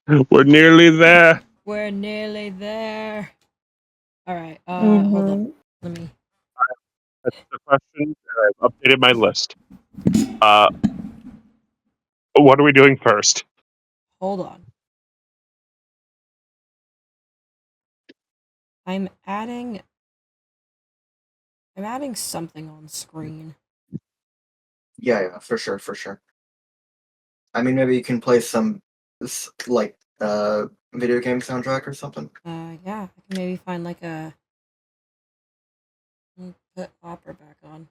We're nearly there. We're nearly there. Alright, hold up. Let me... That's the question. I've updated my list. What are we doing first? Hold on. I'm adding something on screen. Yeah, for sure. I mean, maybe you can play some, like, video game soundtrack or something. Yeah, I can maybe find like a... Let me put opera back on.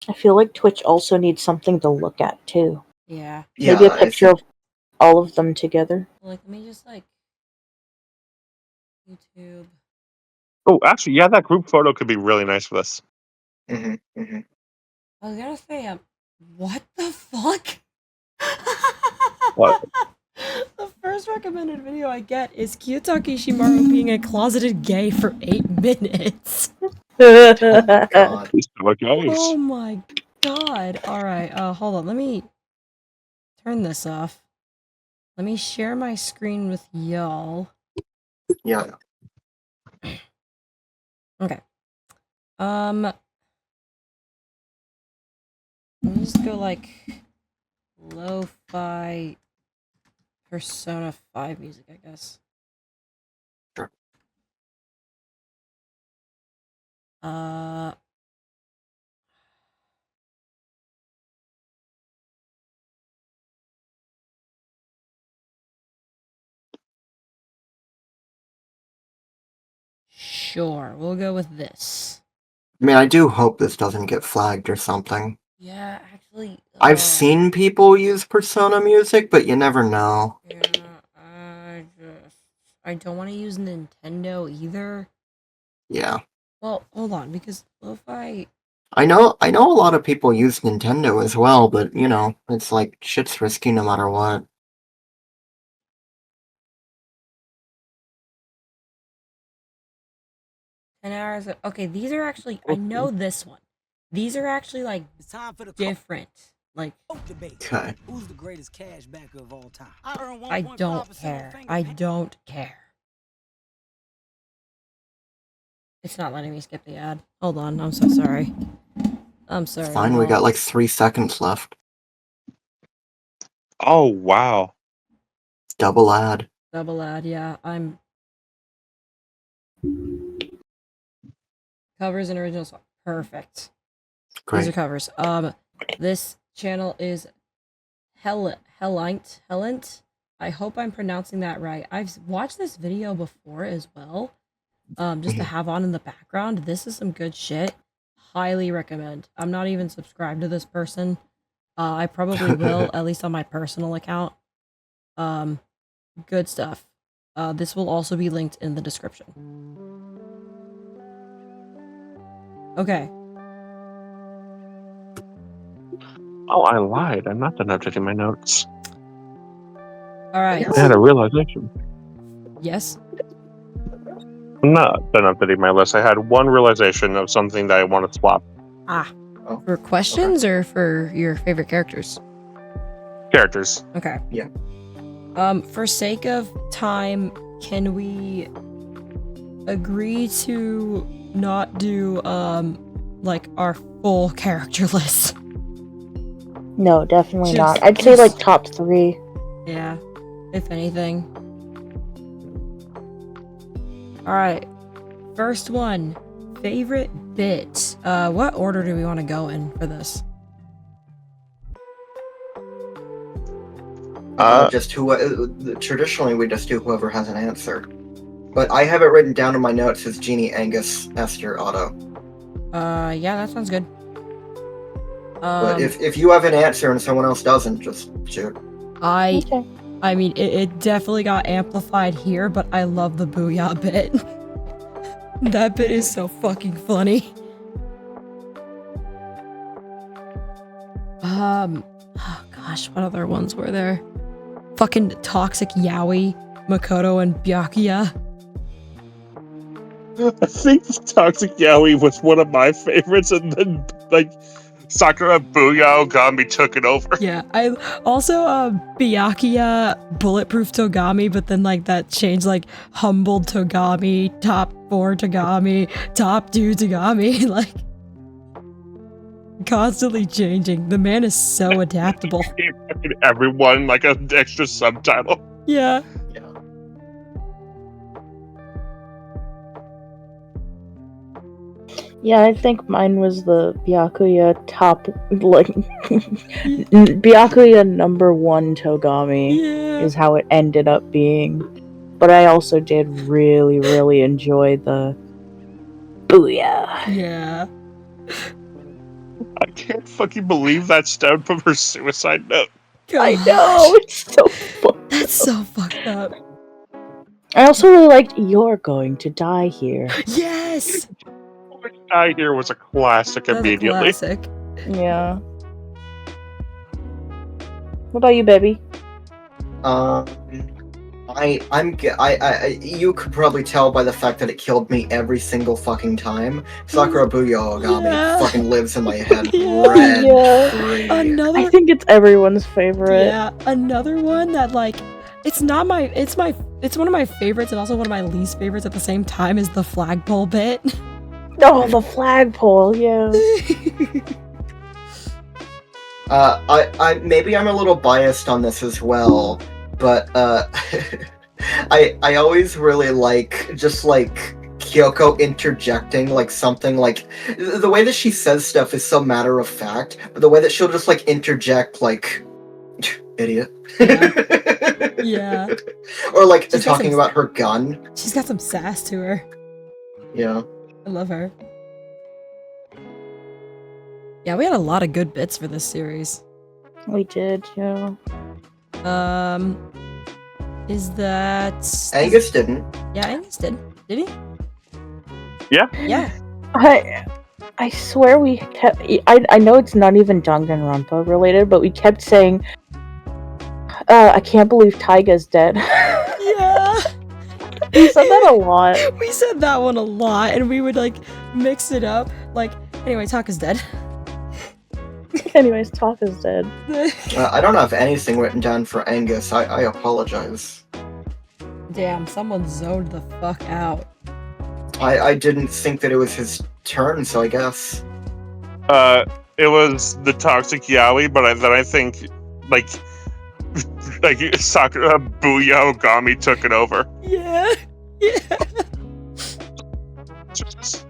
I feel like Twitch also needs something to look at, too. Yeah. Maybe a picture of all of them together. Like, let me just, like... YouTube... Oh, actually, yeah, that group photo could be really nice for this. I was gonna say, what the fuck? What? The first recommended video I get is Kiyotaki Shimaru being a closeted gay for 8 minutes. Oh, God. Oh my god. Alright, hold on, let me turn this off. Let me share my screen with y'all. Yeah. Okay. Let me just go like lo-fi Persona 5 music, I guess. Sure. Sure, we'll go with this. I mean, I do hope this doesn't get flagged or something. Yeah, actually... I've seen people use Persona music, but you never know. Yeah, I don't want to use Nintendo either. Yeah. Well, hold on, because lo-fi... I know a lot of people use Nintendo as well, but, you know, it's like, shit's risky no matter what. hours of... Okay, these are actually... I know this one. These are actually, like, different. Like... Okay. Who's the greatest cash backer of all time? I don't care. I don't care. It's not letting me skip the ad. Hold on, I'm so sorry. I'm sorry. It's fine, we got like 3 seconds left. Oh, wow. Double ad. Double ad, yeah. I'm... Covers and original song. Perfect. Great. These are covers. This channel is Hellent. I hope I'm pronouncing that right. I've watched this video before as well. Just to have on in the background. This is some good shit. Highly recommend. I'm not even subscribed to this person. I probably will, at least on my personal account. Good stuff. This will also be linked in the description. Okay. Oh, I lied. I'm not done updating my notes. Alright. I had a realization. Yes? I'm not done updating my list. I had one realization of something that I want to swap. For questions or for your favorite characters? Characters. Okay. Yeah. For sake of time, can we agree to not do, like, our full character list? No, definitely not. I'd say, like, top 3. Yeah, if anything. Alright. First one. Favorite bit. What order do we want to go in for this? Traditionally we just do whoever has an answer. But I have it written down in my notes as Jeannie, Angus, Esther, Otto. Yeah, that sounds good. But if you have an answer and someone else doesn't, just shoot. Okay. I mean, it definitely got amplified here, but I love the Booyah bit. That bit is so fucking funny. Oh gosh, what other ones were there? Fucking Toxic Yaoi, Makoto, and Byakuya. I think Toxic Yaoi was one of my favorites, and then, like, Sakura Booyah Ogami took it over. Yeah, I also Byakuya bulletproof Togami, but then like that changed like humbled Togami, top 4 Togami, top 2 Togami, like constantly changing. The man is so adaptable. Gave fucking everyone like an extra subtitle. Yeah. Yeah. Yeah, I think mine was the Byakuya top, like, Byakuya number 1 Togami Yeah. is how it ended up being. But I also did really, really enjoy the Booyah. Yeah. I can't fucking believe that stemmed from her suicide note. I Gosh, know, it's so fucked that's up. so fucked up. I also really liked You're Going to Die Here. Yes! I here was a classic That's a immediately. classic. Yeah. What about you, baby? You could probably tell by the fact that it killed me every single fucking time. Sakura Booyah Ogami Yeah. fucking lives in my head. Yeah. Red Yeah. free. Another I think it's everyone's favorite. Yeah, another one that like it's one of my favorites and also one of my least favorites at the same time is the flagpole bit. Oh, the flagpole, yeah. I maybe I'm a little biased on this as well, but I always really like just like Kyoko interjecting like something like the way that she says stuff is so matter of fact, but the way that she'll just like interject like idiot. Yeah. Or like She's got talking some- about her gun. She's got some sass to her. Yeah. I love her. Yeah, we had a lot of good bits for this series. We did, yeah. Is that Angus didn't. Yeah, Angus did. Did he? Yeah. Yeah. I swear we kept. I know it's not even Danganronpa related, but we kept saying, I can't believe Taiga's dead. Yeah. We said that a lot. We said that one a lot, and we would like mix it up. Like, anyway, Taka's dead. Anyways, Taka's dead. I don't have anything written down for Angus. I apologize. Damn, someone zoned the fuck out. I didn't think that it was his turn, so I guess. It was the toxic yaoi, but I think like Sakura Booyah Ogami took it over. Yeah. Yeah. Just-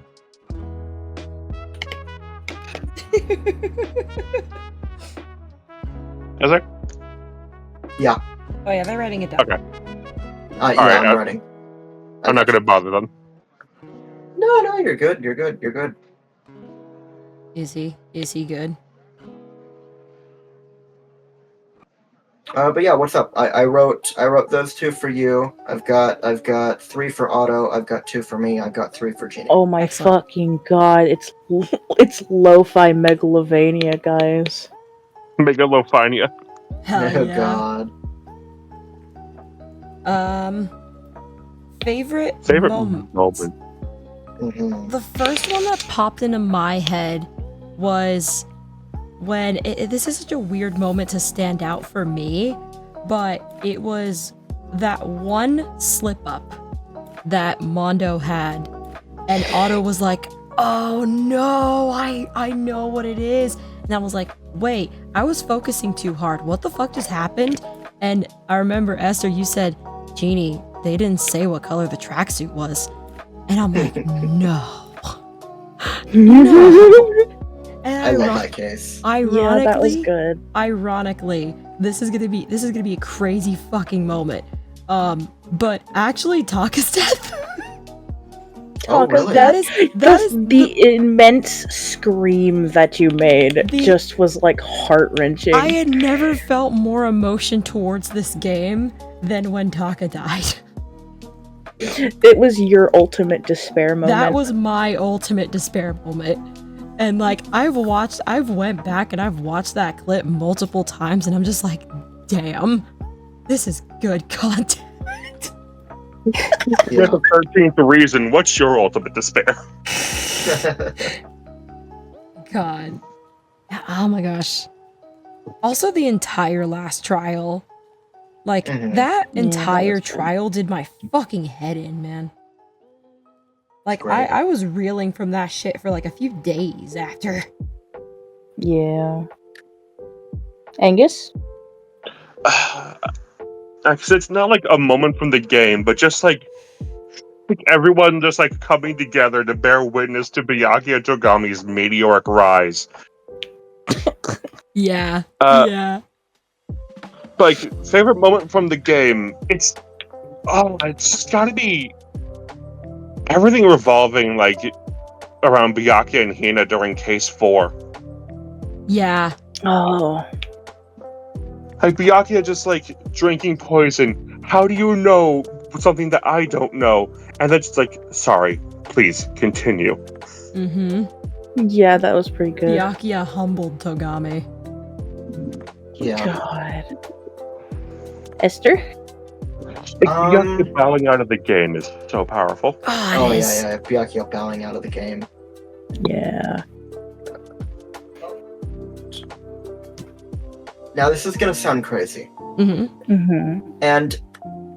Is it? Oh yeah, they're writing it down. Okay. Yeah, Alright, I'm ready. I'm not gonna bother them. No, you're good. You're good. Is he? Is he good? But yeah, what's up? I wrote those 2 for you. I've got 3 for Otto. I've got 2 for me. I've got 3 for Jeannie. Oh my Excellent. fucking god! It's lo-fi megalovania, guys. Megalophania. Hell Oh yeah. god. Favorite Moment. Mhm. The first one that popped into my head was when this is such a weird moment to stand out for me, but it was that one slip up that Mondo had, and Otto was like, "Oh no, I know what it is," and I was like, "Wait, I was focusing too hard. What the fuck just happened?" And I remember Esther, you said, "Jeannie, they didn't say what color the tracksuit was," and I'm like, "No." No. And I love that case. Ironically, Yeah, that was good. Ironically, this is gonna be a crazy fucking moment. But actually, Taka's death. Oh, Taka's really? that is the immense scream that you made The- just was like heart-wrenching. I had never felt more emotion towards this game than when Taka died. It was your ultimate despair moment. That was my ultimate despair moment. And like I've went back and I've watched that clip multiple times and I'm just like, damn, this is good content. You're the 13th reason. What's your ultimate despair? God. Oh my gosh. Also, the entire last trial. Like, that Yeah, entire that was cool. trial did my fucking head in, man. Like, Great. I was reeling from that shit for like a few days after. Yeah. Angus? Because it's not like a moment from the game, but just like everyone just like coming together to bear witness to Byakuya Togami's meteoric rise. Yeah. Uh, yeah. Like, favorite moment from the game, it's gotta be everything revolving like around Byakuya and Hina during case 4. Yeah. Oh. Like, Byakuya just like drinking poison. How do you know something that I don't know? And then just like, sorry, please continue. Mm-hmm. Yeah, that was pretty good. Byakuya humbled Togami. Yeah. God. Esther? Like, Byakuya bowing out of the game is so powerful. Oh yeah. Byakuya bowing out of the game. Yeah. Now this is gonna sound crazy, Mm-hmm. Mm-hmm. and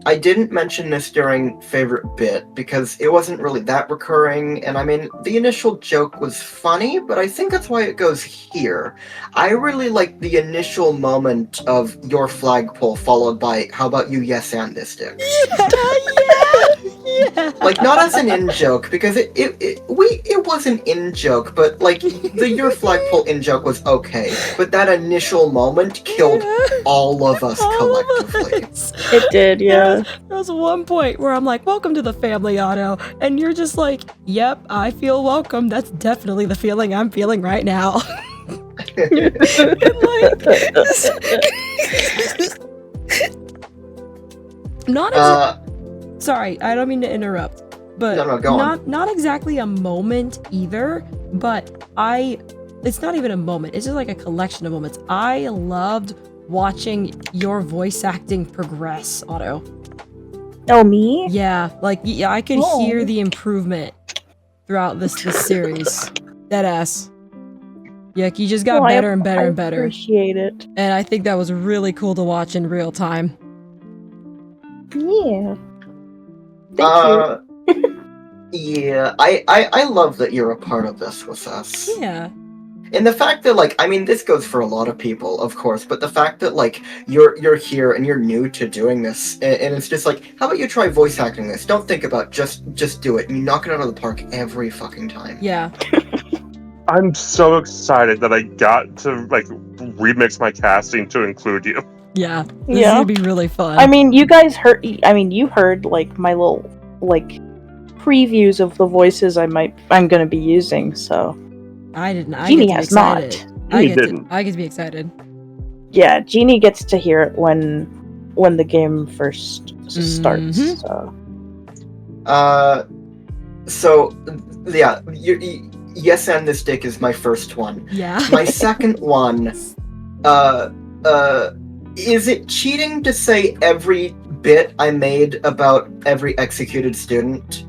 I didn't mention this during favorite bit because it wasn't really that recurring, and I mean, the initial joke was funny, but I think that's why it goes here. I really like the initial moment of your flagpole followed by, how about you yes and this dick? Yeah. Like, not as an in-joke, because it was an in-joke, but like, your flagpole in-joke was okay, but that initial moment killed all of us All of collectively. us. It did, yeah. There was one point where I'm like, welcome to the family, Otto. And you're just like, yep, I feel welcome. That's definitely the feeling I'm feeling right now. And like, sorry, I don't mean to interrupt. But No, go on. not exactly a moment either, but it's not even a moment. It's just like a collection of moments. I loved watching your voice acting progress, Otto. Oh, me? Yeah, like I could Oh. hear the improvement throughout this series. Deadass. Yeah, you just got Well, better and better I and better. appreciate it. And I think that was really cool to watch in real time. Yeah. Thank you. Yeah, I love that you're a part of this with us. Yeah. And the fact that, like, I mean, this goes for a lot of people, of course, but the fact that, like, you're here and you're new to doing this, and it's just like, how about you try voice acting this? Don't think about just do it, and you knock it out of the park every fucking time. Yeah. I'm so excited that I got to like remix my casting to include you. Yeah. This is Yeah. gonna be really fun. I mean, you heard, like, my little, like, previews of the voices I'm gonna be using, so. I didn't. I Jeannie get to be has excited. not. He didn't. I get to be excited. Yeah, Jeannie gets to hear it when the game first starts, Mhm. so. So, yeah, yes and this dick is my first one. Yeah. My second one, is it cheating to say every bit I made about every executed student?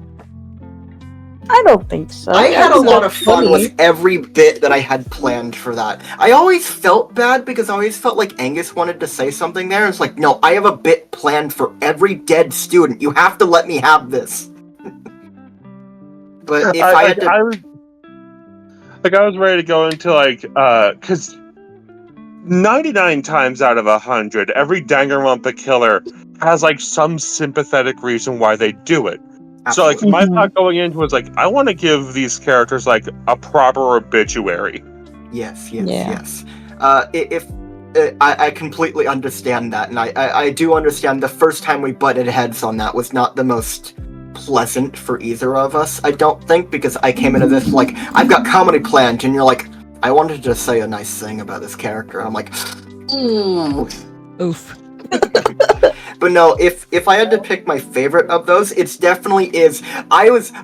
I don't think so. I had a think lot that's of fun funny. with every bit that I had planned for that. I always felt bad because I always felt like Angus wanted to say something there. It's like, no, I have a bit planned for every dead student. You have to let me have this. But if I had to... I was ready to go into like, because 99 times out of 100, every Dangaronpa killer has like some sympathetic reason why they do it. So like my Mhm. thought going into it was like, I want to give these characters like a proper obituary. Yes. Yeah. I completely understand that, and I do understand the first time we butted heads on that was not the most pleasant for either of us, I don't think, because I came into this like, I've got comedy planned, and you're like, I wanted to say a nice thing about this character. I'm like, Oof. But no, if I had to pick my favorite of those, it's definitely is.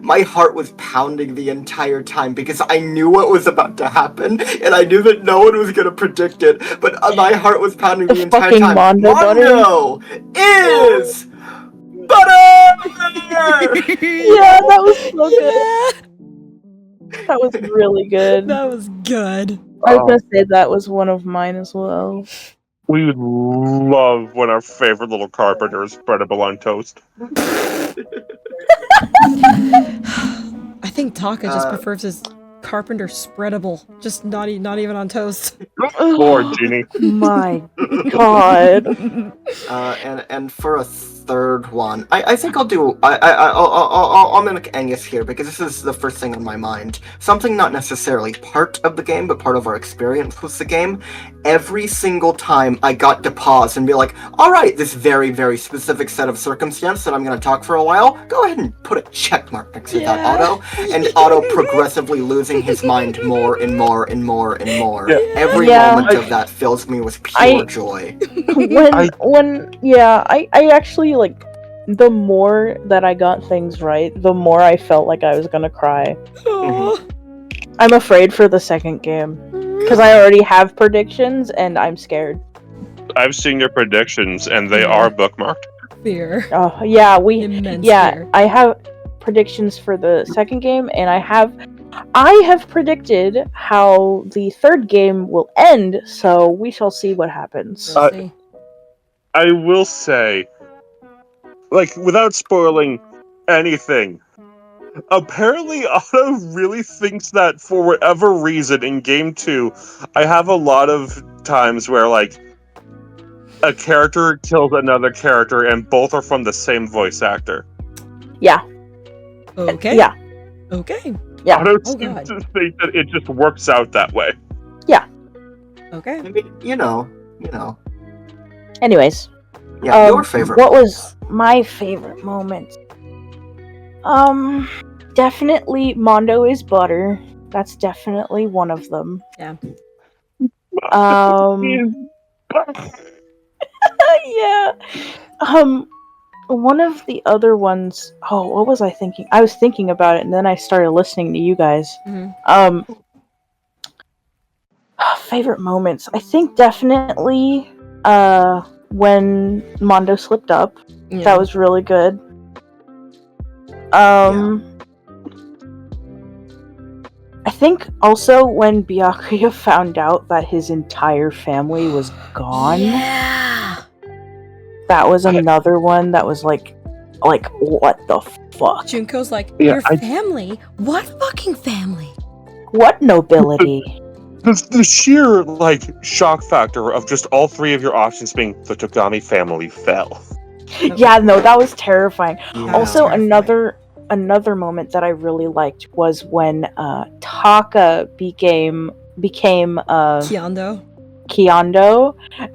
My heart was pounding the entire time because I knew what was about to happen, and I knew that no one was gonna predict it. But my heart was pounding the entire fucking time. Mondo is butter. Yeah, that was so good. That was really good. That was good. I was gonna say that was one of mine as well. We would love when our favorite little carpenter is spreadable on toast. I think Taka just prefers his carpenter spreadable, just not even on toast. Lord, Genie. My god. And for a third one, I think I'll do. I'll mimic Angus here because this is the first thing on my mind. Something not necessarily part of the game, but part of our experience with the game. Every single time I got to pause and be like, all right, this very, very specific set of circumstance that I'm going to talk for a while, go ahead and put a check mark next to that, Otto. And Otto progressively losing his mind more and more and more and more. Yeah. Every moment of that fills me with pure joy. I actually, like, the more that I got things right, the more I felt like I was gonna cry. I'm afraid for the second game. Because I already have predictions, and I'm scared. I've seen your predictions, and they are bookmarked. Fear. Oh, yeah, Immense fear. I have predictions for the second game, and I have predicted how the third game will end, so we shall see what happens. We'll see. I will say, like, without spoiling anything, apparently Otto really thinks that for whatever reason in Game 2, I have a lot of times where, like, a character kills another character and both are from the same voice actor. Yeah. Okay. Yeah. Okay. Yeah. Otto Oh, seems God. to think that it just works out that way. Okay. I mean, you know. Anyways. Yeah, your favorite. What was my favorite moment? Definitely Mondo is butter. That's definitely one of them. Yeah. Yeah. One of the other ones. Oh, what was I thinking? I was thinking about it, and then I started listening to you guys. Favorite moments. I think definitely when Mondo slipped up. Yeah. That was really good. I think also when Byakuya found out that his entire family was gone. Yeah. That was another one that was like what the fuck? Junko's like, Yeah, your family? What fucking family? What nobility? The sheer, like, shock factor of just all three of your options being the Togami family fell. Yeah, no, that was terrifying. Yeah. Also, terrifying. another moment that I really liked was when Taka became Kyondo.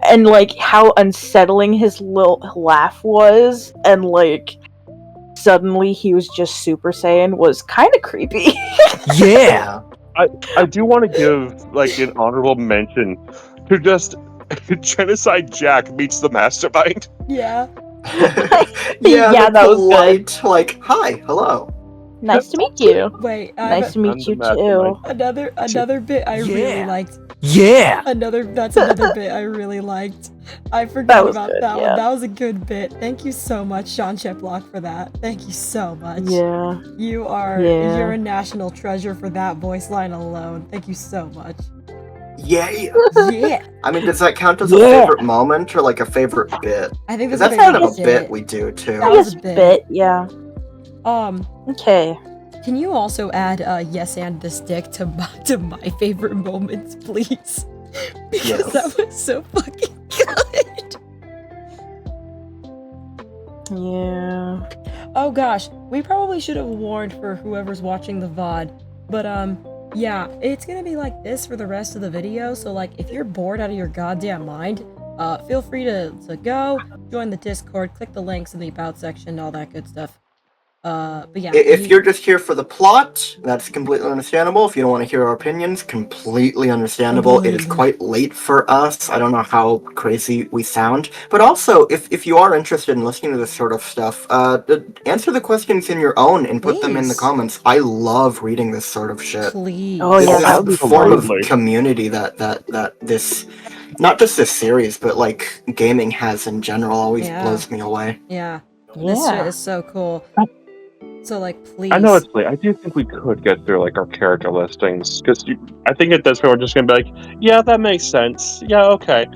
and like how unsettling his little laugh was, and like suddenly he was just Super Saiyan was kind of creepy. Yeah. I do want to give, like, an honorable mention to just Genocide Jack meets the Mastermind. Yeah. Yeah, that was polite, like, hi, hello. Nice to meet you. Wait, Nice to meet you too. another bit I really liked. Yeah. That's another bit I really liked. I That forgot was about good, that yeah. one. That was a good bit. Thank you so much, Sean Chiplock, for that. Thank you so much. Yeah. You're a national treasure for that voice line alone. Thank you so much. Yeah. Yeah. I mean, does that count as a favorite moment or like a favorite bit? I think Because that's that's kind of a bit. bit we do too. That I was guess a a bit. bit, yeah. Okay. Can you also add yes and the stick to my favorite moments, please? Because Yes. that was so fucking good. Yeah. Oh gosh, we probably should have warned for whoever's watching the VOD, but yeah, it's gonna be like this for the rest of the video, so like if you're bored out of your goddamn mind, feel free to go, join the Discord, click the links in the about section, all that good stuff. But yeah. If you're just here for the plot, that's completely understandable. If you don't want to hear our opinions, completely understandable. It is quite late for us. I don't know how crazy we sound. But also, if you are interested in listening to this sort of stuff, answer the questions in your own and put them in the Please. comments. I love reading this sort of shit. Please. Oh, yeah, that would be This form of Absolutely. community that this, not just this series, but like gaming has in general, always Yeah. blows me away. Yeah. This shit Yeah. is so cool. So, like, please. I know it's late. I do think we could get through like our character listings because I think at this point we're just gonna be like, yeah, that makes sense. Yeah, okay.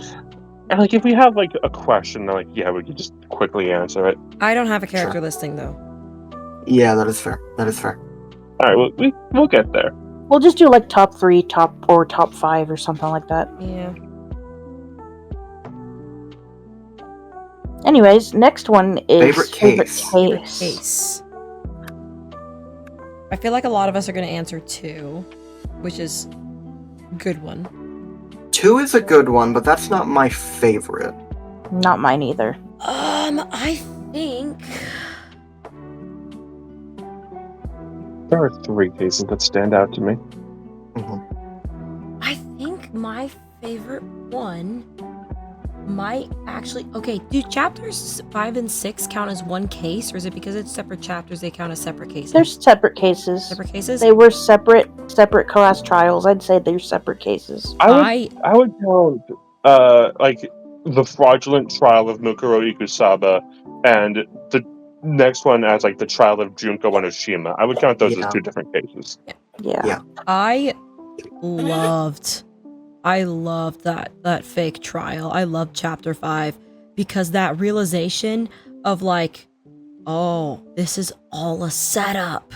And like if we have like a question, like yeah, we can just quickly answer it. I don't have a character Sure. listing, though. Yeah, that is fair. That is fair. All right, we'll get there. We'll just do like top 3, top 4, top 5 or something like that. Yeah. Anyways, next one is Favorite case. Favorite case. I feel like a lot of us are going to answer 2, which is a good one. 2 is a good one, but that's not my favorite. Not mine either. I think... There are 3 cases that stand out to me. I think my favorite one might actually... Okay, do chapters 5 and 6 count as one case, or is it because it's separate chapters they count as separate cases? They're separate cases. Separate cases? They were separate class trials. I'd say they're separate cases. I would count like the fraudulent trial of Mukuro Ikusaba and the next one as like the trial of Junko Enoshima. I would count those as 2 different cases. Yeah. I loved that fake trial. I loved chapter 5 because that realization of like, oh, this is all a setup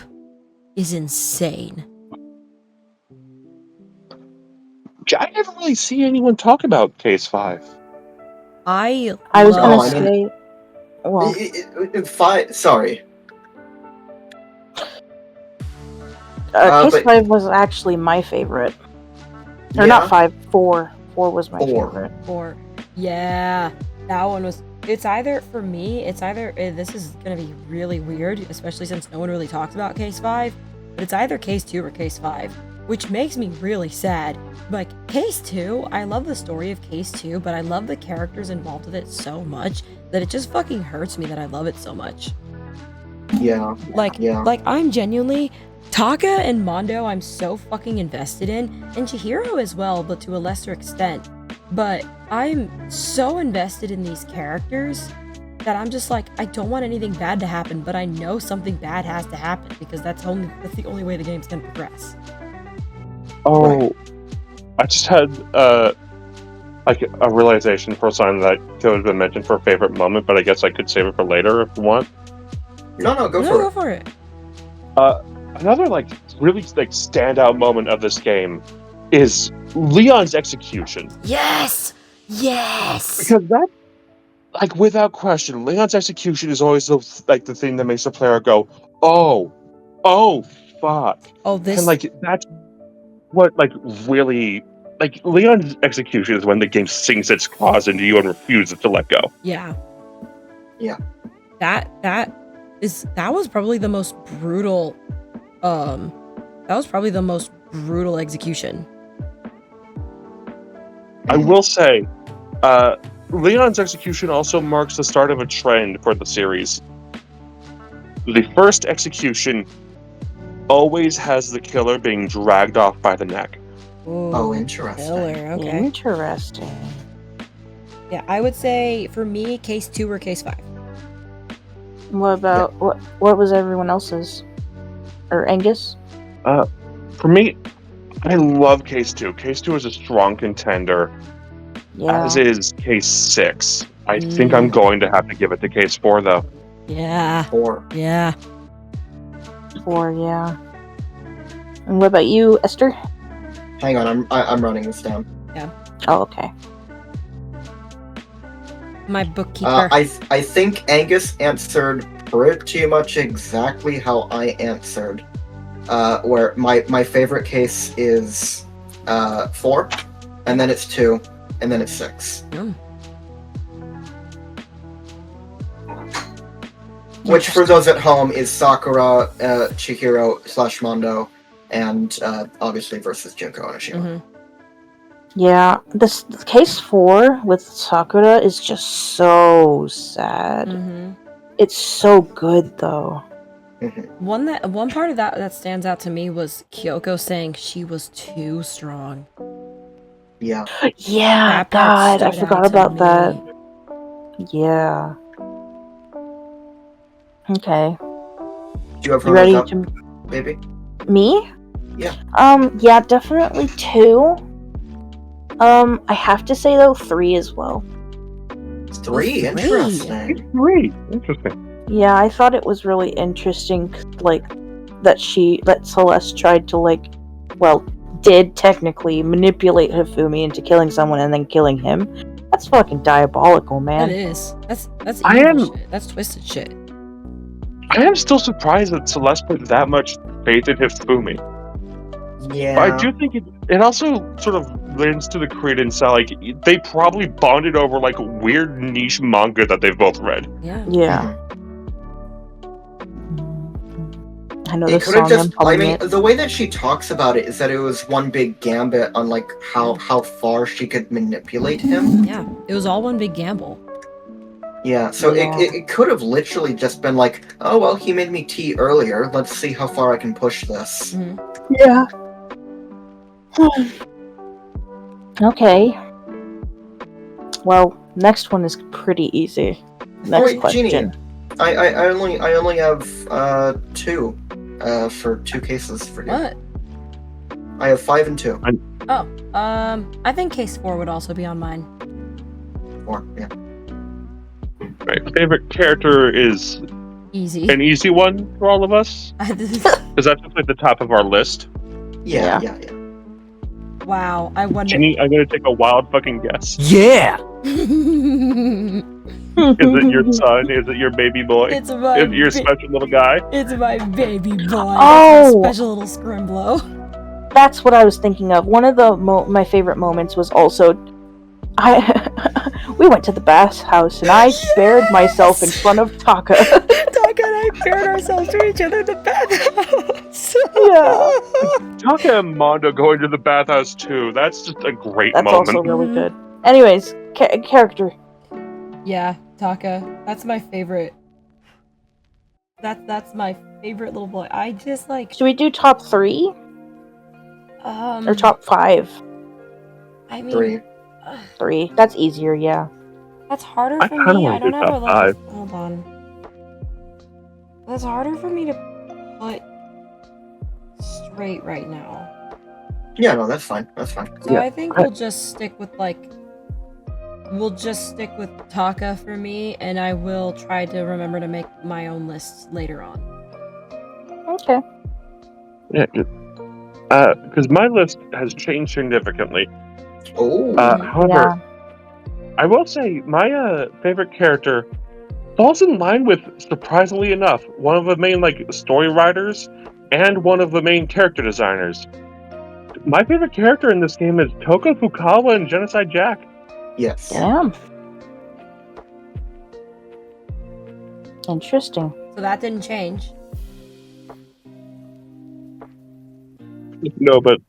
is insane. I never really see anyone talk about case 5. I was love- gonna say, well, 5. Sorry. case but- 5 was actually my favorite. Or Yeah. not 5, 4. 4 was my 4. favorite. Or yeah, that one was. It's either for me. It's either this is gonna be really weird, especially since no one really talks about case 5. But it's either case 2 or case 5, which makes me really sad. Like case 2, I love the story of case 2, but I love the characters involved with it so much that it just fucking hurts me that I love it so much. Yeah. Like, Yeah. like I'm genuinely Taka and Mondo. I'm so fucking invested in, and Chihiro as well, but to a lesser extent. But I'm so invested in these characters that I'm just like, I don't want anything bad to happen, but I know something bad has to happen because that's the only way the game's gonna progress. Oh, I just had like a realization for something that could have been mentioned for a favorite moment, but I guess I could save it for later if you want. No, go for it. Another like really like standout moment of this game is Leon's execution. Yes, Because that, like without question, Leon's execution is always the thing that makes the player go, oh, fuck. Oh, this. And like that's what like really like Leon's execution is when the game sinks its claws into you and refuses to let go. Yeah. Yeah. That was probably the most brutal. That was probably the most brutal execution. I will say, Leon's execution also marks the start of a trend for the series. The first execution always has the killer being dragged off by the neck. Ooh, Oh, interesting. killer, okay. Interesting. Yeah, I would say for me, case 2 or case 5. What about what was everyone else's? Or Angus? For me, I love Case 2. Case 2 is a strong contender, Yeah. as is Case 6. I think I'm going to have to give it to Case 4, though. Yeah. 4. Yeah. 4, yeah. And what about you, Esther? Hang on, I'm running this down. Oh, okay. My bookkeeper. I think Angus answered pretty much exactly how I answered. Where my favorite case is 4, and then it's 2, and then it's 6. Which, for those at home, is Sakura, Chihiro / Mondo, and obviously versus Junko Enoshima. Mhm. Yeah, this case 4 with Sakura is just so sad. Mhm. It's so good though. One part of that stands out to me was Kyoko saying she was too strong. Yeah. Yeah, That part God, I stood forgot out to about that. me. Yeah. Okay. Do you have You runners ready up, to baby? me? Yeah. Yeah, definitely 2. I have to say though 3 as well. 3, three. interesting. 3. Interesting. Yeah, I thought it was really interesting, like that Celeste tried to did technically manipulate Hifumi into killing someone and then killing him. That's fucking diabolical, man. That is. That's I evil am- shit. That's twisted shit. I am still surprised that Celeste put that much faith in Hifumi. Yeah. But I do think it also sort of lends to the credence that like they probably bonded over like weird niche manga that they've both read. Yeah. Yeah. I know It this could have song. just. I'm I humming mean, it. the way that she talks about it is that it was one big gambit on like how far she could manipulate him. Yeah. It was all one big gamble. Yeah, so Yeah. it could have literally just been like, oh well, he made me tea earlier. Let's see how far I can push this. Mhm. Yeah. Okay. Well, next one is pretty easy. Next Wait, question. Jeannie. I only have 2 for 2 cases for you. What? I have 5 and 2. Oh. I think case 4 would also be on mine. 4, yeah. Right. Favorite character is Easy. an easy one for all of us because that's just like the top of our list. Yeah. Wow. I wonder. Ginny, I'm gonna take a wild fucking guess. Yeah! Is it your son? Is it your baby boy? It's my. Is it your special little guy? It's my baby boy. Oh! It's my special little scrimblow. That's what I was thinking of. One of the my favorite moments was also we went to the bathhouse and I bared myself in front of Taka. Taka and I bared ourselves to each other in the bathhouse. Yeah. Taka and Mondo going to the bathhouse too. That's just a great That's moment. also really good. Anyways, character. Yeah, Taka. That's my favorite. That's my favorite little boy. I just like. Should we do top 3 or top 5? I mean, 3. 3. That's easier, yeah. That's harder I for kinda me. wanna I don't do have a top like. 5. Hold on. That's harder for me to put straight right now. Yeah, no, that's fine. That's fine. So Yeah, I think we'll just stick with like. We'll just stick with Taka for me, and I will try to remember to make my own lists later on. Okay. Yeah, because my list has changed significantly. Oh. However, I will say my favorite character falls in line with, surprisingly enough, one of the main like story writers and one of the main character designers. My favorite character in this game is Toko Fukawa in Genocide Jack. Yes. Damn. Interesting. So that didn't change. No, but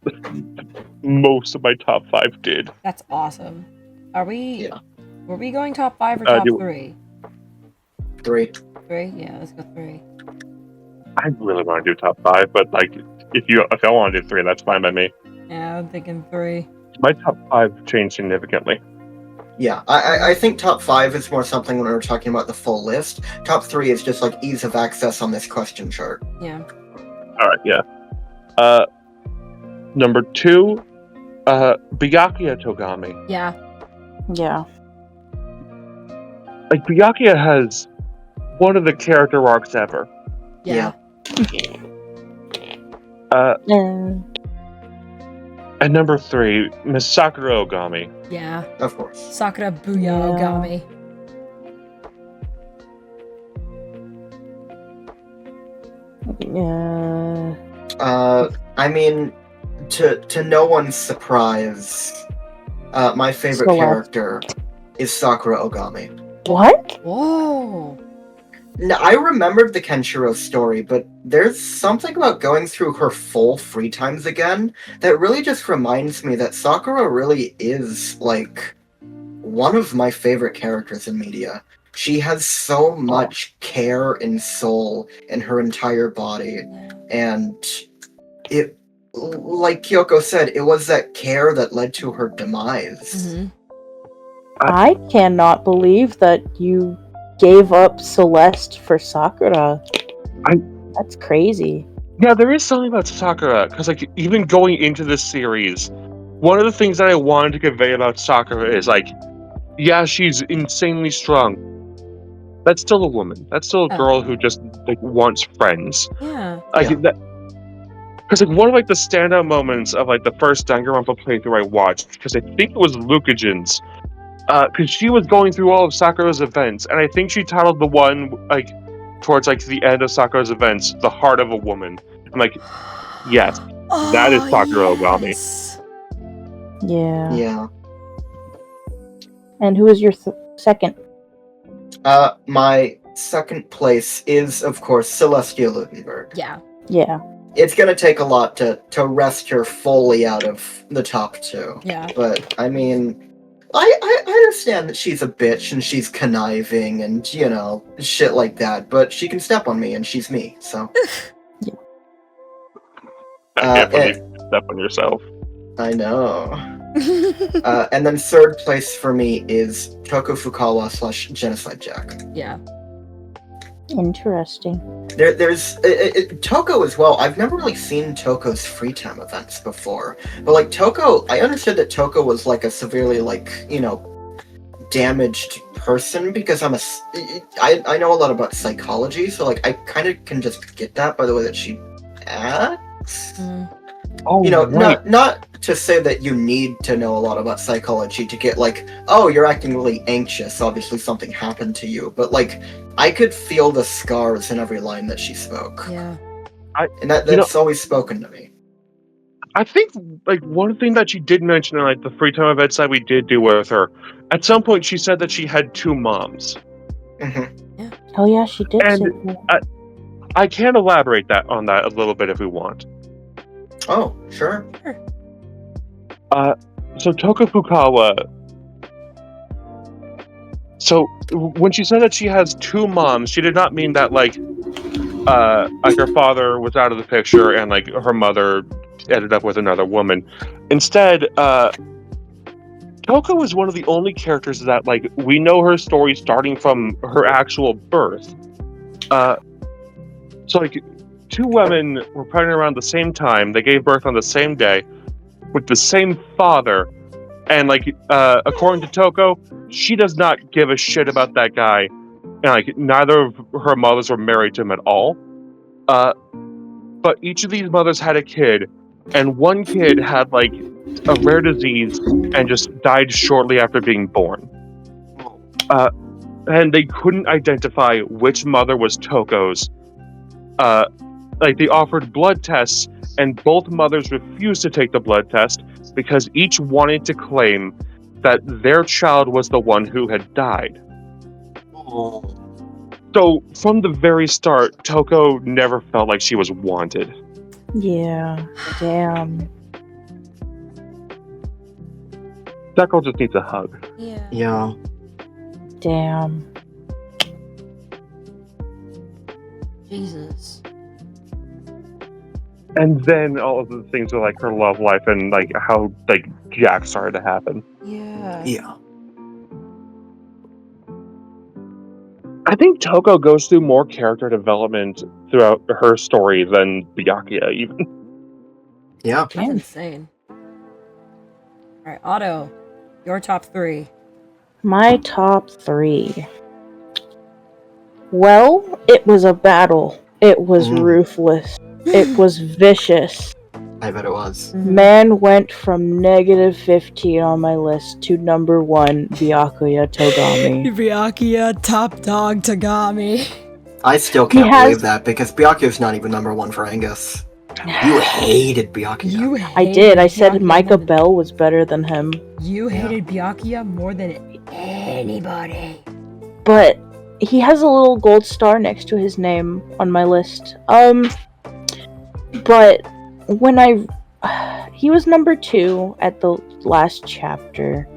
most of my top 5 did. That's awesome. Are we? Yeah. Were we going top 5 or top 3? 3. 3? Yeah, let's go 3. I really want to do top 5, but like if I want to do 3, that's fine by me. Yeah, I'm thinking 3. My top 5 changed significantly. Yeah, I think top 5 is more something when we're talking about the full list. Top 3 is just like ease of access on this question chart. Yeah. All right, yeah. Number 2, Byakuya Togami. Yeah. Yeah. Like Byakuya has one of the character arcs ever. Yeah. And number 3, Miss Sakura Ogami. Yeah. Of course. Sakura Booya Yeah. Ogami. Yeah. I mean, to no one's surprise, my favorite Celeste. character is Sakura Ogami. What? Whoa. Now, I remembered the Kenshiro story, but there's something about going through her full free times again that really just reminds me that Sakura really is, like, one of my favorite characters in media. She has so much care and soul in her entire body, and it, like Kyoko said, it was that care that led to her demise. Mm-hmm. I cannot believe that you gave up Celeste for Sakura. That's crazy. Yeah, there is something about Sakura, because like even going into this series, one of the things that I wanted to convey about Sakura is like, yeah, she's insanely strong. That's still a woman. That's still a girl who just like wants friends. Yeah. Like Yeah. that, because like one of like the standout moments of like the first Dangaronpa playthrough I watched, because I think it was Lucajin's, because she was going through all of Sakura's events, and I think she titled the one like towards like the end of Sakura's events, "The Heart of a Woman." I'm like, yes, that is Sakura Ogami. Yes. Yeah. Yeah. And who is your second? My second place is, of course, Celestia Ludenberg. Yeah. Yeah. It's gonna take a lot to wrest her fully out of the top two. Yeah. But, I mean, I understand that she's a bitch and she's conniving and, you know, shit like that, but she can step on me and she's me, so. I can't believe you step on yourself. I know. And then third place for me is Toko Fukawa / Genocide Jack. Yeah. Interesting. There's Toko as well. I've never really seen Toko's free time events before, but like Toko, I understood that Toko was like a severely like, you know, damaged person because I know a lot about psychology, so like I kind of can just get that by the way that she acts. Oh, You know, right. not to say that you need to know a lot about psychology to get like, oh, you're acting really anxious, obviously something happened to you, but like I could feel the scars in every line that she spoke. Yeah. And that's always spoken to me. I think like one thing that she did mention in like the free time events that we did do with her, at some point she said that she had two moms. Mm-hmm. Oh yeah, she did And say that. I can elaborate on that a little bit if we want. Oh, sure. So Toko Fukawa. So when she said that she has two moms, she did not mean that like her father was out of the picture and like her mother ended up with another woman. Instead, Toko is one of the only characters that like we know her story starting from her actual birth. So like two women were pregnant around the same time. They gave birth on the same day with the same father. And like according to Toko, she does not give a shit about that guy. And like neither of her mothers were married to him at all. But each of these mothers had a kid, and one kid had like a rare disease and just died shortly after being born. And they couldn't identify which mother was Toko's. Like they offered blood tests, and both mothers refused to take the blood test because each wanted to claim that their child was the one who had died. So from the very start, Toko never felt like she was wanted. Yeah. Damn. That girl just needs a hug. Yeah. Yeah. Damn. Jesus. And then all of the things with like her love life and like how like Jack started to happen. Yeah. Yeah. I think Toko goes through more character development throughout her story than Byakuya even. Yeah. That's insane. Alright, Otto. Your top three. My top three. Well, it was a battle. It was ruthless. It was vicious. I bet it was. Man went from -15 on my list to number 1, Byakuya Togami. Byakuya, top dog Tagami. I still can't believe that because Byakuya's not even number 1 for Angus. You hated Byakuya. I did. I said Micah Bell was better than him. You hated Byakuya more than anybody. But he has a little gold star next to his name on my list. But when he was number 2 at the last chapter.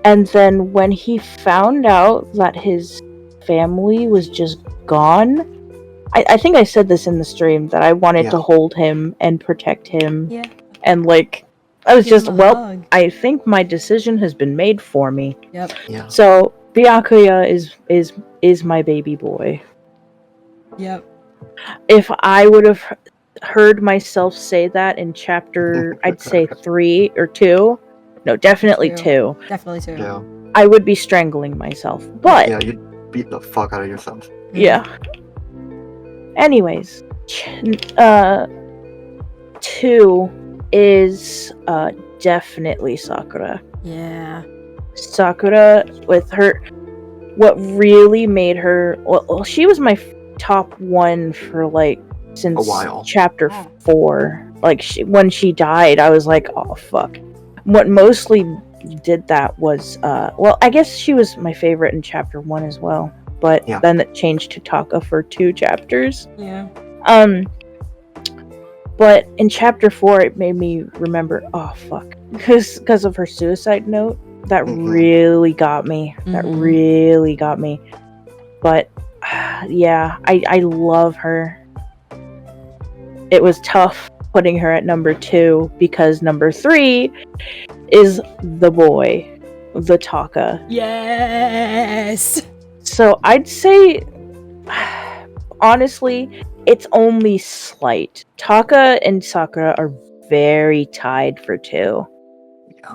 And then when he found out that his family was just gone, I think I said this in the stream that I wanted to hold him and protect him. Yeah. And like, I was Give just, him a well, hug. I think my decision has been made for me. Yep. Yeah. So Byakuya is my baby boy. Yep. If I would have heard myself say that in chapter, I'd say 3 or 2. No, definitely 2. Definitely 2. Yeah. I would be strangling myself. But Yeah, you'd beat the fuck out of yourself. yeah. Anyways, 2 is definitely Sakura. Yeah. Sakura with her, what really made her, well she was my top 1 for like since A while. chapter 4. Like when she died, I was like, oh fuck. What mostly did that was well, I guess she was my favorite in chapter 1 as well, but Yeah. then it changed to Taka for 2 chapters. Yeah. But in chapter 4 it made me remember, oh fuck, because of her suicide note. That really got me. That really got me. But yeah, I love her. It was tough putting her at number 2 because number 3 is the boy, the Taka. Yes. So I'd say, honestly, it's only slight. Taka and Sakura are very tied for 2. Yeah.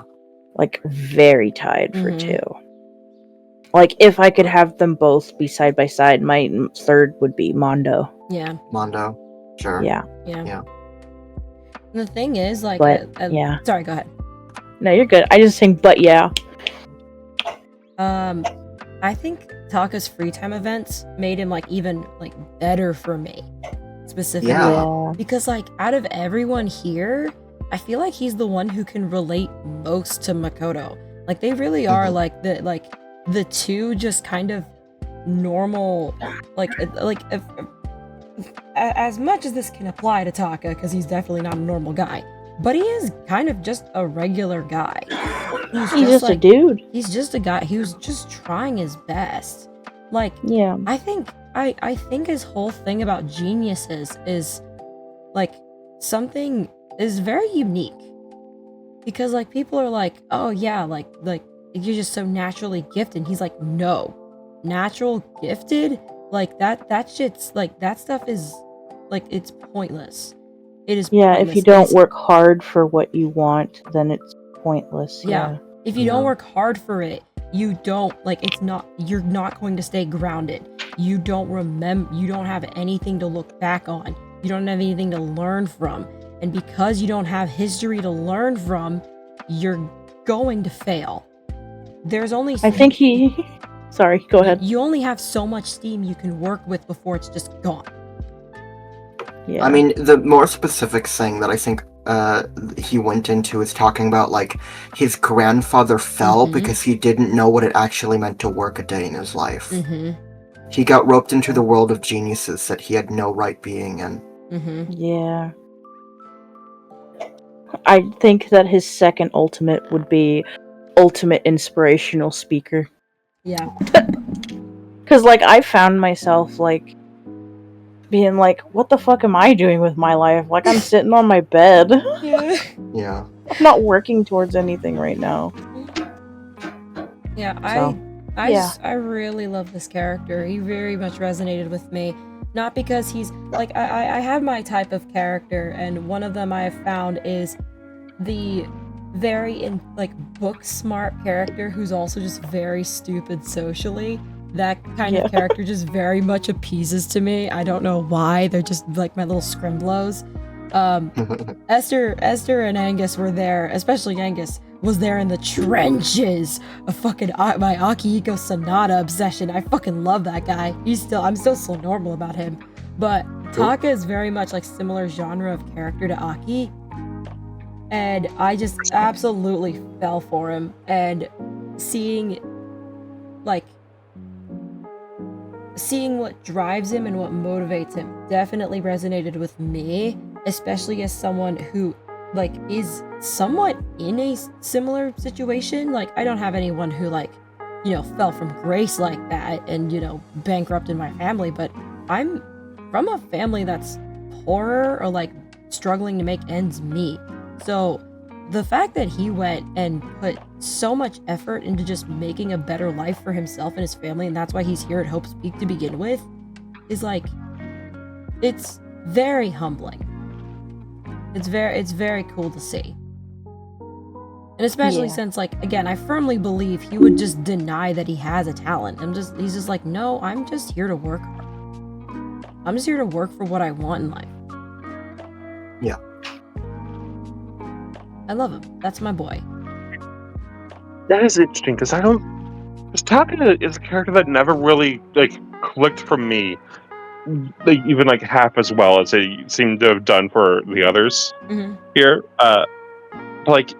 Like, very tied for 2. Like, if I could have them both be side by side, my third would be Mondo. Yeah. Mondo. Sure. Yeah. And the thing is, like, But, yeah. Sorry, go ahead. No, you're good. I just think, but yeah. I think Taka's free time events made him like even like better for me, specifically. Yeah. Because like out of everyone here, I feel like he's the one who can relate most to Makoto. Like they really are like the two just kind of normal, like if, as much as this can apply to Taka, because he's definitely not a normal guy, but he is kind of just a regular guy. He's just a dude. He's just a guy who's just trying his best. Like, yeah, I think his whole thing about geniuses is like something is very unique. Because like people are like, oh yeah, like you're just so naturally gifted. And he's like, no, natural gifted, like that shit's like that stuff is like it's pointless. It is pointless. If you don't work hard for what you want, then it's pointless. Yeah. If you don't work hard for it, you don't like you're not going to stay grounded. You don't have anything to look back on. You don't have anything to learn from. And because you don't have history to learn from, you're going to fail. There's only sorry, go ahead. You only have so much steam you can work with before it's just gone. Yeah. I mean, the more specific thing that I think he went into is talking about, like, his grandfather fell because he didn't know what it actually meant to work a day in his life. He got roped into the world of geniuses that he had no right being in. Yeah. I think that his second ultimate would be ultimate inspirational speaker. Yeah. Because, like, I found myself, like, being like, what the fuck am I doing with my life? Like, I'm sitting on my bed. Yeah. I'm not working towards anything right now. Yeah, So, I really love this character. He very much resonated with me. Not because he's like I have my type of character, and one of them I have found is the very book smart character who's also just very stupid socially. That kind of character just very much appeases to me. I don't know why. They're just like my little scrimblows. Esther and Angus were there, especially Angus was there in the trenches of fucking my Akihiko Sonata obsession. I fucking love that guy. I'm still so normal about him. But Taka is very much like similar genre of character to Aki. And I just absolutely fell for him. And seeing what drives him and what motivates him definitely resonated with me, especially as someone who is somewhat in a similar situation. Like, I don't have anyone who fell from grace like that and bankrupted my family, but I'm from a family that's poorer or struggling to make ends meet. So the fact that he went and put so much effort into just making a better life for himself and his family, and that's why he's here at Hope's Peak to begin with, is it's very humbling. It's very cool to see. And especially Yeah. since, like, again, I firmly believe he would just deny that he has a talent. He's just like, no, I'm just here to work hard. I'm just here to work for what I want in life. Yeah. I love him. That's my boy. That is interesting because Taka is a character that never really like clicked for me, like even like half as well as they seem to have done for the others Mm-hmm. here. Like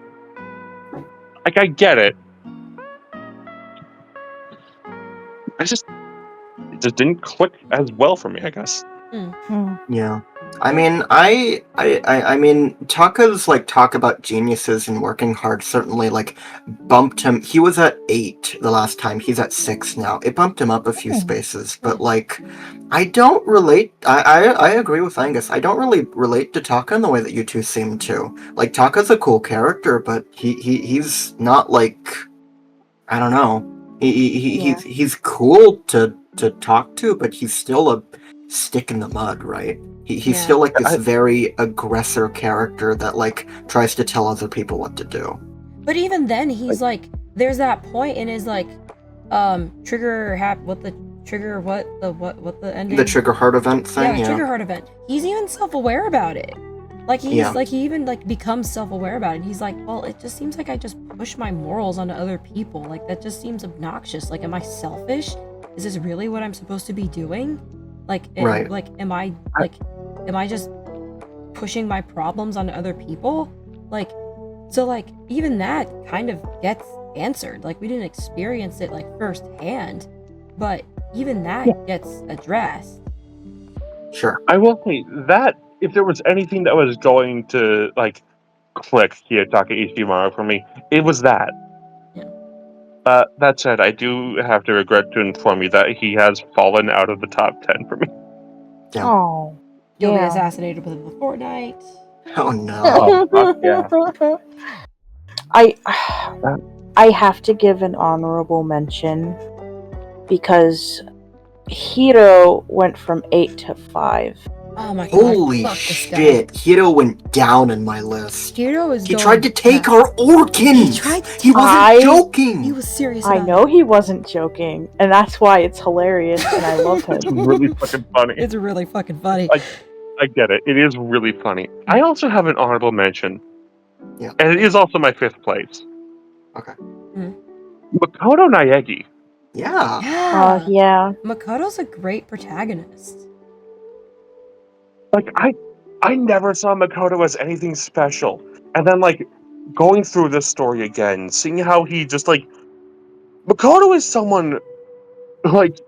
I get it. It just didn't click as well for me, I guess. Yeah. I mean, I mean, Taka's like talk about geniuses and working hard certainly like bumped him. He was at 8 the last time. He's at 6 now. It bumped him up a few spaces, but like, I don't relate. I agree with Angus. I don't really relate to Taka in the way that you two seem to. Like, Taka's a cool character, but he's not like, I don't know. He's cool to talk to, but he's still a stick in the mud, right? He's Yeah. still like this very aggressor character that like tries to tell other people what to do. But even then, he's like, there's that point in his like, trigger the ending? The trigger heart event Yeah, thing, the yeah. trigger heart event. He's even self-aware about it. Like he even like becomes self-aware about it. He's like, well, it just seems like I just push my morals onto other people. Like that just seems obnoxious. Like, am I selfish? Is this really what I'm supposed to be doing? Like, Right. like, am I just pushing my problems onto other people? Like, so like even that kind of gets answered. Like we didn't experience it like firsthand, but even that gets addressed. Sure. I will say that if there was anything that was going to like click Kiyotaka Ishimaro for me, it was that. Yeah. That said, I do have to regret to inform you that he has fallen out of the top 10 for me. Yeah. Oh. You'll be Yeah. assassinated within the fortnight. Oh no. Oh, fuck yeah. I have to give an honorable mention because Hiro went from 8 to 5. Oh my god. Holy fuck this guy. shit. Hiro went down in my list. Hiro is He going tried to take down. our organs! He tried to He wasn't I- joking! He was serious I about know it. he wasn't joking, and that's why it's hilarious and I love It's him. really fucking funny. It's really fucking funny. I get it. It is really funny. I also have an honorable mention. Yeah. And it is also my 5th place. Okay. Makoto Naegi. Yeah. Yeah. Yeah. Makoto's a great protagonist. Like I never saw Makoto as anything special. And then like going through this story again, seeing how he just like Makoto is someone like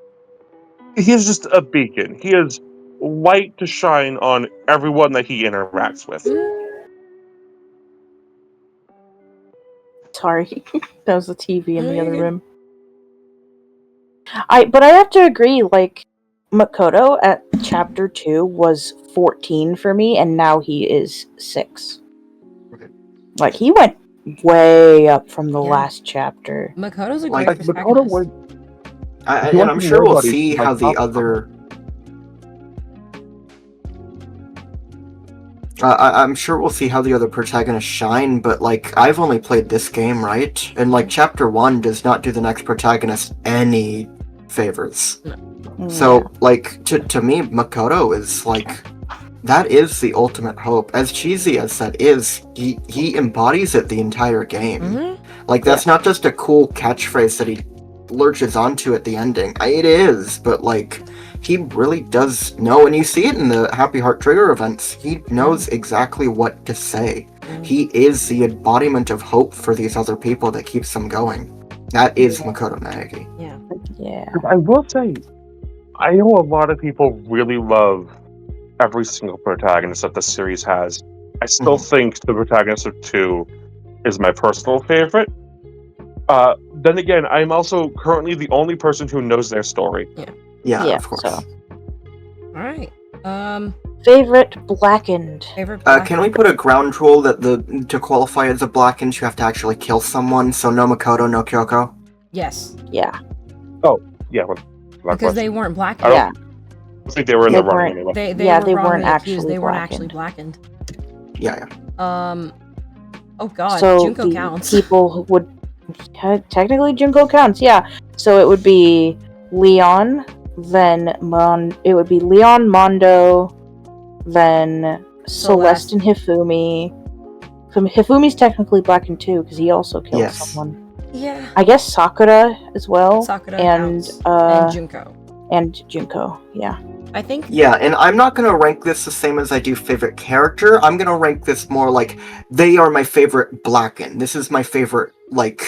he is just a beacon. He is light to shine on everyone that he interacts with. Sorry. That was the TV in No, the you're other good. room. But I have to agree, like, Makoto at chapter 2 was 14 for me, and now he is 6. Right. Like, he went way up from the Yeah. last chapter. Makoto's a Like, great Makoto protagonist. was And I'm sure we'll see how the other... I'm sure we'll see how the other protagonists shine, but like I've only played this game, right? And like chapter 1 does not do the next protagonist any favors. So like to me, Makoto is like that is the ultimate hope. As cheesy as that is, he embodies it the entire game. Mm-hmm. Like that's not just a cool catchphrase that he lurches onto at the ending. It is, but like he really does know, and you see it in the Happy Heart Trigger events. He knows exactly what to say. He is the embodiment of hope for these other people that keeps them going. That is Makoto Naegi. Yeah. Yeah. I will say, I know a lot of people really love every single protagonist that the series has. I still think the protagonist of 2 is my personal favorite. Then again, I'm also currently the only person who knows their story. Yeah, Yeah, of course. so. Alright. Favorite Blackened. Favorite Can we put a ground rule that to qualify as a blackened, you have to actually kill someone? So no Makoto, no Kyoko. Yes. Yeah. Yeah, well, Because they weren't black. I don't- I think they were in They the wrong weren't- anyway. They Yeah, were they wrongly weren't accused. actually They weren't actually blackened. Yeah. Oh god, So Junko the counts. people who would technically Junko counts, yeah. So it would be Leon, then it would be Leon, Mondo, then Celeste and Hifumi. Hifumi's technically blackened too because he also killed Yes. someone. Yeah. I guess Sakura as well. Sakura and counts. And Junko. And Junko, yeah. I think. Yeah, and I'm not gonna rank this the same as I do favorite character. I'm gonna rank this more like they are my favorite Blacken. This is my favorite, like,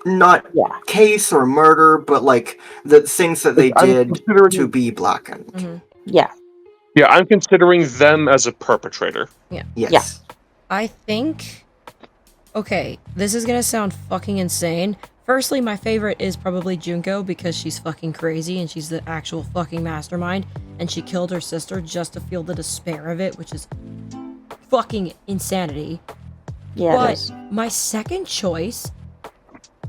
not case or murder, but like the things that they did to be Blackened. Mm-hmm. Yeah. Yeah, I'm considering them as a perpetrator. Yeah. Yes. Yeah. I think. Okay, this is gonna sound fucking insane. Firstly, my favorite is probably Junko because she's fucking crazy and she's the actual fucking mastermind, and she killed her sister just to feel the despair of it, which is fucking insanity. Yeah. But my second choice,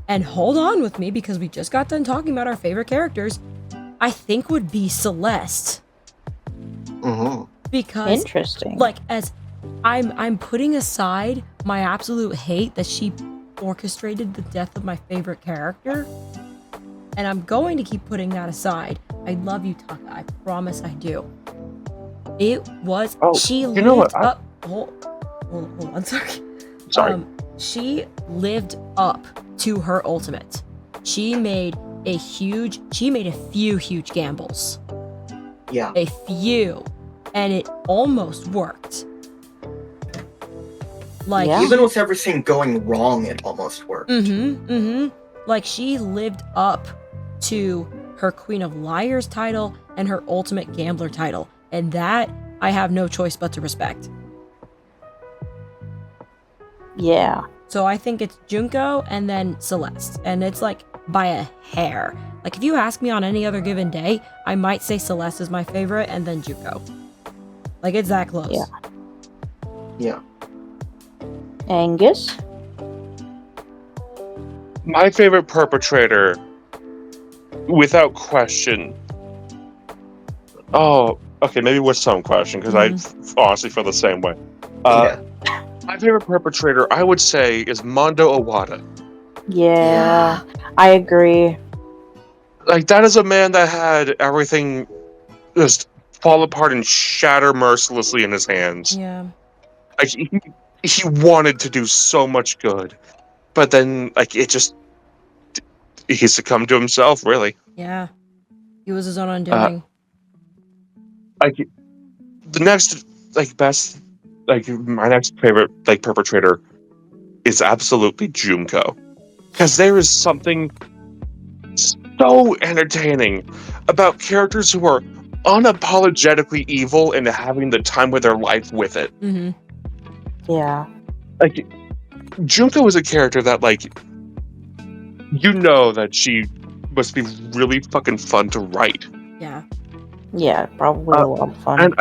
and hold on with me because we just got done talking about our favorite characters, I think would be Celeste. Mm-hmm. Because interesting. Like, as I'm putting aside my absolute hate that she orchestrated the death of my favorite character, and I'm going to keep putting that aside. I love you, Taka. I promise I do. It was she lived up. Hold on, sorry. She lived up to her ultimate. She made a few huge gambles. Yeah. A few, and it almost worked. Like, even with everything going wrong, it almost worked. Like, she lived up to her Queen of Liars title and her Ultimate Gambler title, and that I have no choice but to respect. Yeah. So I think it's Junko and then Celeste, and it's like by a hair. Like, if you ask me on any other given day, I might say Celeste is my favorite and then Junko. Like, it's that close. Yeah. Yeah. Angus? My favorite perpetrator, without question. Oh, okay, maybe with some question, because I honestly feel the same way. My favorite perpetrator, I would say, is Mondo Owada. Yeah, I agree. Like, that is a man that had everything just fall apart and shatter mercilessly in his hands. Yeah. Like, he wanted to do so much good, but then, like, he succumbed to himself, really. Yeah. He was his own undoing. Like, the next, like, best, like, my next favorite, like, perpetrator is absolutely Junko. Because there is something so entertaining about characters who are unapologetically evil and having the time of their life with it. Mm-hmm. Yeah. Like, Junko is a character that, like, you know that she must be really fucking fun to write. Yeah. Yeah, probably a lot of fun. And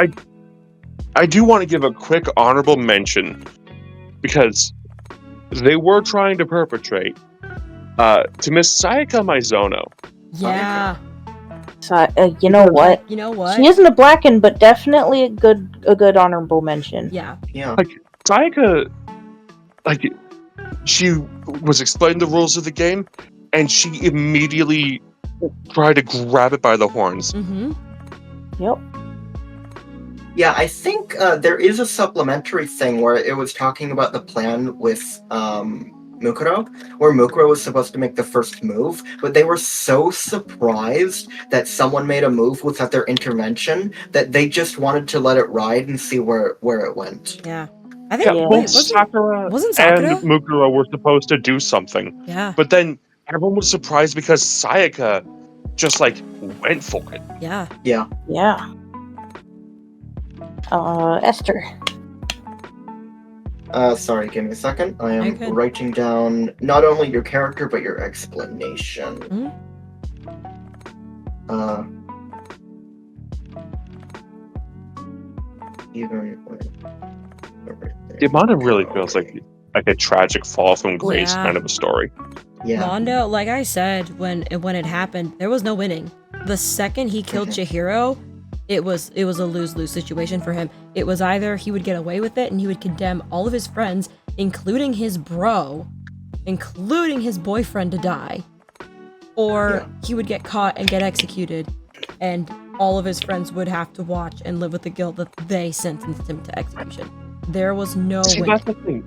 I do want to give a quick honorable mention, because they were trying to perpetrate to Miss Sayaka Maizono. Yeah. So, you know what? You know what? She isn't a Blacken, but definitely a good honorable mention. Yeah. Yeah. Like, Sayaka, like, she was explaining the rules of the game, and she immediately tried to grab it by the horns. Mm-hmm. Yep. Yeah, I think there is a supplementary thing where it was talking about the plan with Mukuro, where Mukuro was supposed to make the first move, but they were so surprised that someone made a move without their intervention that they just wanted to let it ride and see where it went. Yeah. I think Both Sakura wasn't Sakura? and Mukuro were supposed to do something. Yeah. But then everyone was surprised because Sayaka just, like, went for it. Yeah. Yeah. Yeah. Esther. Sorry, give me a second. I am Okay. writing down not only your character, but your explanation. Yamada really feels like a tragic fall from grace kind of a story. Yeah. Mondo, like I said, when it happened, there was no winning. The second he killed Chihiro, it was a lose-lose situation for him. It was either he would get away with it and he would condemn all of his friends, including his bro, including his boyfriend, to die, or he would get caught and get executed, and all of his friends would have to watch and live with the guilt that they sentenced him to execution. There was no See, way. that's the thing.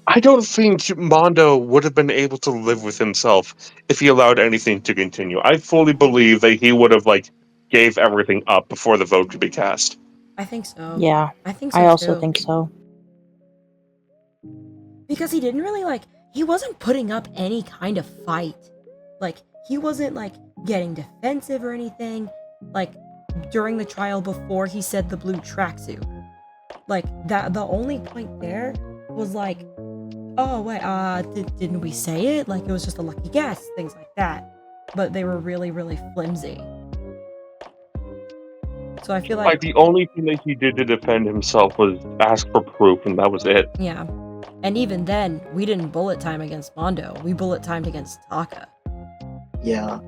I don't think Mondo would have been able to live with himself if he allowed anything to continue. I fully believe that he would have gave everything up before the vote could be cast. I think so. Yeah, I think so I also too. think so. Because he didn't really he wasn't putting up any kind of fight. He wasn't getting defensive or anything. During the trial before he said the blue tracksuit. That the only point there was oh wait, didn't we say it? It was just a lucky guess, things like that. But they were really, really flimsy. So I feel The only thing that he did to defend himself was ask for proof, and that was it. Yeah. And even then, we didn't bullet time against Mondo. We bullet timed against Taka. Yeah.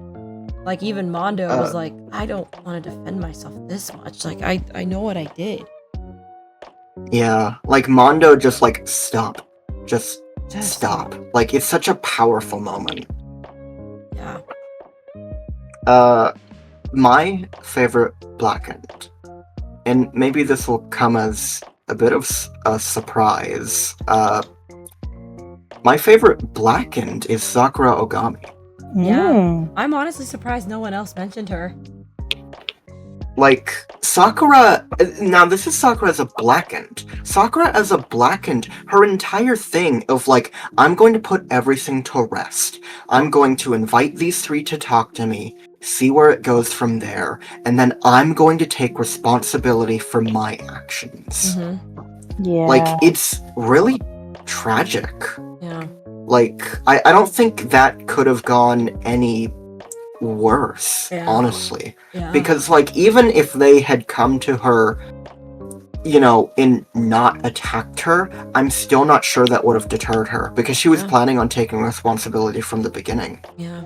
Even Mondo was I don't want to defend myself this much. I know what I did. Yeah, Mondo just stop. Just stop. It's such a powerful moment. Yeah. My favorite Blackened, and maybe this will come as a bit of a surprise. My favorite Blackened is Sakura Ogami. Yeah. I'm honestly surprised no one else mentioned her. Sakura, now this is Sakura as a Blackened. Sakura as a Blackened, her entire thing of I'm going to put everything to rest. I'm going to invite these three to talk to me, see where it goes from there, and then I'm going to take responsibility for my actions. Mm-hmm. Yeah. It's really tragic. Yeah. I don't think that could have gone any worse, honestly. Yeah. Because, even if they had come to her, and not attacked her, I'm still not sure that would have deterred her, because she was planning on taking responsibility from the beginning. Yeah.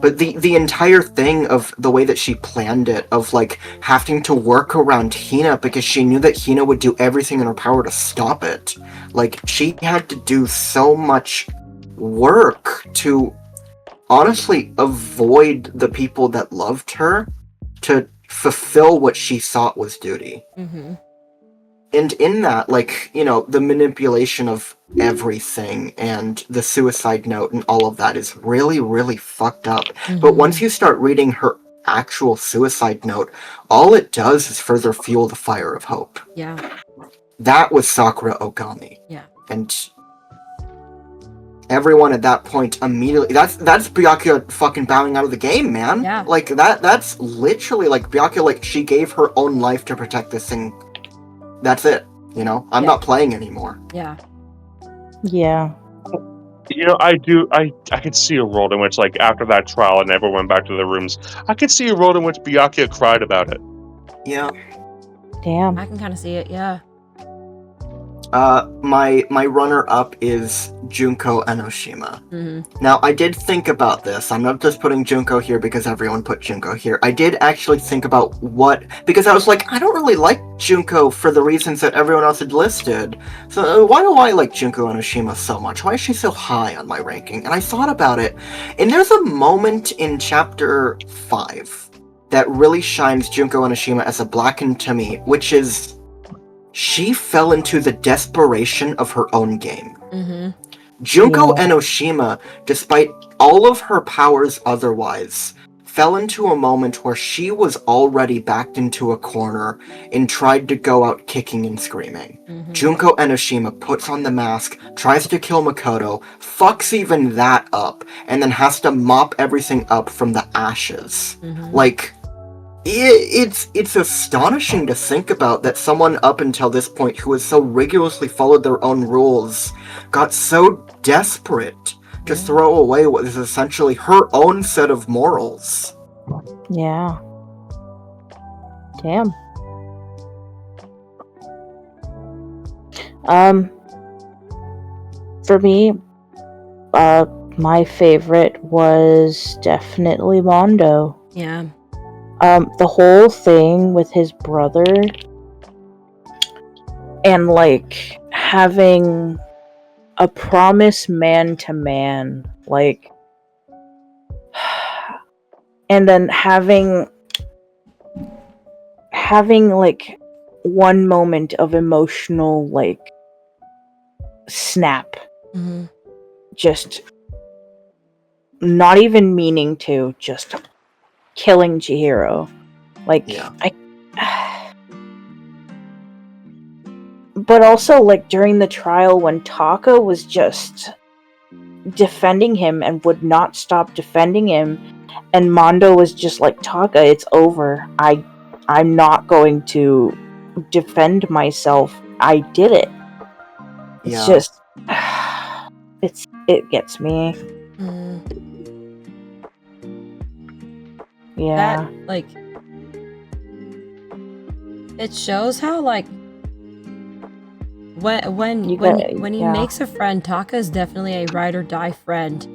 But the entire thing of the way that she planned it, of having to work around Hina because she knew that Hina would do everything in her power to stop it. She had to do so much work to honestly avoid the people that loved her to fulfill what she thought was duty. Mm-hmm. And in that, the manipulation of everything and the suicide note and all of that is really, really fucked up. Mm-hmm. But once you start reading her actual suicide note, all it does is further fuel the fire of hope. Yeah. That was Sakura Ogami. Yeah. And everyone at that point immediately, that's Byakuya fucking bowing out of the game, man. Yeah. That's literally Byakuya, she gave her own life to protect this thing. That's it. I'm not playing anymore. Yeah. Yeah. I could see a world in which, after that trial and everyone went back to their rooms, I could see a world in which Byakuya cried about it. Yeah. Damn. I can kind of see it, yeah. My runner-up is Junko Enoshima. Mm-hmm. Now, I did think about this. I'm not just putting Junko here because everyone put Junko here. I did actually think about because I was I don't really like Junko for the reasons that everyone else had listed. So why do I like Junko Enoshima so much? Why is she so high on my ranking? And I thought about it, and there's a moment in chapter 5 that really shines Junko Enoshima as a Blackened to me, which is she fell into the desperation of her own game. Mm-hmm. Junko Enoshima, despite all of her powers otherwise, fell into a moment where she was already backed into a corner and tried to go out kicking and screaming. Mm-hmm. Junko Enoshima puts on the mask, tries to kill Makoto, fucks even that up, and then has to mop everything up from the ashes. Mm-hmm. It's astonishing to think about that someone up until this point who has so rigorously followed their own rules got so desperate to throw away what is essentially her own set of morals. Yeah. Damn. For me, my favorite was definitely Mondo. Yeah. The whole thing with his brother and like having a promise man to man, like, and then having like one moment of emotional like snap, just not even meaning to, just killing Chihiro. Like, Yeah. But also, like, during the trial when Taka was just defending him and would not stop defending him, and Mondo was just like, Taka, it's over. I'm not going to defend myself. I did it. It's just... It gets me. Yeah. That, like... It shows how, like... When he makes a friend, Taka is definitely a ride or die friend,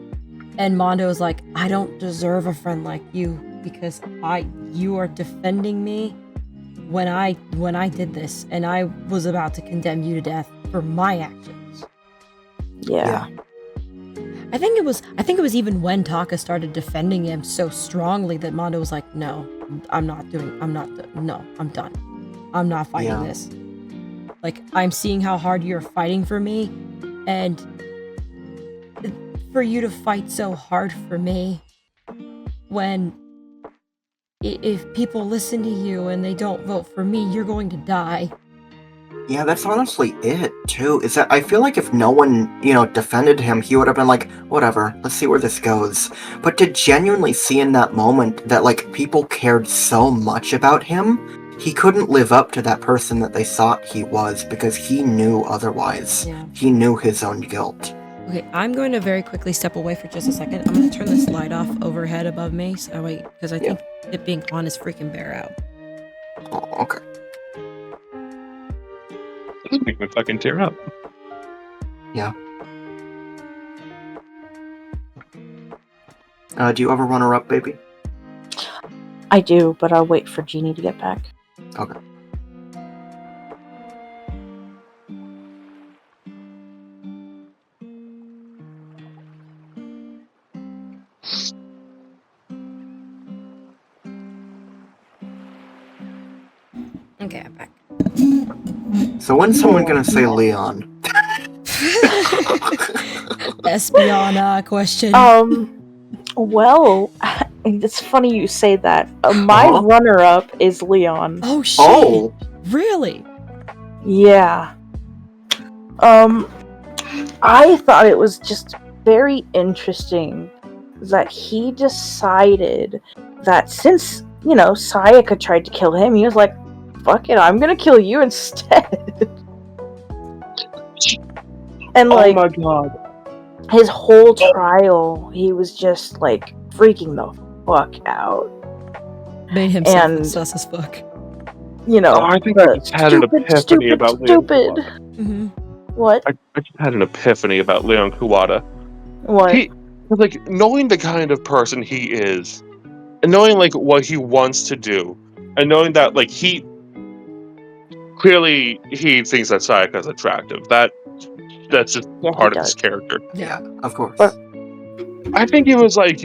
and Mondo is like, I don't deserve a friend like you because you are defending me when I did this, and I was about to condemn you to death for my actions. Yeah. I think it was even when Taka started defending him so strongly that Mondo was like, no, I'm done. I'm not fighting this. Like, I'm seeing how hard you're fighting for me, and for you to fight so hard for me when if people listen to you and they don't vote for me, you're going to die. Yeah, that's honestly it, too, is that I feel like if no one, defended him, he would have been like, whatever, let's see where this goes. But to genuinely see in that moment that, like, people cared so much about him, he couldn't live up to that person that they thought he was because he knew otherwise. Yeah. He knew his own guilt. Okay, I'm going to very quickly step away for just a second. I'm going to turn this light off overhead above me, so because I think it being on is freaking bear out. Oh, okay. Just make me fucking tear up. Yeah. Do you have a runner-up, baby? I do, but I'll wait for Jeannie to get back. Okay. Okay, I'm back. So when's someone gonna say Leon? Espion question. Well, it's funny you say that. My runner-up is Leon. Oh shit! Oh! Really? Yeah. I thought it was just very interesting that he decided that since, Sayaka tried to kill him, he was like, fuck it, I'm gonna kill you instead. And like, oh my god. his whole trial, he was just like freaking the fuck out. Made himself sus as fuck. I think I just had an epiphany about Leon Kuwata. Mm-hmm. What? I just had an epiphany about Leon Kuwata. What? Like, knowing the kind of person he is, and knowing, like, what he wants to do, and knowing that, like, he thinks that Sayaka is attractive. That's just part of his character. Yeah, of course. But I think it was, like,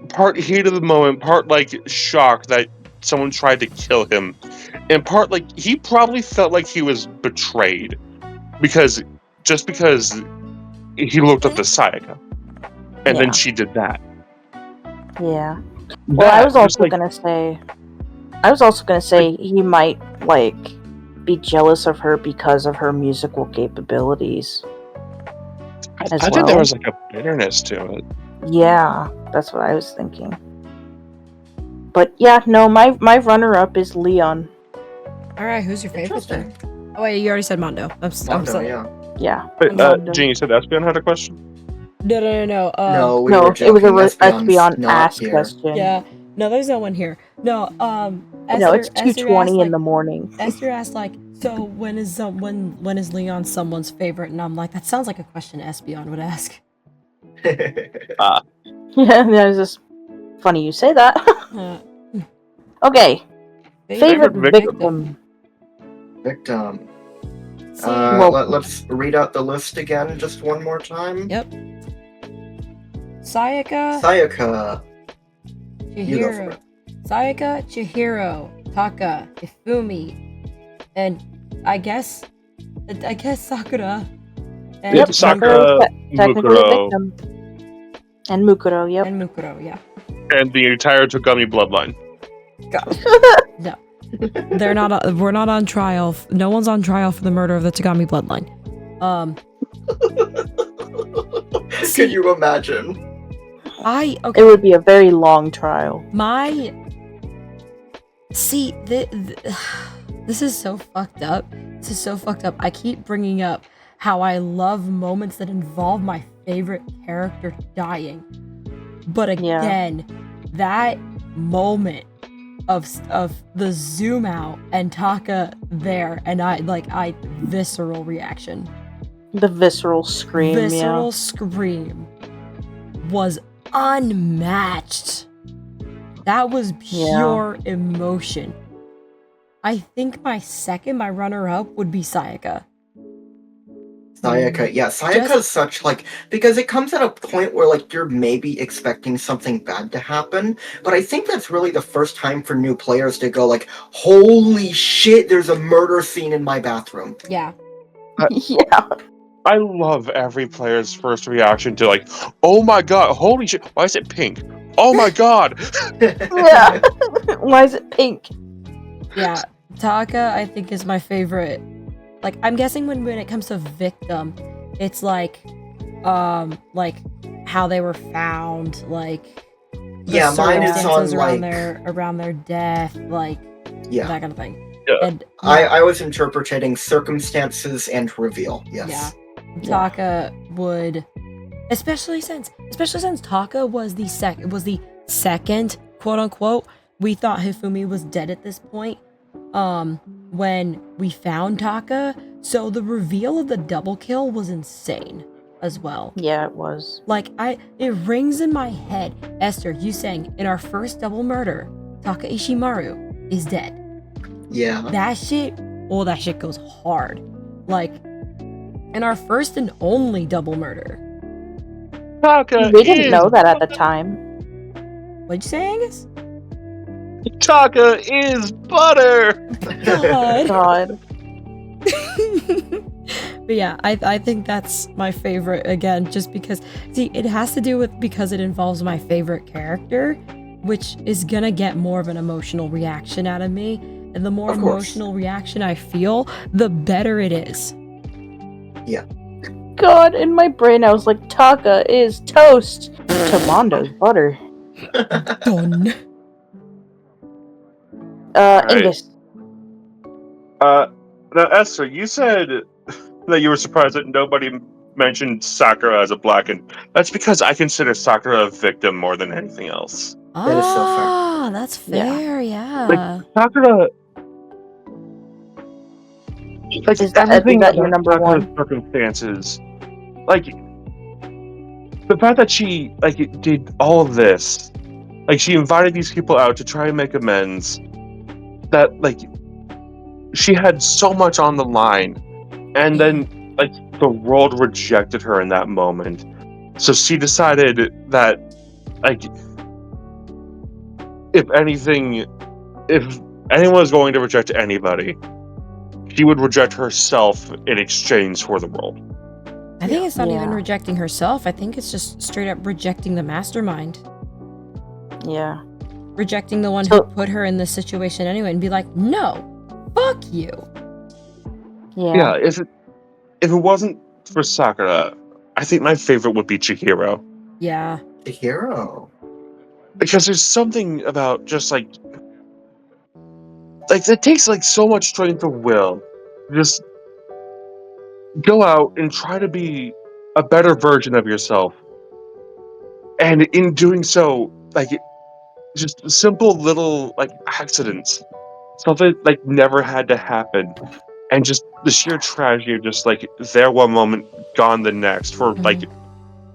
part heat of the moment, part, like, shock that someone tried to kill him, and part, like, he probably felt like he was betrayed. Because he looked up to Sayaka. And then she did that. Yeah. Well, I was also gonna say he might, like, be jealous of her because of her musical capabilities. I think there was, like, a bitterness to it. Yeah, that's what I was thinking. But yeah, no, my runner-up is Leon. Alright, who's your favorite then? Oh wait, you already said Mondo. I'm Mondo, yeah. Yeah. Wait, Jean, you said Espion had a question? No. No, we were it was a joking. Espeon not ask here. question. Yeah. No, there's no one here. No, Esther, No, it's 2:20 like, in the morning. Esther asked, like, so when is Leon someone's favorite? And I'm like, that sounds like a question Espion would ask. Yeah, it's just funny you say that. Okay, favorite victim. Victim. See, Let's read out the list again just one more time. Yep. Sayaka, Sayaka. You go for Chihiro. it. Sayaka, Chihiro, Taka, Ifumi, and I guess Sakura. And Yep, Sakura, technically a Mukuro, victim. And Mukuro, yep. And Mukuro, yeah. and the entire Togami bloodline. No. They're not. We're not on trial. No one's on trial for the murder of the Tagami bloodline. Can you imagine? It would be a very long trial. This is so fucked up. This is so fucked up. I keep bringing up how I love moments that involve my favorite character dying, but again, that moment of the zoom out and Taka there, and I visceral reaction. The visceral scream, Visceral scream was unmatched. That was pure emotion. I think my runner-up would be Sayaka. Sayaka, yeah, Sayaka's such because it comes at a point where you're maybe expecting something bad to happen, but I think that's really the first time for new players to go holy shit, there's a murder scene in my bathroom. Yeah. Yeah. I love every player's first reaction to oh my god, holy shit, why is it pink? Oh my god! Yeah. Why is it pink? Yeah, Taka I think is my favorite. I'm guessing when it comes to victim, it's how they were found, the mine is on around their death, that kind of thing. Yeah. And I was interpreting circumstances and reveal. Yes. Yeah. Taka would, especially since Taka was the second quote unquote. We thought Hifumi was dead at this point. When we found Taka, so the reveal of the double kill was insane as well. Yeah, it was. It rings in my head. Esther, you saying in our first double murder, Taka Ishimaru is dead. Yeah. That shit goes hard. In our first and only double murder. Taka We didn't know that at the time. What'd you say, Angus? Taka is butter! God. But yeah, I think that's my favorite again, just because, see, it has to do with because it involves my favorite character, which is gonna get more of an emotional reaction out of me. And the more emotional reaction I feel, the better it is. Yeah. God, in my brain I was like, Taka is toast. Tamando's butter. Done. Angus. Now, Esther, you said that you were surprised that nobody mentioned Sakura as a blackened. That's because I consider Sakura a victim more than anything else. That is so fair. Ah, that's fair, yeah. Sakura... Is that your number Sakura's one? circumstances, the fact that she did all of this, she invited these people out to try and make amends, that she had so much on the line, and then the world rejected her in that moment, so she decided that if anyone was going to reject anybody, she would reject herself in exchange for the world. I think it's not even rejecting herself. I think it's just straight up rejecting the mastermind. Yeah. Rejecting the one who put her in this situation anyway, and be like, no, fuck you. Yeah, if it wasn't for Sakura, I think my favorite would be Chihiro. Yeah. Chihiro. Because there's something about just it takes so much strength of will. Just go out and try to be a better version of yourself. And in doing so, just simple little accidents. Something never had to happen. And just the sheer tragedy of just there one moment, gone the next for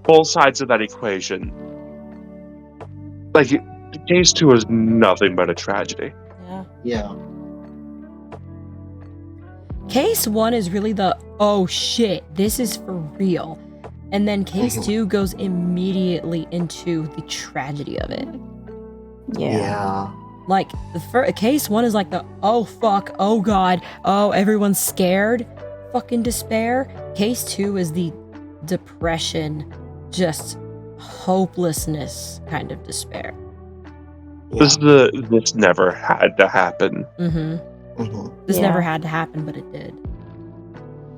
both sides of that equation. Case 2 is nothing but a tragedy. Yeah. Yeah. Case 1 is really the, oh shit, this is for real. And then Case 2 goes immediately into the tragedy of it. Yeah. Like, Case 1 is like the, oh fuck, oh god, oh everyone's scared, fucking despair. Case 2 is the depression, just hopelessness kind of despair. This never had to happen. This Yeah. never had to happen, but it did.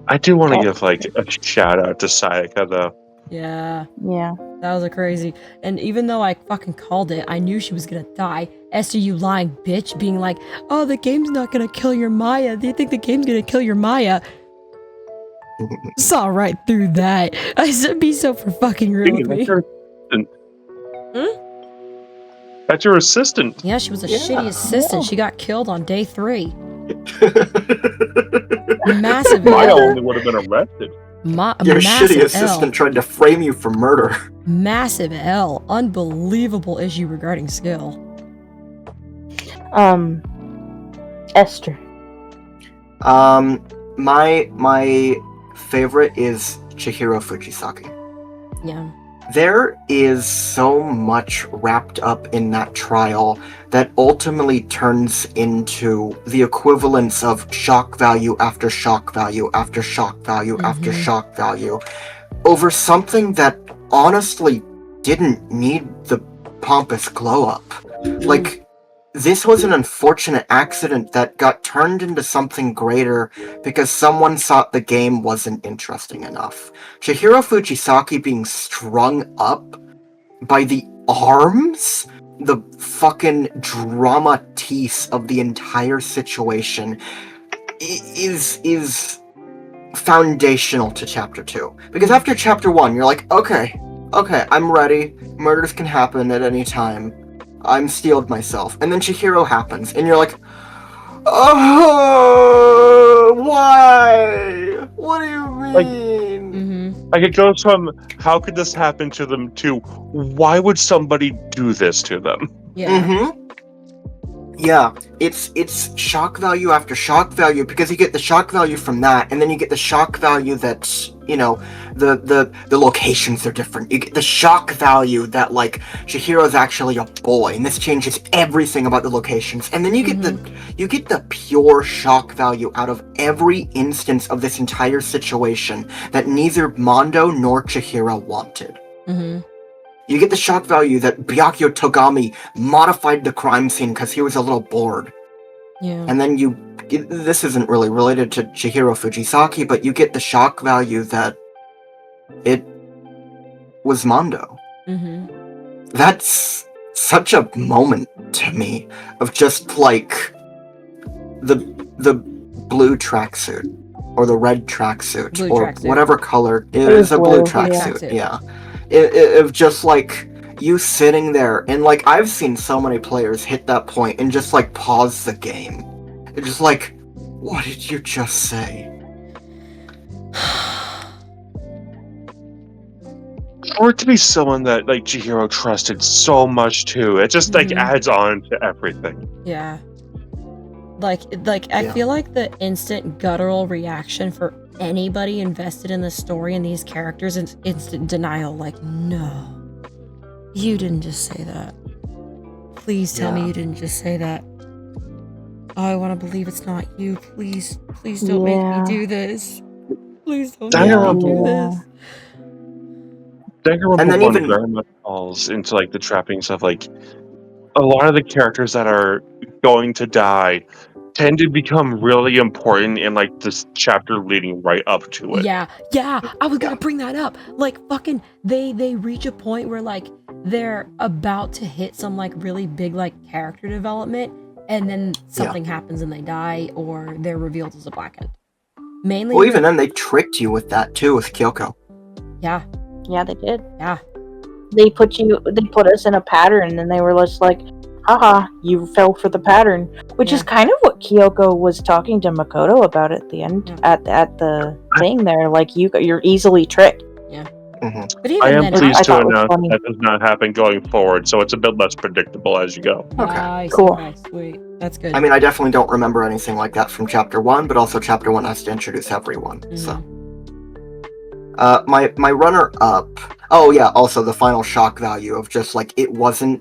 I do want to give like a shout out to Sayaka though. Yeah. Yeah. That was a crazy. And even though I fucking called it, I knew she was gonna die. Esther, you lying bitch, being like, oh, the game's not gonna kill your Maya. Do you think the game's gonna kill your Maya? Saw right through that. I said, be so for fucking real with me. That's your assistant. Yeah, she was a shitty assistant. She got killed on day 3. Massive Maya L. only would have been arrested. Your massive shitty assistant tried to frame you for murder. Massive L. Unbelievable issue regarding skill. Esther. My favorite is Chihiro Fujisaki. Yeah. There is so much wrapped up in that trial that ultimately turns into the equivalence of shock value after shock value after shock value after shock value over something that honestly didn't need the pompous glow up. Like, this was an unfortunate accident that got turned into something greater because someone thought the game wasn't interesting enough. Chihiro Fujisaki being strung up by the arms, the fucking dramatis of the entire situation, is foundational to Chapter 2. Because after Chapter 1, you're like, okay, I'm ready. Murders can happen at any time. I'm steeled myself. And then Chihiro happens, and you're like, oh, why? What do you mean? Like, it goes from, how could this happen to them, to, why would somebody do this to them? Yeah. Yeah, it's shock value after shock value, because you get the shock value from that, and then you get the shock value that, you know, the locations are different. You get the shock value that, like, Chihiro's actually a boy, and this changes everything about the locations. And then you get the pure shock value out of every instance of this entire situation that neither Mondo nor Chihiro wanted. You get the shock value that Byakuya Togami modified the crime scene because he was a little bored. Yeah. And then this isn't really related to Chihiro Fujisaki, but you get the shock value that it was Mondo. That's such a moment to me of just like the blue tracksuit or the red tracksuit or whatever color it is, a blue tracksuit. Yeah. Of just like you sitting there and like I've seen so many players hit that point and just like pause the game. It's just like, what did you just say? For it to be someone that like Chihiro trusted so much too, it just like adds on to everything. Yeah. Like I feel like the instant guttural reaction for anybody invested in the story and these characters is instant denial. Like, no, you didn't just say that. Please tell me you didn't just say that. Oh, I want to believe it's not you. Please don't make me do this. Please don't make me do this. Dangaronpa 1 very much falls into like the trappings of like a lot of the characters that are going to die tend to become really important in like this chapter leading right up to it. Yeah, I was gonna bring that up. Like fucking they reach a point where like they're about to hit some like really big like character development and then something happens and they die or they're revealed as a black end. Mainly well, even then they tricked you with that too with Kyoko. Yeah, they did. Yeah. They put us in a pattern and they were just like, haha, you fell for the pattern. Which is kind of what Kyoko was talking to Makoto about at the end, at the thing there. Like, you're easily tricked. Yeah. But even I am then, pleased I to thought it was announce funny. that does not happen going forward, so it's a bit less predictable as you go. Okay, nice. cool. Okay, sweet. That's good. I mean, I definitely don't remember anything like that from Chapter 1, but also Chapter 1 has to introduce everyone, so... My runner-up... Oh yeah, also the final shock value of just, like, it wasn't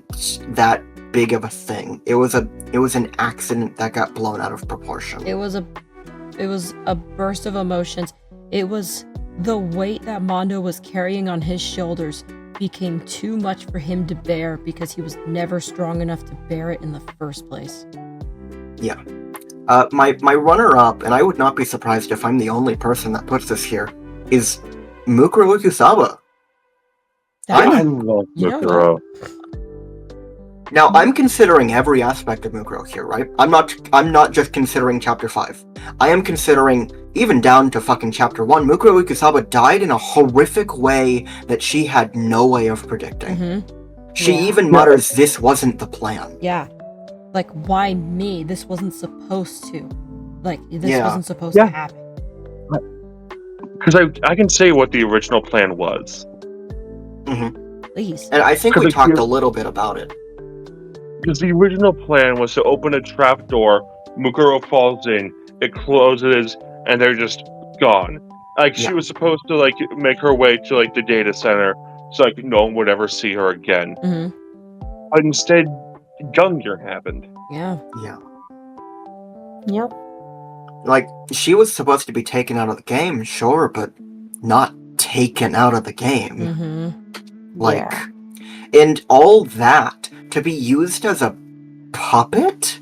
that big of a thing. It was an accident that got blown out of proportion. It was a burst of emotions. It was the weight that Mondo was carrying on his shoulders became too much for him to bear because he was never strong enough to bear it in the first place. Yeah. My runner-up, and I would not be surprised if I'm the only person that puts this here, is Mukuro Kusaba. I love You know Mukuro. Now, I'm considering every aspect of Mukuro here, right? I'm not just considering Chapter 5. I am considering, even down to fucking Chapter 1, Mukuro Kusaba died in a horrific way that she had no way of predicting. She Yeah. even mutters, this wasn't the plan. Yeah. Like, why me? This wasn't supposed to. Like, this Yeah. wasn't supposed Yeah. to happen. Because I can say what the original plan was. Please. And I think we Because talked a little bit about it. Because the original plan was to open a trapdoor, Mukuro falls in, it closes, and they're just gone. Like, she Yeah. was supposed to, like, make her way to, like, the data center, so, like, no one would ever see her again. But instead, Gungnir happened. Yeah. Yeah. Yep. Like, she was supposed to be taken out of the game, sure, but not taken out of the game. Like, and all that to be used as a puppet?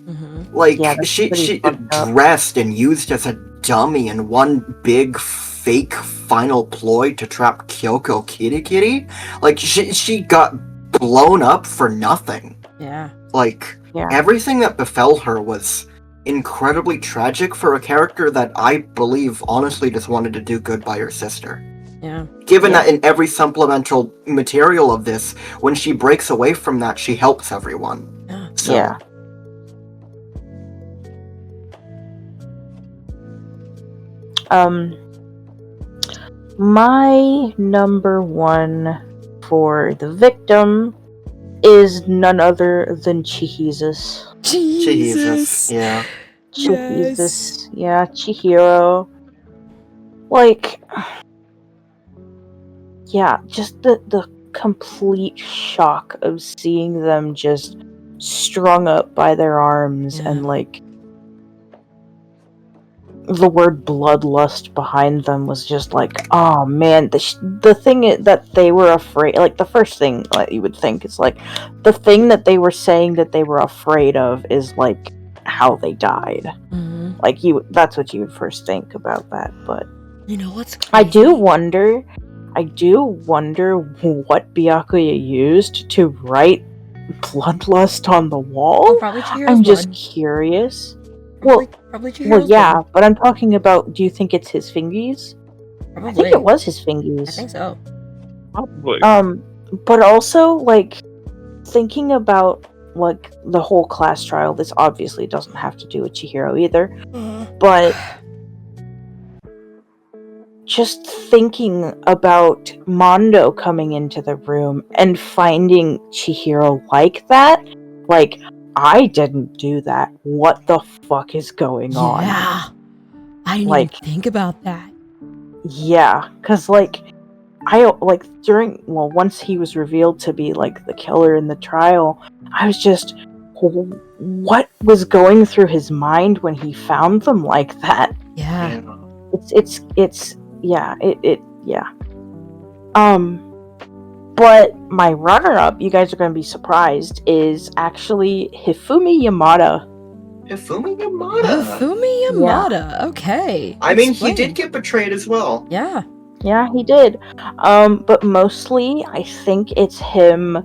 Like, Yeah, that's she pretty fucked up. dressed and used as a dummy in one big fake final ploy to trap Kyoko Kirikiri? Like, she got blown up for nothing. Yeah. Like, Yeah. everything that befell her was incredibly tragic for a character that I believe honestly just wanted to do good by her sister. Yeah. Given that in every supplemental material of this, when she breaks away from that, she helps everyone. Yeah. So, Yeah. My number one for the victim is none other than Chihizus. Jesus. Yeah. Chihizus. Yeah, Chihiro. Like, yeah, just the complete shock of seeing them just strung up by their arms and like the word bloodlust behind them was just like, oh man, the thing that they were afraid, like the first thing like you would think is like the thing that they were saying that they were afraid of is like how they died. Like that's what you would first think about that. But you know what's crazy? I do wonder what Byakuya used to write bloodlust on the wall. Probably Chihiro's I'm just blood. curious. Probably Chihiro's Well, yeah, blood. but I'm talking about. Do you think it's his fingies? Probably. I think it was his fingies. I think so. Probably. But also like thinking about like the whole class trial. This obviously doesn't have to do with Chihiro either, but just thinking about Mondo coming into the room and finding Chihiro like that, like, I didn't do that. What the fuck is going on? Yeah. I didn't Like- even think about that. Yeah, because, like, once he was revealed to be, like, the killer in the trial, I was just, what was going through his mind when he found them like that? Yeah. Yeah. But my runner-up, you guys are going to be surprised, is actually Hifumi Yamada. Hifumi Yamada. Fumi Yamada. Okay. I mean, Explain. he did get betrayed as well. Yeah. Yeah, he did. But mostly, I think it's him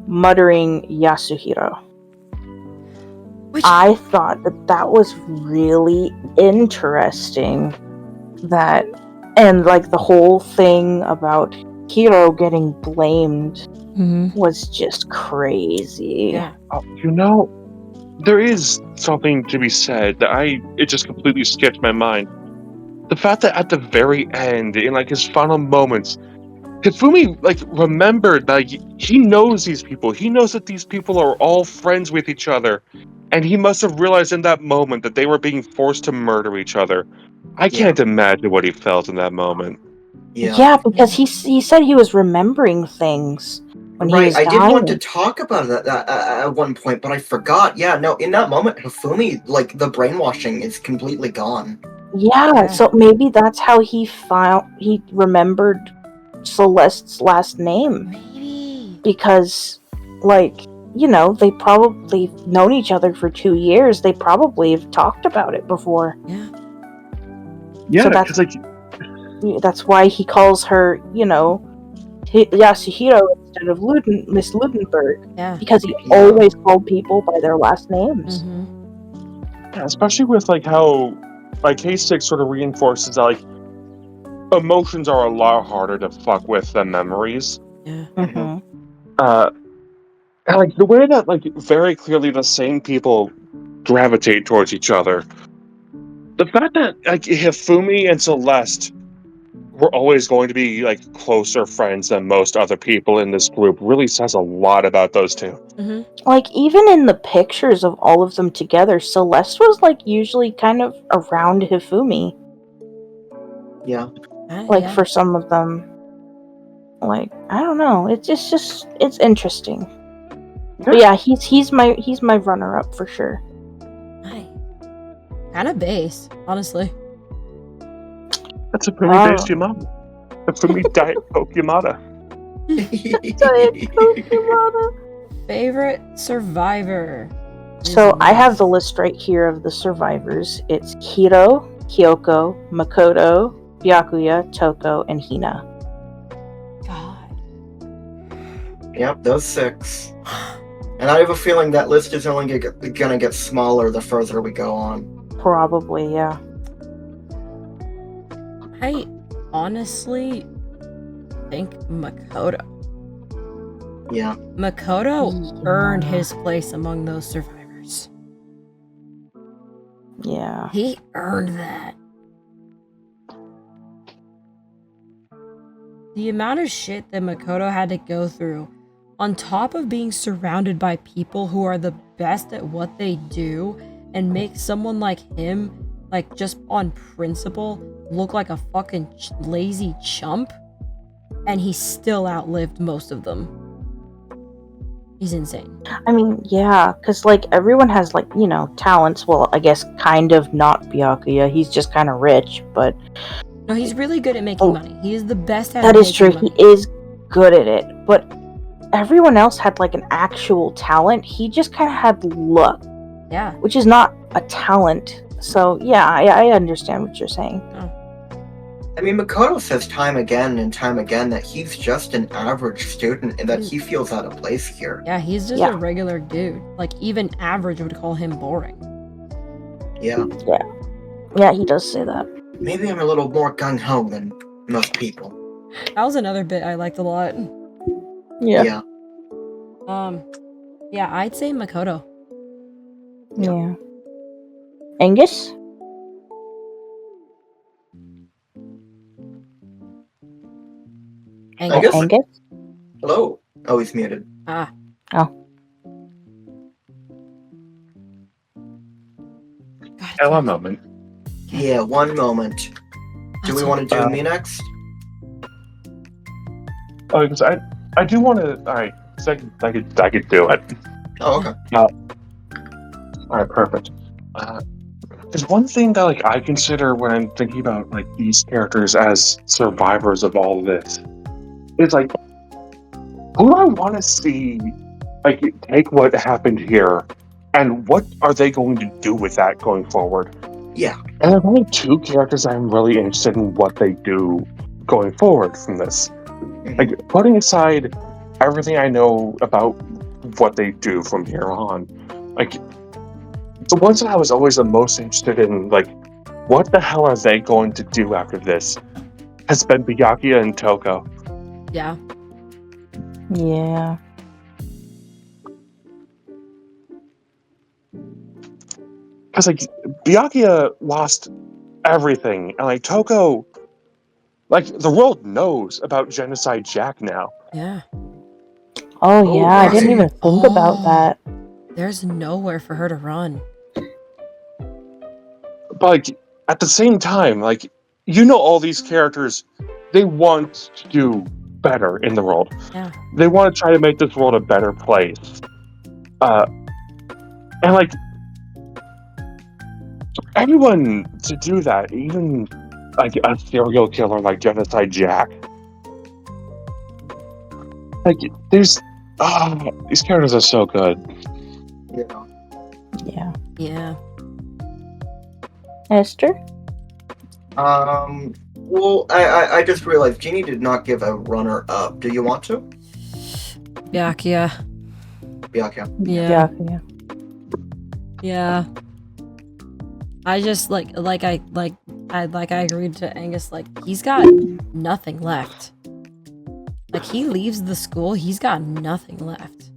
muttering Yasuhiro. Which I thought that was really interesting. And like the whole thing about Hiro getting blamed was just crazy. Yeah. You know, there is something to be said that it just completely skipped my mind. The fact that at the very end, in like his final moments, Hifumi like remembered like he knows these people. He knows that these people are all friends with each other, and he must have realized in that moment that they were being forced to murder each other. I can't imagine what he felt in that moment. Yeah, because he said he was remembering things when he Right, was I did want to dying. talk about that at one point, but I forgot. Yeah, no, in that moment, Hifumi, like, the brainwashing is completely gone. Yeah, so maybe that's how he remembered Celeste's last name. Maybe. Because, like, you know, they've known each other for 2 years. They probably have talked about it before. Yeah. Yeah, So because like that's why he calls her, you know, Yasuhiro instead of Miss Ludenberg. Yeah. Because he Yeah. always called people by their last names. Mm-hmm. yeah, especially with like how like K6 sort of reinforces that like emotions are a lot harder to fuck with than memories. Yeah. Mm-hmm. And like the way that like very clearly the same people gravitate towards each other. The fact that like Hifumi and Celeste were always going to be like closer friends than most other people in this group really says a lot about those two. Mm-hmm. Like, even in the pictures of all of them together, Celeste was, like, usually kind of around Hifumi. Yeah. Like, Yeah. for some of them. Like, I don't know. It's interesting. But yeah, he's my runner up for sure. Nice. Kind of base, honestly. That's a Hifumi based Yamada. Hifumi Diet Coke Yamada. Favorite survivor. So I have the list right here of the survivors. It's Hiro, Kyoko, Makoto, Byakuya, Toko, and Hina. God. Yep, those 6. And I have a feeling that list is only gonna get smaller the further we go on. Probably, yeah. I honestly think Makoto. Yeah. Makoto earned his place among those survivors. Yeah. He earned that. The amount of shit that Makoto had to go through, on top of being surrounded by people who are the best at what they do, and make someone like him, like just on principle, look like a fucking lazy chump, and he still outlived most of them. He's insane. I mean, yeah, because, like, everyone has, like, you know, talents. Well, I guess kind of not Byakuya. He's just kind of rich, but... No, he's really good at making money. He is the best at That is true. money. He is good at it. But everyone else had, like, an actual talent. He just kind of had luck. Yeah. Which is not a talent. So, yeah, I understand what you're saying. Oh. I mean, Makoto says time again and time again that he's just an average student and that he feels out of place here. Yeah, he's just a regular dude. Like, even average would call him boring. Yeah. Yeah, he does say that. Maybe I'm a little more gung-ho than most people. That was another bit I liked a lot. Yeah. Yeah, I'd say Makoto. Yeah. Angus? Angus? Hello. Oh, he's muted. Ah. Oh. One moment. Yeah, one moment. Do we want to do me next? Oh, because I do want to. All right, I could do it. Oh, okay. All right, perfect. There's one thing that like I consider when I'm thinking about like these characters as survivors of all this. It's like, who do I want to see like take what happened here, and what are they going to do with that going forward? Yeah. And there's only 2 characters I'm really interested in what they do going forward from this. Like, putting aside everything I know about what they do from here on, like, the ones that I was always the most interested in, like, what the hell are they going to do after this, has been Byakuya and Toko. Yeah. Yeah. Because, like, Byakuya lost everything, and, like, Toko Like, the world knows about Genocide Jack now. Yeah. Oh yeah, I didn't right. even think about that. There's nowhere for her to run. But, like, at the same time, like, you know, all these characters, they want to do better in the world. Yeah. They want to try to make this world a better place. And, like, for anyone to do that, even, like, a serial killer like Genocide Jack, like, there's, these characters are so good. Yeah. Yeah. Yeah. Esther? Well, I just realized Jeannie did not give a runner-up. Do you want to? Byakuya. Byakuya. Yeah. Yeah. Yeah. I just I agreed to Angus, like, he's got nothing left. Like, he leaves the school, he's got nothing left.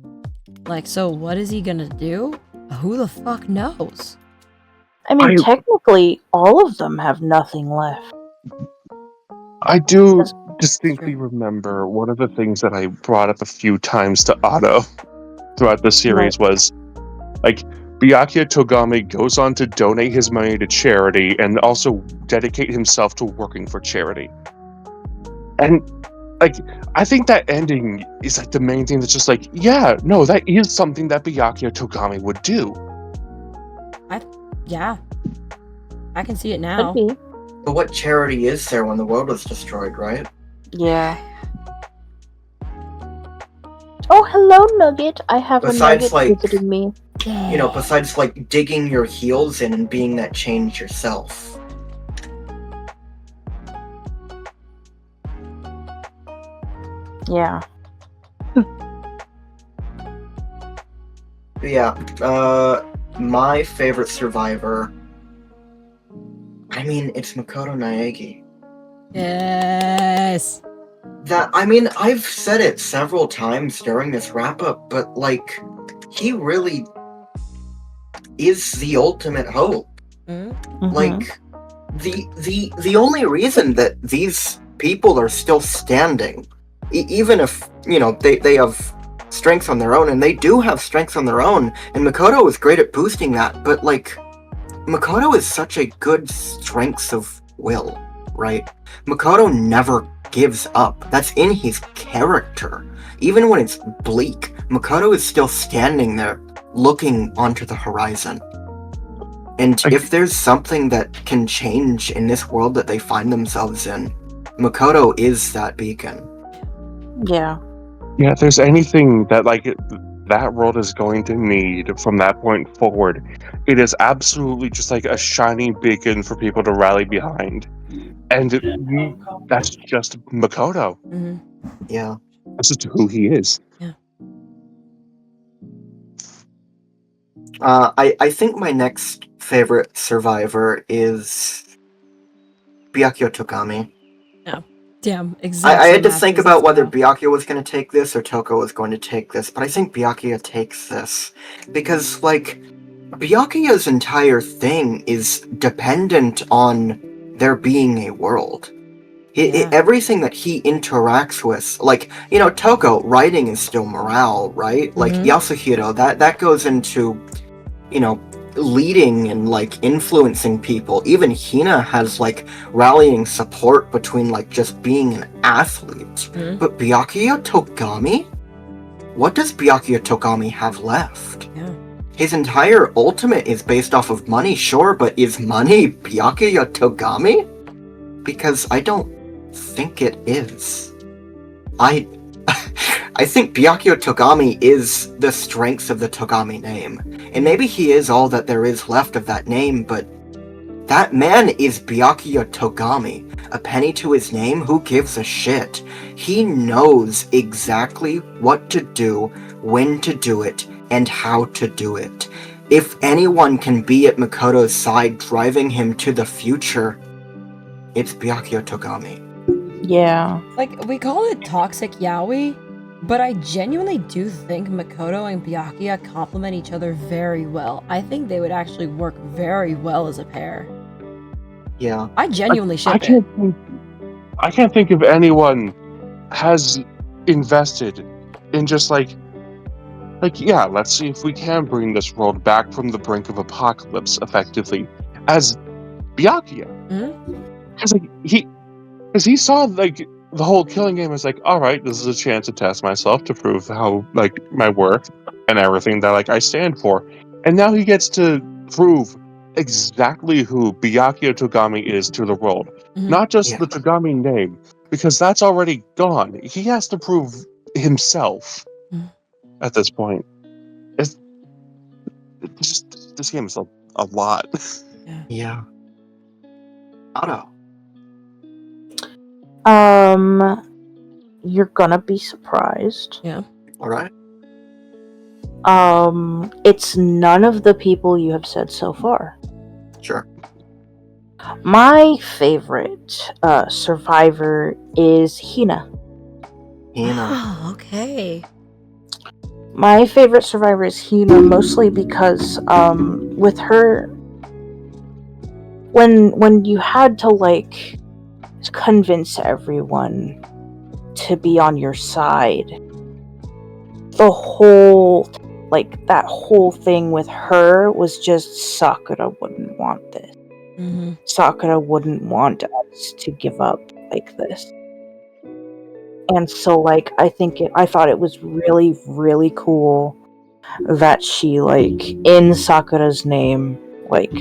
Like, so what is he gonna do? Who the fuck knows? I mean, technically, all of them have nothing left. I do distinctly remember one of the things that I brought up a few times to Otto throughout the series was, like, Byakuya Togami goes on to donate his money to charity and also dedicate himself to working for charity. And, like, I think that ending is, like, the main thing that's just like, yeah, no, that is something that Byakuya Togami would do. Yeah. I can see it now. Could be. But what charity is there when the world was destroyed, right? Yeah. Oh, hello, Nugget. I have Besides, a like, Nugget visiting me. You know, besides, like, digging your heels in and being that change yourself. Yeah. But yeah, my favorite survivor, I mean, it's Makoto Naegi. Yes. I mean, I've said it several times during this wrap-up, but, like, he really is the ultimate hope. Mm-hmm. Like, the only reason that these people are still standing, even if, you know, they have strengths on their own, and they do have strengths on their own, and Makoto is great at boosting that, but, like, Makoto is such a good strengths of will, right? Makoto never gives up. That's in his character. Even when it's bleak, Makoto is still standing there, looking onto the horizon. And if there's something that can change in this world that they find themselves in, Makoto is that beacon. Yeah. Yeah, if there's anything that, like, that world is going to need from that point forward, it is absolutely just like a shining beacon for people to rally behind. And that's just Makoto. Mm-hmm. Yeah. That's just who he is. Yeah. I think my next favorite survivor is Byakuya Togami. Damn, exactly. I had to think about whether Byakuya was going to take this or Toko was going to take this, but I think Byakuya takes this. Because, like, Byakuya's entire thing is dependent on there being a world. Everything that he interacts with, like, you know, Toko, writing is still morale, right? Like, Yasuhiro, that goes into, you know, leading and, like, influencing people. Even Hina has, like, rallying support between, like, just being an athlete. But Byakuya Togami? What does Byakuya Togami have left? Yeah. His entire ultimate is based off of money, sure, but is money Byakuya Togami? Because I don't think it is. I think Byakuya Togami is the strengths of the Togami name. And maybe he is all that there is left of that name, but that man is Byakuya Togami. A penny to his name, who gives a shit? He knows exactly what to do, when to do it, and how to do it. If anyone can be at Makoto's side driving him to the future, it's Byakuya Togami. Yeah. Like, we call it toxic yaoi, but I genuinely do think Makoto and Byakuya complement each other very well. I think they would actually work very well as a pair. Yeah. I genuinely ship it. I can't think of anyone has invested in just like yeah, let's see if we can bring this world back from the brink of apocalypse effectively as Byakuya. Because he saw like the whole killing game as like, all right, this is a chance to test myself to prove how like my worth and everything that like I stand for, and now he gets to prove exactly who Byakuya Togami is to the world, not just the Togami name, because that's already gone. He has to prove himself at this point. It's just this game is a lot. Yeah. Otto. You're gonna be surprised. Yeah. All right. It's none of the people you have said so far. Sure. My favorite survivor is Hina. Oh, okay. My favorite survivor is Hina, mostly because with her, when you had to like convince everyone to be on your side, the whole that whole thing with her was just Sakura wouldn't want this. Sakura wouldn't want us to give up like this. And so like I thought it was really, really cool that she like in Sakura's name like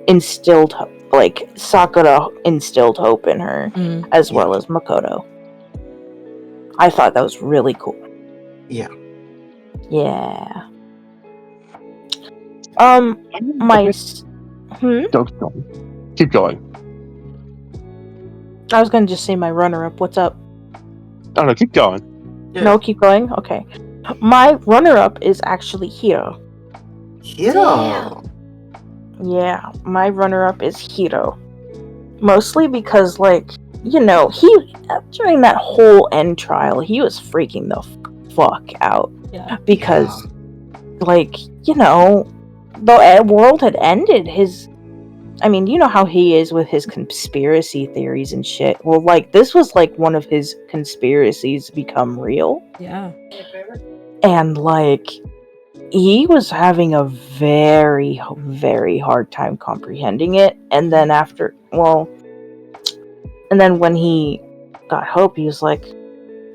instilled Sakura instilled hope in her as well as Makoto. I thought that was really cool. Yeah. Yeah. Keep going. I was gonna just say my runner-up. What's up? Oh no, keep going. Yeah. No, keep going? Okay. My runner-up is actually Hiro. Hiro. Yeah, my runner-up is Hiro. Mostly because, like, he during that whole end trial, he was freaking the fuck out. Yeah. Because, the world had ended. You know how he is with his conspiracy theories and shit. Well, this was, one of his conspiracies become real. Yeah. And, he was having a very, very hard time comprehending it. And then when he got hope, he was like,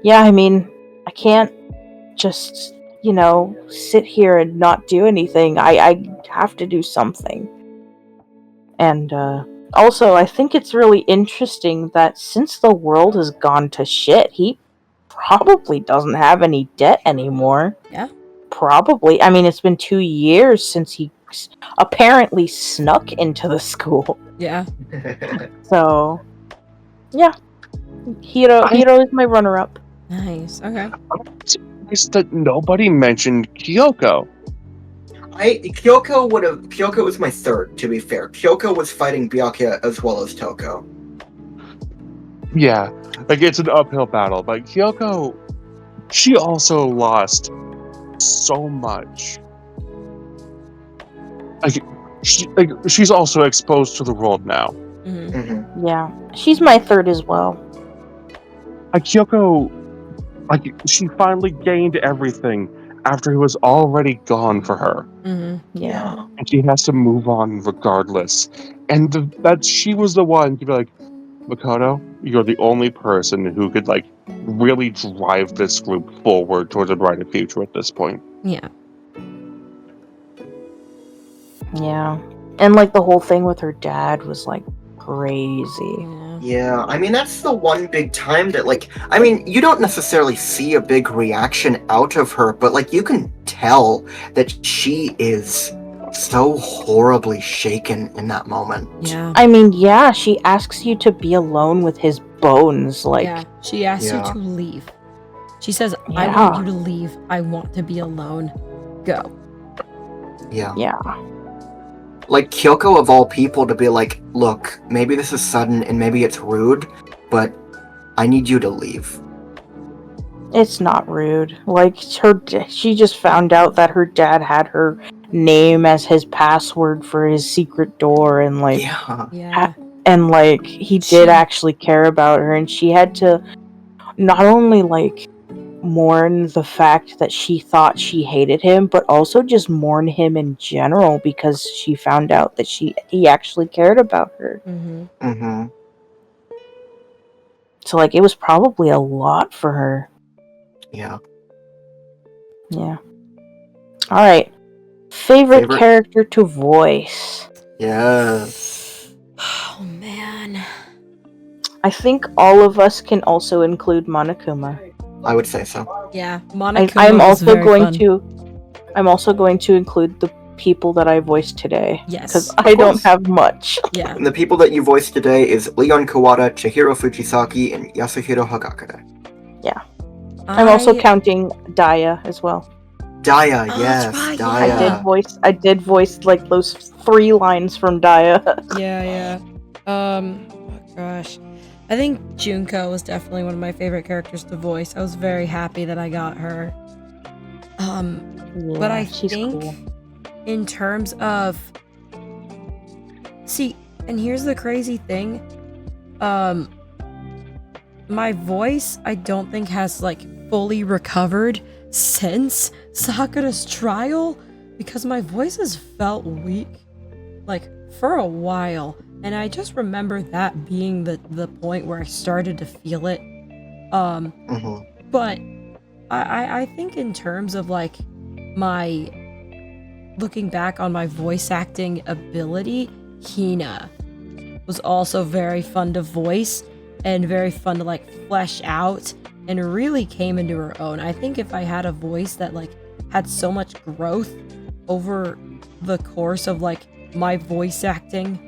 yeah, I can't just, sit here and not do anything. I have to do something. And also, I think it's really interesting that since the world has gone to shit, he probably doesn't have any debt anymore. Yeah. Probably. It's been 2 years since he apparently snuck into the school. Yeah. So, yeah. Hiro is my runner-up. Nice. Okay. It's that nobody mentioned Kyoko. Kyoko was my third, to be fair. Kyoko was fighting Byakuya as well as Toko. Yeah, it's an uphill battle, but Kyoko, she also lost so much. She's also exposed to the world now. Yeah, she's my third as well. Kyoko, she finally gained everything after he was already gone for her. Yeah. And she has to move on regardless. And that she was the one to be like, Makoto, you're the only person who could really drive this group forward towards a brighter future at this point. Yeah. Yeah. And the whole thing with her dad was crazy. Yeah, that's the one big time that you don't necessarily see a big reaction out of her, but you can tell that she is so horribly shaken in that moment. Yeah. Yeah, she asks you to be alone with his bones, Yeah, she asks you to leave. She says, I Yeah. want you to leave. I want to be alone. Go. Yeah. Yeah. Kyoko of all people to be like, look, maybe this is sudden and maybe it's rude, but I need you to leave. It's not rude. She just found out that her dad had her name as his password for his secret door, and Yeah. and like he did actually care about her, and she had to not only like mourn the fact that she thought she hated him, but also just mourn him in general because she found out that he actually cared about her. Mm-hmm. So like it was probably a lot for her. Yeah. Yeah. All right. Favorite character to voice. Yes. Oh man. I think all of us can also include Monokuma. I would say so. Yeah, Monokuma I'm was also very going fun. I'm also going to include the people that I voiced today. Yes. Because I don't have much. Yeah. And the people that you voiced today is Leon Kawada, Chihiro Fujisaki, and Yasuhiro Hagakure. Yeah. I'm also counting Daya as well. Daya, Oh, yes, that's right, Daya. I did voice like those 3 lines from Daya. Yeah. Oh gosh. I think Junko was definitely one of my favorite characters to voice. I was very happy that I got her. But I think cool. in terms of see, and here's the crazy thing. My voice I don't think has like fully recovered since Sakura's trial because my voice has felt weak like for a while, and I just remember that being the point where I started to feel it. But I think in terms of like my looking back on my voice acting ability, Hina was also very fun to voice and very fun to like flesh out and really came into her own. I think if I had a voice that like had so much growth over the course of like my voice acting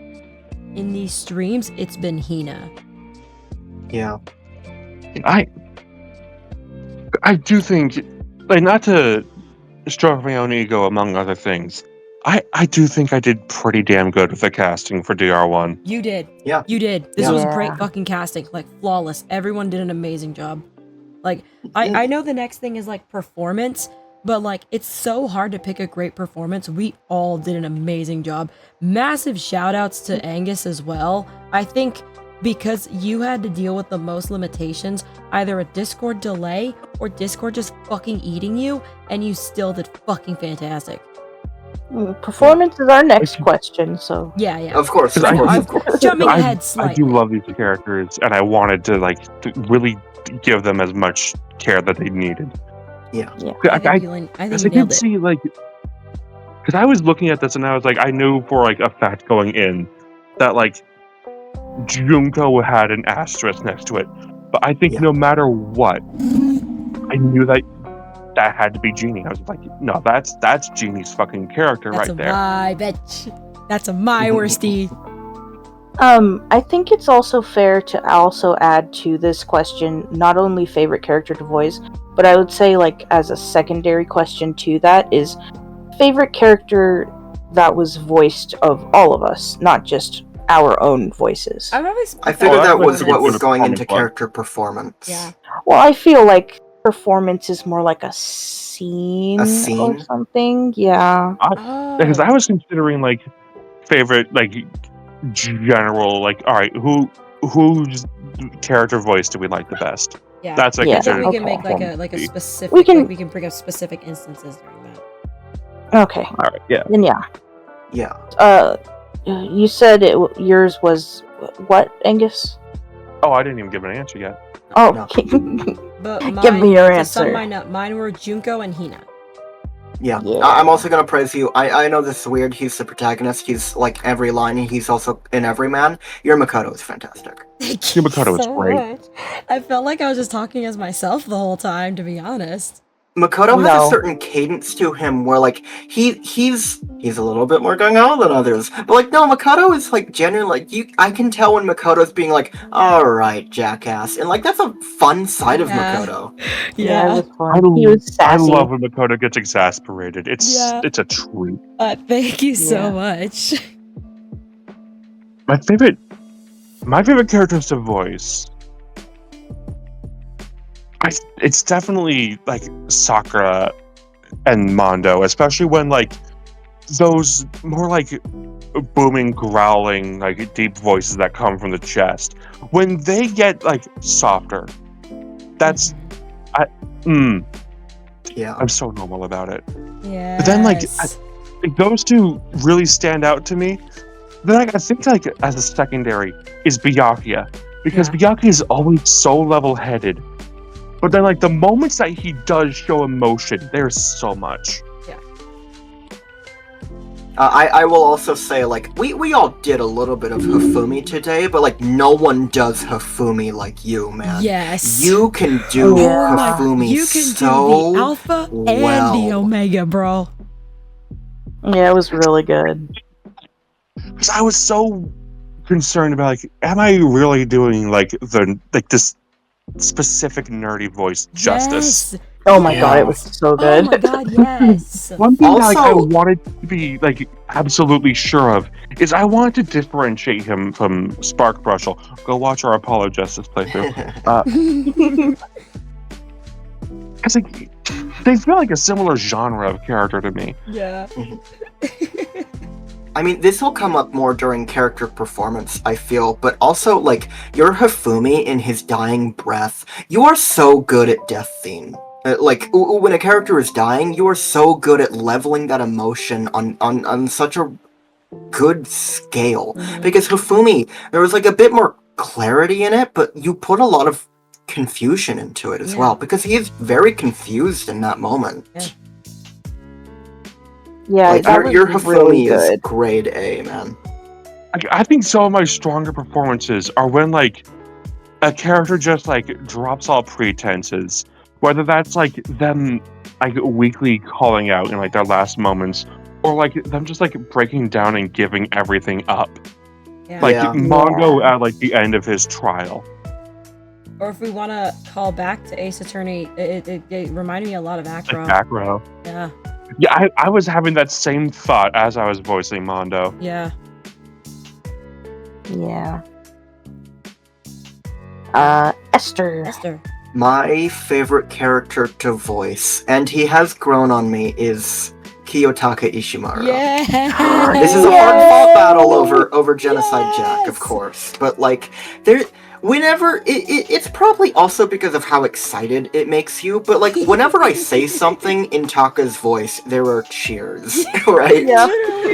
in these streams, it's been Hina. Yeah. I do think, like, not to stroke my own ego among other things, I do think I did pretty damn good with the casting for DR1. You did. Yeah. You did. This Yeah. was great fucking casting. Like, flawless. Everyone did an amazing job. Like, I know the next thing is, like, performance, but, like, it's so hard to pick a great performance. We all did an amazing job. Massive shout-outs to Angus as well. I think because you had to deal with the most limitations, either a Discord delay or Discord just fucking eating you, and you still did fucking fantastic. Performance is our next question, so Yeah. Of course. Jumping ahead slightly. I do love these characters, and I wanted to to really give them as much care that they needed. Yeah. I think you nailed it. See, like, because I was looking at this and I was like, I knew for like a fact going in that like Junko had an asterisk next to it, but I think no matter what, I knew that had to be Genie. I was like, no, that's Genie's fucking character That's right there. My bitch. That's a my worsty. I think it's also fair to also add to this question not only favorite character to voice, but I would say like as a secondary question to that is favorite character that was voiced of all of us, not just our own voices. I figured that was what was going into character performance. Yeah. Well, I feel like performance is more like a scene or something. Yeah. Because I was considering like favorite like general like, all right, whose character voice do we like the best? Yeah. That's like I think we can make like a specific. We can bring up specific instances during that. Okay. All right. Yeah. Then yeah. Yeah. You said yours was what, Angus? Oh, I didn't even give an answer yet. Oh, No. But give me your answer. Mine were Junko and Hina. Yeah. I'm also gonna praise you. I know this is weird. He's the protagonist. He's like every line. He's also in every man. Your Makoto is fantastic. Thank you Makoto is great. Much. I felt like I was just talking as myself the whole time, to be honest. Makoto has a certain cadence to him where like he's a little bit more gung-ho than others. But like no, Makoto is like genuinely like I can tell when Makoto's being like, alright, jackass. And like that's a fun side of Makoto. Yeah, it was fun. He was sassy. I love when Makoto gets exasperated. It's a treat. Thank you so much. My favorite characters to voice. It's definitely like Sakura and Mondo, especially when like those more like booming, growling, like deep voices that come from the chest, when they get like softer, that's Yeah. I'm so normal about it. Yeah. But then like those two really stand out to me. Then I think like as a secondary is Byakuya, because Byakuya is always so level-headed. But then like the moments that he does show emotion, there's so much. I will also say, like, we all did a little bit of Hifumi today, but, like, no one does Hifumi like you, man. Yes. You can do Hifumi You can so do the alpha well. and the omega, bro. Yeah, it was really good. Because I was so concerned about, like, am I really doing, like, this specific nerdy voice justice? Yes. Oh my god, it was so good. Oh my god, yes. One thing that, like, I Also- wanted to be, like, absolutely sure of is I wanted to differentiate him from Spark Brushel. Go watch our Apollo Justice playthrough. Because, like, they feel like a similar genre of character to me. Yeah. I mean, this will come up more during character performance, I feel, but also, like, your Hifumi in his dying breath, you are so good at death theme. Like, when a character is dying, you are so good at leveling that emotion on such a good scale. Because Hifumi, there was, like, a bit more clarity in it, but you put a lot of confusion into it as well, because he is very confused in that moment. Yeah. Yeah, Like, that your was Hifumi really is good. grade A, man. I think some of my stronger performances are when, like, a character just, like, drops all pretenses. Whether that's, like, them, like, weakly calling out in, like, their last moments, or, like, them just, like, breaking down and giving everything up. Yeah. Like, Yeah. Mongo at, like, the end of his trial. Or if we want to call back to Ace Attorney, it reminded me a lot of Acro. Like, back row. Yeah. Yeah, I was having that same thought as I was voicing Mondo. Yeah. Yeah. Esther. Esther. My favorite character to voice, and he has grown on me, is Kiyotaka Ishimura. Yeah. This is a hard-fought battle over Genocide Jack, of Yes! course, but like whenever it's probably also because of how excited it makes you, but like whenever I say something in Taka's voice, there are cheers, right? Yeah.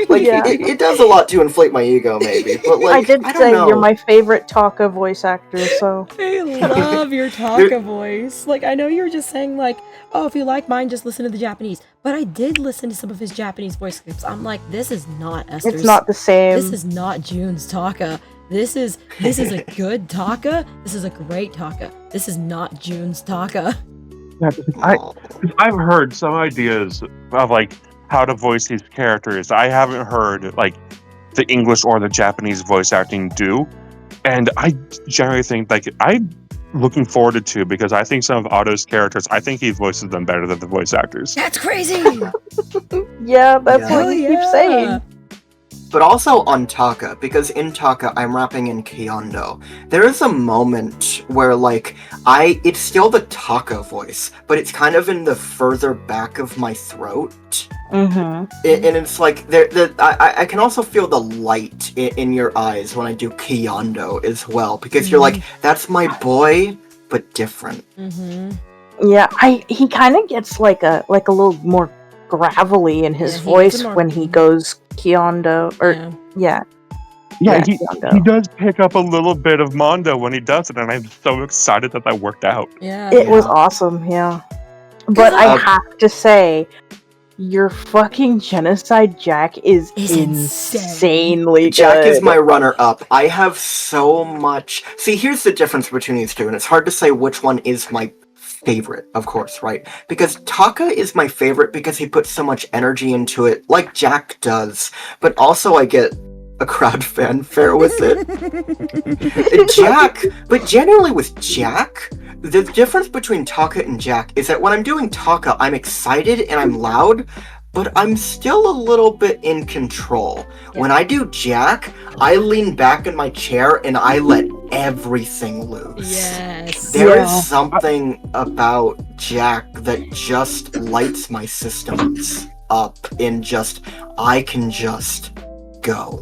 Like Yeah. it does a lot to inflate my ego, maybe, but like I did don't say know. you're my favorite Taka voice actor, so I love your Taka voice. Like, I know you were just saying, like, oh, if you like mine, just listen to the Japanese. But I did listen to some of his Japanese voice clips. I'm like, this is not Esther's. it's not the same. This is not June's Taka. This is a good Taka. This is a great Taka. This is not June's Taka. Yeah, I've heard some ideas of, like, how to voice these characters. I haven't heard, like, the English or the Japanese voice acting do. And I generally think, like, I'm looking forward to two, because I think some of Otto's characters, I think he voices them better than the voice actors. That's crazy. Yeah, that's Yeah. what Hell you yeah. keep saying. But also on Taka, because in Taka I'm rapping in Kyondo. There is a moment where like it's still the Taka voice, but it's kind of in the further back of my throat. Mm-hmm. And it's like I can also feel the light in your eyes when I do Kyondo as well, because you're like, that's my boy, but different. Yeah, he kind of gets like a little more gravelly in his Yeah, he voice gets more- when he goes Kyondo, or Yeah. Yeah, Kyondo. he does pick up a little bit of Mondo when he does it, and I'm so excited that worked out. Yeah. It was Yeah. awesome, yeah. But I have to say, your fucking Genocide Jack is Is insanely good. Jack is my runner-up. I have so much... See, here's the difference between these two, and it's hard to say which one is my favorite, of course, right? Because Taka is my favorite because he puts so much energy into it, like Jack does, but also I get a crowd fanfare with it. Jack, but generally with Jack, the difference between Taka and Jack is that when I'm doing Taka, I'm excited and I'm loud, but I'm still a little bit in control. Yeah. When I do Jack, I lean back in my chair and I let everything loose. Yes. There Yeah. is something about Jack that just lights my systems up in just, I can just go.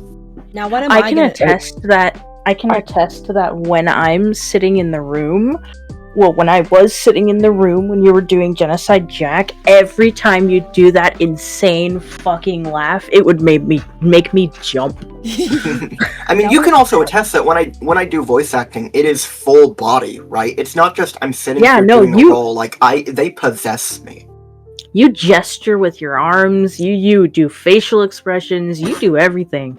Now, what am I I can gonna... attest that. I can attest to that when I'm sitting in the room. Well, when I was sitting in the room when you were doing Genocide Jack, every time you do that insane fucking laugh, it would make me jump. I mean, you can also attest that when I do voice acting, it is full body, right? It's not just I'm sitting here doing a role. Like they possess me. You gesture with your arms. You do facial expressions. You do everything.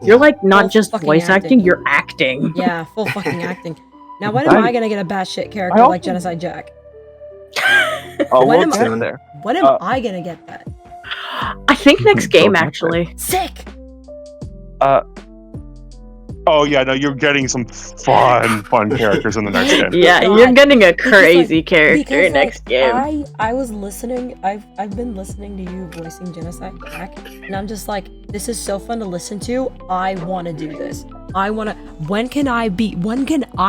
You're like not just voice acting. You're acting. Yeah, full fucking acting. Now, when am I gonna get a batshit character like Genocide Jack? Oh, When we'll am get there. When am I gonna get that? I think next game, actually. Sick! Oh yeah, no, you're getting some fun characters in the next game. Yeah, God. you're getting a Because, crazy character next game. I was listening. I've been listening to you voicing Genocide Jack, and I'm just like, this is so fun to listen to. I want to do this. I want to. When can I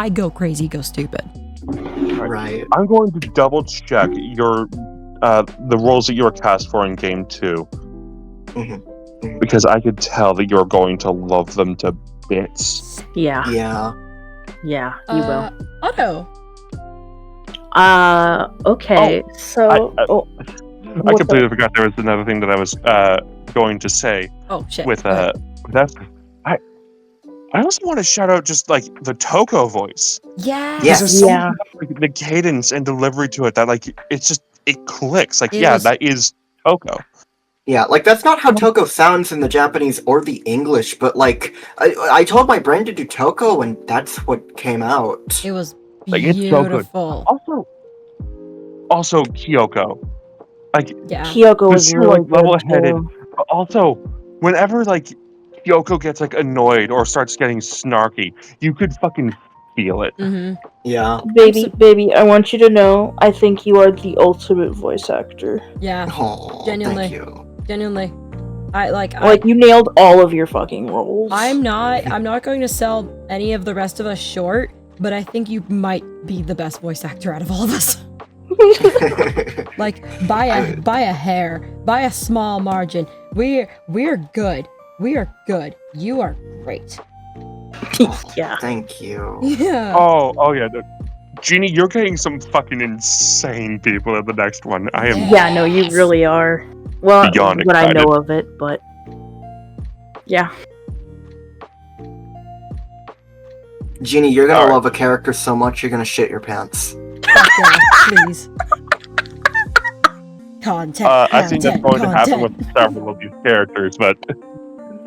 go crazy, go stupid? Right. I'm going to double check your the roles that you were cast for in game 2. Mm-hmm. Because I could tell that you're going to love them to bits. Yeah. Yeah. You will. Otto. Okay. I completely forgot there was another thing that I was going to say. Oh shit. With Esther. I also want to shout out just like the Toko voice. Yeah. Yes. There's so much, like, the cadence and delivery to it that like it clicks. Like that is Toko. Yeah, like that's not how Toko sounds in the Japanese or the English, but like I told my brain to do Toko and that's what came out. It was Like, it's so good. beautiful. Also Kyoko. Like Kyoko was really like level-headed, good, but also whenever like Kyoko gets like annoyed or starts getting snarky, you could fucking feel it. Mm-hmm. Yeah. Baby, I want you to know, I think you are the ultimate voice actor. Yeah. Oh, Genuinely. thank you. Genuinely. I you nailed all of your fucking roles. I'm not going to sell any of the rest of us short, but I think you might be the best voice actor out of all of us. Like by a hair, by a small margin. We're good. We are good. You are great. Yeah. Thank you. Yeah. Oh yeah. Jeannie, you're getting some fucking insane people in the next one. I am Yeah, no, you really are. Well, beyond what excited. I know of it, but yeah. Jeannie, you're gonna Alright. love a character so much you're gonna shit your pants. Yeah, please. Content. I think that's going to happen content. with several of these characters, but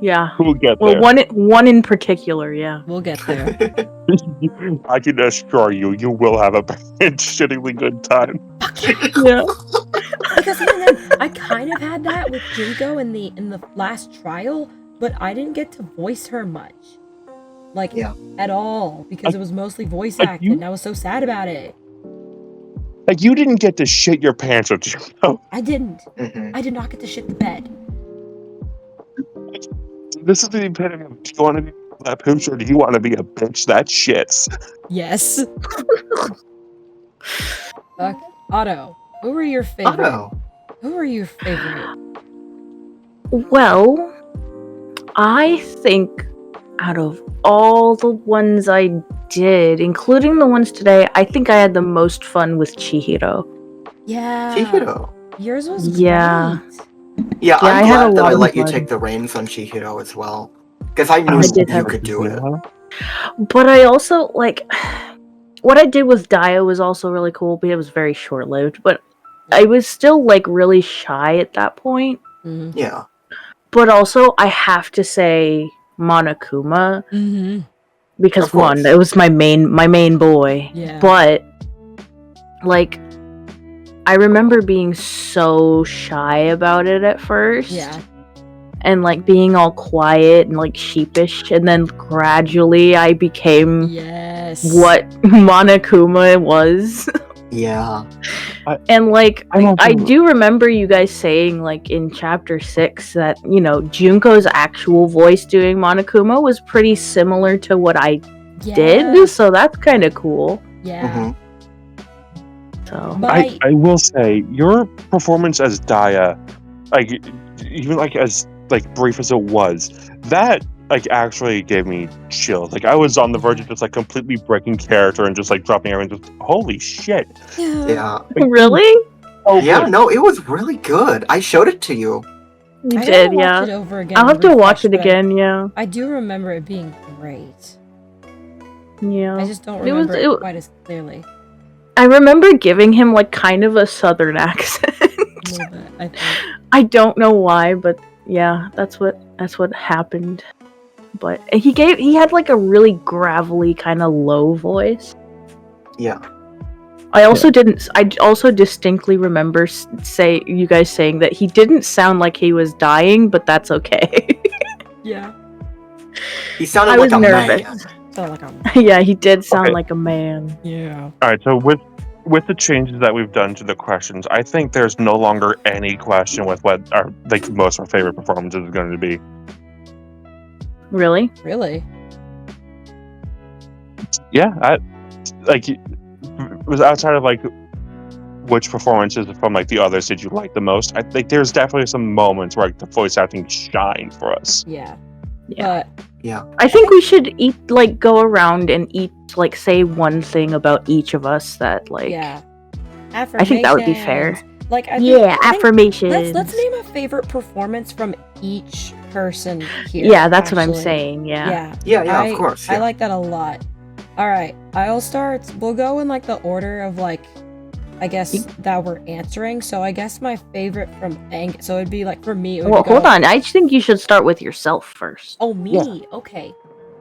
Yeah. we'll get Well, there. one in particular, yeah. We'll get there. I can assure you will have a shittingly good time. Yeah. Because even then, I kind of had that with Junko in the last trial, but I didn't get to voice her much. Like, at all. Because it was mostly voice acted, and I was so sad about it. Like, you didn't get to shit your pants with Junko. I didn't. Mhm. I did not get to shit the bed. This is the epitome of, do you want to be a pooch or do you want to be a bitch that shits? Yes. Otto, who were your favorite? Otto. Who were your favorite? Well, I think out of all the ones I did, including the ones today, I think I had the most fun with Chihiro. Yeah. Chihiro. Yours was Yeah. great. Yeah, I I'm had a glad that lot I of let you fun. take the reins on Chihiro as well. Because I knew I did you have- could do it. But I also, like, what I did with Dio was also really cool, but it was very short-lived. But I was still, like, really shy at that point. Mm-hmm. Yeah. But also, I have to say Monokuma, Mm-hmm. because Of course. one, it was my main boy. Yeah. But, like, I remember being so shy about it at first. Yeah. And, like, being all quiet and, like, sheepish. And then gradually I became Yes. what Monokuma was. Yeah. And, like, I I do remember you guys saying, like, in chapter 6 that, you know, Junko's actual voice doing Monokuma was pretty similar to what I did. So that's kind of cool. Yeah. Mhm. So But I will say, your performance as Daya like even like as like brief as it was, that like actually gave me chills. Like I was on the verge of just like completely breaking character and just like dropping everything. Just holy shit! Yeah. Really? Oh Yeah, good. no, it was really good. I showed it to you. You I did, gotta watch yeah. it over again. I'll and have to watch refresh, it but again, yeah. I do remember it being great. Yeah. I just don't It was- remember it it- quite as clearly. I remember giving him like kind of a southern accent. A little bit, I think. I don't know why, but yeah, that's what happened. But he had like a really gravelly kind of low voice. Yeah. I also distinctly remember you guys saying that he didn't sound like he was dying, but that's okay. Yeah. He sounded I like was a nervous. man. Sound like I'm. Yeah, he did sound Okay. like a man. Yeah. All right, so with the changes that we've done to the questions, I think there's no longer any question with what our like most of our favorite performances is going to be. Really? Really? Yeah, it was outside of like which performances from like the others did you like the most. I think there's definitely some moments where like the voice acting shined for us. Yeah. Yeah. But Yeah. I think we should go around and say one thing about each of us that yeah. I think that would be fair. Affirmations. Like I Yeah, think, affirmations. let's name a favorite performance from each person here. Yeah, that's what I'm actually. saying. Yeah. Yeah, of course. I Yeah. like that a lot. All right, I'll start. We'll go in like the order of like, I guess that we're answering. So I guess my favorite from Angus. So it'd be like for me. It would Well, go, hold on. I think you should start with yourself first. Oh, me. Yeah. Okay.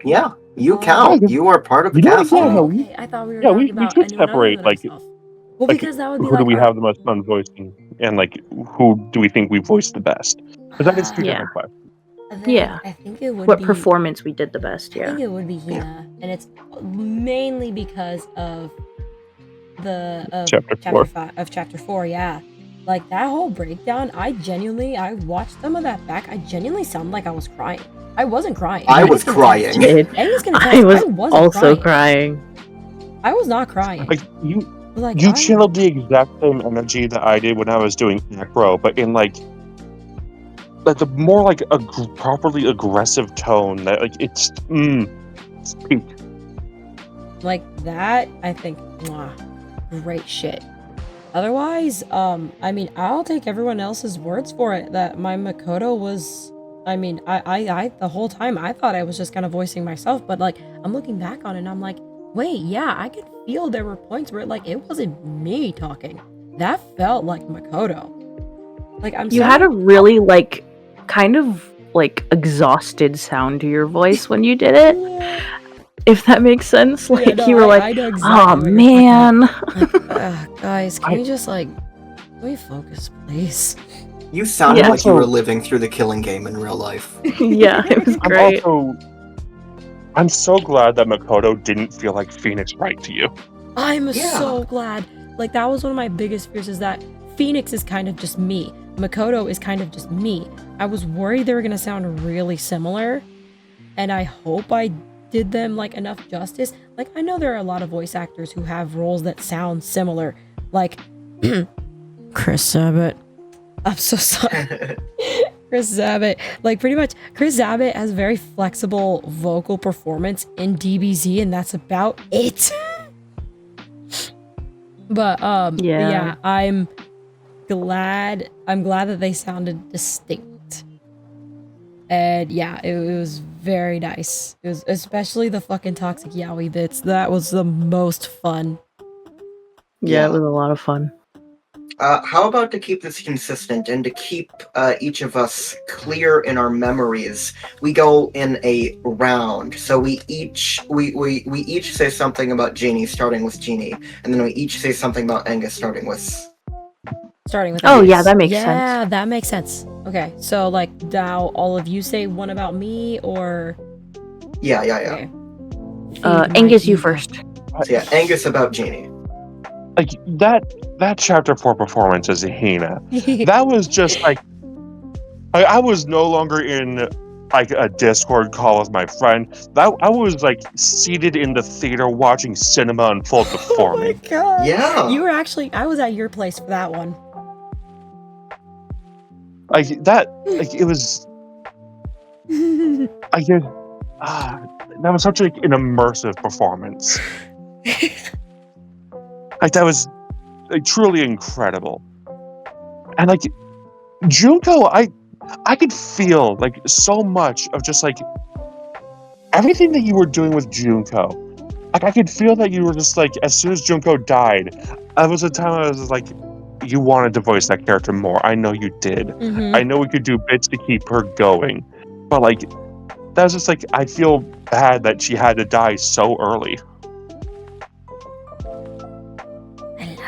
Yeah, you Oh. count. You are part of the You know, cast. yeah, Oh, no, okay. I thought we were yeah, talking we about should anyone separate, other than like- ourselves. Well, like, because that would be who like do we our- have the most fun voicing, and like who do we think we voiced the best? Because that is two Yeah. different questions. then Yeah. I think it would What be performance we did the best? I Yeah. think it would be Hina, and it's mainly because of the chapter 4. Yeah, like that whole breakdown. I watched some of that back. I genuinely sounded like I was crying. I wasn't crying. I Angus was can crying. attest. Did. Angus can I attest. was wasn't also crying. crying. I was not crying. Like you Like you I- channeled the exact same energy that I did when I was doing acro, but in like the more like a properly aggressive tone that like it's peak. like that. I think, great shit. Otherwise, I mean, I'll take everyone else's words for it. That my Makoto was. I mean, I the whole time I thought I was just kind of voicing myself, but like I'm looking back on it and I'm like, wait, yeah, I could feel there were points where like it wasn't me talking. That felt like Makoto. Like You had a really kind of exhausted sound to your voice when you did it. Yeah. If that makes sense. Like Yeah, no, you were I know exactly oh what you're man. Like, guys, can we just can we focus, please? You sounded Yeah. like you were living through the Killing Game in real life. Yeah, it was great. I'm so glad that Makoto didn't feel like Phoenix right to you. I'm Yeah. so glad. Like that was one of my biggest fears is that Phoenix is kind of just me. Makoto is kind of just me. I was worried they were gonna sound really similar, and I hope I did them enough justice. Like I know there are a lot of voice actors who have roles that sound similar, like Chris Sabat. I'm so sorry. Chris Sabat. Like pretty much Chris Sabat has very flexible vocal performance in DBZ and that's about it. But yeah, I'm glad that they sounded distinct. And yeah, it was very nice. It was especially the fucking toxic yaoi bits. That was the most fun. Yeah, it was a lot of fun. How about to keep this consistent and to keep each of us clear in our memories, we go in a round. So we each say something about Jeannie, starting with Jeannie, and then we each say something about Angus, starting with. Oh yeah, that makes Yeah, sense. that makes sense. Okay, so now all of you say one about me, or Yeah. okay. Angus, you first. So yeah, Angus about Jeannie. Like that chapter 4 performance as Hina, that was just I was no longer in a Discord call with my friend. I was seated in the theater watching cinema unfold before Oh my me. god! Yeah. You were actually. I was at your place for that one. Like that, like it was. I guess that was such like an immersive performance. Like that was like truly incredible. And like Junko, I could feel like so much of just like everything that you were doing with Junko. Like I could feel that you were just like, as soon as Junko died, that was a time I was like, you wanted to voice that character more. I know you did. I know we could do bits to keep her going, but like that was just like, I feel bad that she had to die so early.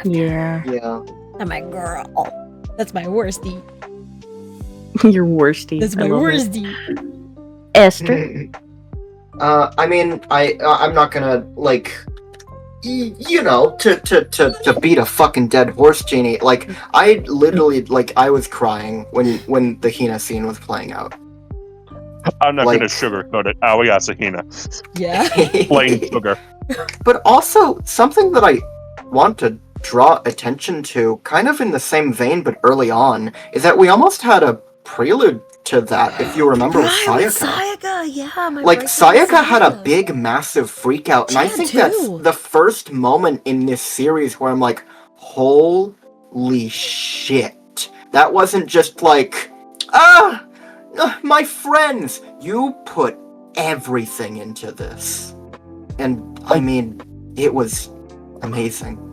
Yeah. Yeah. That's my girl. That's my worstie. Your worstie. That's I my love it. worstie. Esther. I mean, I'm not gonna like, you know, to beat a fucking dead horse, Genie. Like, I literally like I was crying when the Hina scene was playing out. I'm not Like- gonna sugarcoat it. Oh, we got Sahina. Yeah. Plain sugar. But also, something that I want to draw attention to, kind of in the same vein but early on, is that we almost had a prelude to that, if you remember, with Sayaka. Sayaka, yeah. My Like, breakdown with Sayaka had a Sayaka. big, massive freak out, and I She had think that's too. the first moment in this series where I'm like, holy shit. That wasn't just like, my friends! You put everything into this. And, I mean, it was amazing.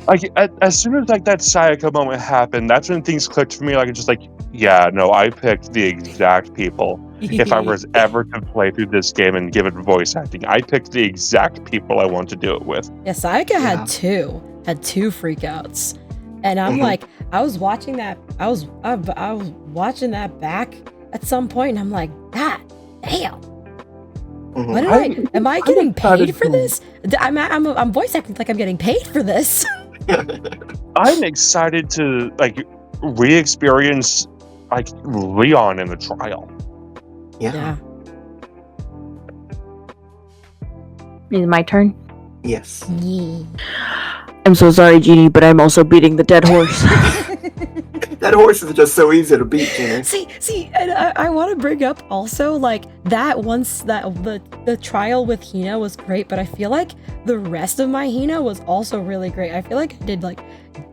Like as soon as like that Sayaka moment happened, that's when things clicked for me. Like it's just like, yeah, no, I picked the exact people. If I was ever to play through this game and give it voice acting, I picked the exact people I want to do it with. Yeah, Sayaka Yeah. had two freakouts, and I'm Mhm. like, I was watching that watching that back at some point, and I'm like, God damn, Mhm. what did am I getting excited paid for to- this? I'm voice acting like I'm getting paid for this. I'm excited to like re-experience like Leon in the trial. Yeah. Is it my turn? Yes. Yeah. I'm so sorry, Genie, but I'm also beating the dead horse. That horse is just so easy to beat, Genie. See, and I want to bring up also like that once that the trial with Hina was great, but I feel like the rest of my Hina was also really great. I feel like I did like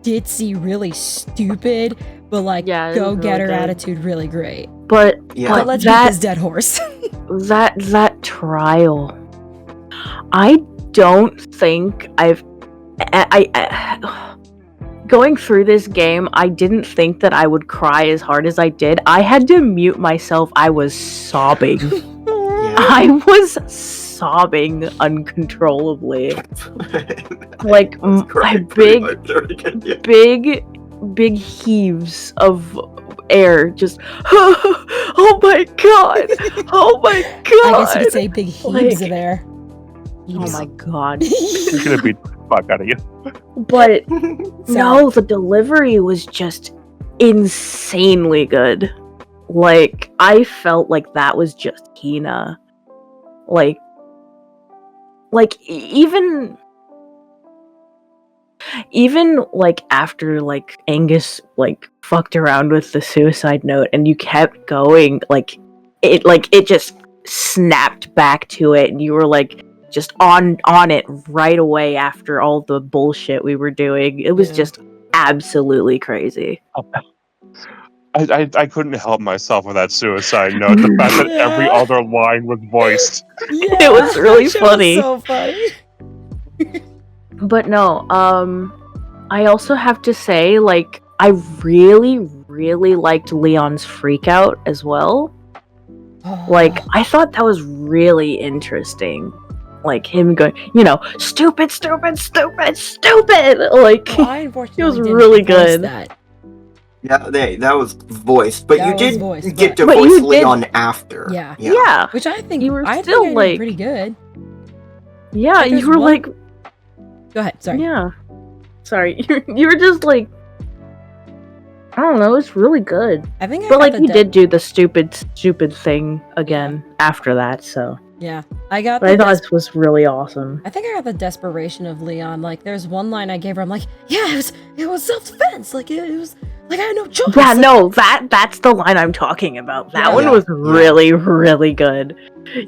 ditzy, really stupid, but like Yeah, it was go getter really good. attitude, really great. But Yeah. But let's beat that this dead horse. that trial, I don't think I going through this game, I didn't think that I would cry as hard as I did. I had to mute myself. I was sobbing. Yeah. I was sobbing uncontrollably. Like I was my crying pretty much during it, yeah. big heaves of air, just oh my god, oh my god. I guess you could say big heaves Like- of air. Oh my god. You're gonna beat the fuck out of you. But no, the delivery was just insanely good. Like, I felt like that was just Hina. Like even like after like Angus like fucked around with the suicide note and you kept going, like it just snapped back to it and you were like just on it right away after all the bullshit we were doing. It was Yeah. just absolutely crazy. I couldn't help myself with that suicide note. The fact that every Yeah. other line was voiced. Yeah, It was really that shit was funny. so funny. But no, I also have to say, like, I really, really liked Leon's freakout as well. Like, I thought that was really interesting. Like, him going, stupid, stupid, stupid, stupid! Like, Well, I unfortunately It was didn't really voice good. That. Yeah, that was voiced, but That you was did voiced, get to but voice you did- Leon after. Yeah. yeah. Which I think You were I still, think I did like- pretty good. Yeah, Because you were one- like, Go ahead. Sorry. yeah. Sorry, you were just like, I don't know, it's really good. I think I But got like, the he de- did do the stupid thing again after that, so. Yeah, I got. But I thought this was really awesome. I think I got the desperation of Leon. Like, there's one line I gave her. I'm like, yeah, it was self-defense. Like, it was like I had no choice. Yeah, Like, no, that's the line I'm talking about. That Yeah. one was really, really good.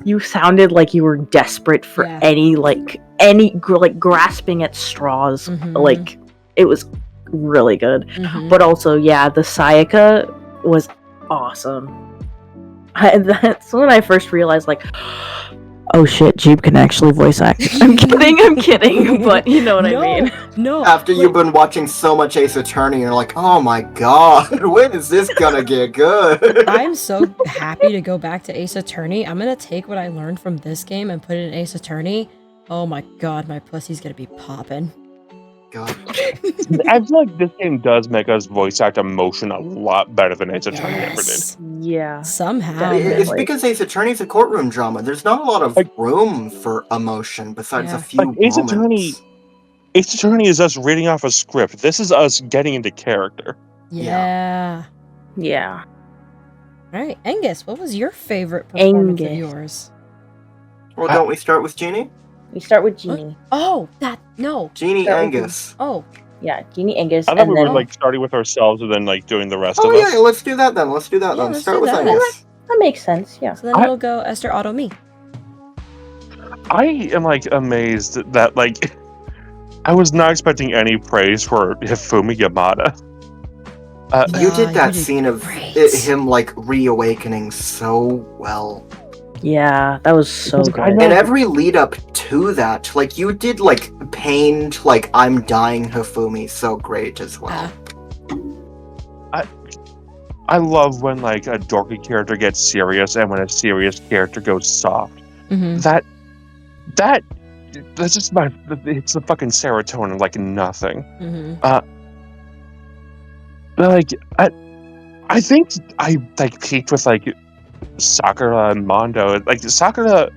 You sounded like you were desperate for Yeah. any grasping at straws. Mhm. Like, it was really good. Mhm. But also, yeah, the Sayaka was awesome. That's when I first realized, like, oh shit, Jeep can actually voice act. I'm kidding, but you know what I mean. No. After you've been watching so much Ace Attorney, you're like, oh my god, when is this gonna get good? I'm so happy to go back to Ace Attorney. I'm gonna take what I learned from this game and put it in Ace Attorney. Oh my god, my pussy's gonna be popping. God. I feel like this game does make us voice act emotion a lot better than Ace Attorney ever did. Yes. Yeah. Somehow. It's Definitely. because Ace Attorney's a courtroom drama. There's not a lot of room for emotion besides Yeah. a few Like, Ace moments. Attorney is us reading off a script. This is us getting into character. Yeah. Yeah. All right, Angus, what was your favorite performance of Angus. yours? Well, don't we start with Genie? We start with Genie. Oh, no. Genie Start with Angus. Oh, Yeah, Genie Angus. I thought and we then were like starting with ourselves and then like doing the rest Oh of yeah, us. let's do that then. Let's do that Yeah, then. let's Start do with that. Angus. that makes sense, yeah. so then we'll go Esther, Otto, me. I am like amazed that like I was not expecting any praise for Hifumi Yamada. You Yeah, did that you did scene of great. him like reawakening so well. Yeah, that was so Because I good. know- And every lead up to that, like you did like pained, like I'm dying Hifumi so great as well. I love when like a dorky character gets serious and when a serious character goes soft. Mm-hmm. That's just it's the fucking serotonin like nothing. Mm-hmm. Like I think I like peaked with like Sakura and Mondo. Like Sakura,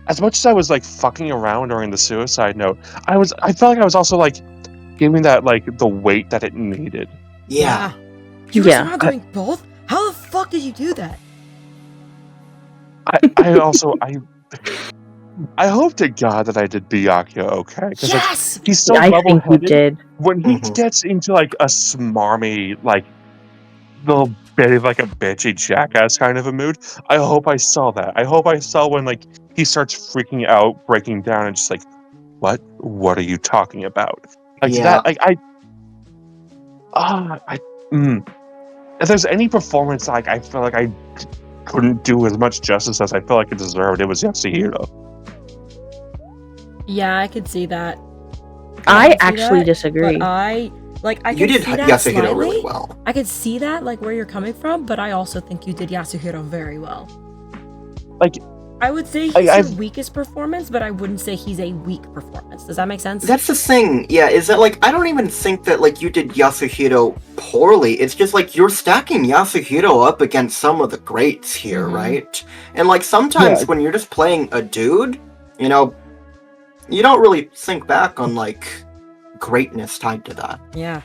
as much as I was like fucking around during the suicide note, I felt like I was also like giving that like the weight that it needed. Yeah. You were Yeah. somehow doing both? How the fuck did you do that? I hope to God that I did Byakuya okay. Because like, Yes! he's so I think you level-headed. did. When he Mhm. gets into like a smarmy, like little bit of like a bitchy jackass kind of a mood, I hope I saw that. I hope I saw when like he starts freaking out, breaking down, and just like, what are you talking about? Like Yeah. that, like if there's any performance like I feel like I couldn't do as much justice as I feel like it deserved, it was Yasuhiro. Yeah, I could see that. I can see actually that, disagree. But I You can did see that Yasuhiro slightly. really well. I could see that, like, where you're coming from, but I also think you did Yasuhiro very well. Like, I would say he's I've- your weakest performance, but I wouldn't say he's a weak performance. Does that make sense? That's the thing, yeah, is that like I don't even think that like you did Yasuhiro poorly. It's just like you're stacking Yasuhiro up against some of the greats here, Mhm. right? And like sometimes Yeah. when you're just playing a dude, you know, you don't really think back on like greatness tied to that. Yeah.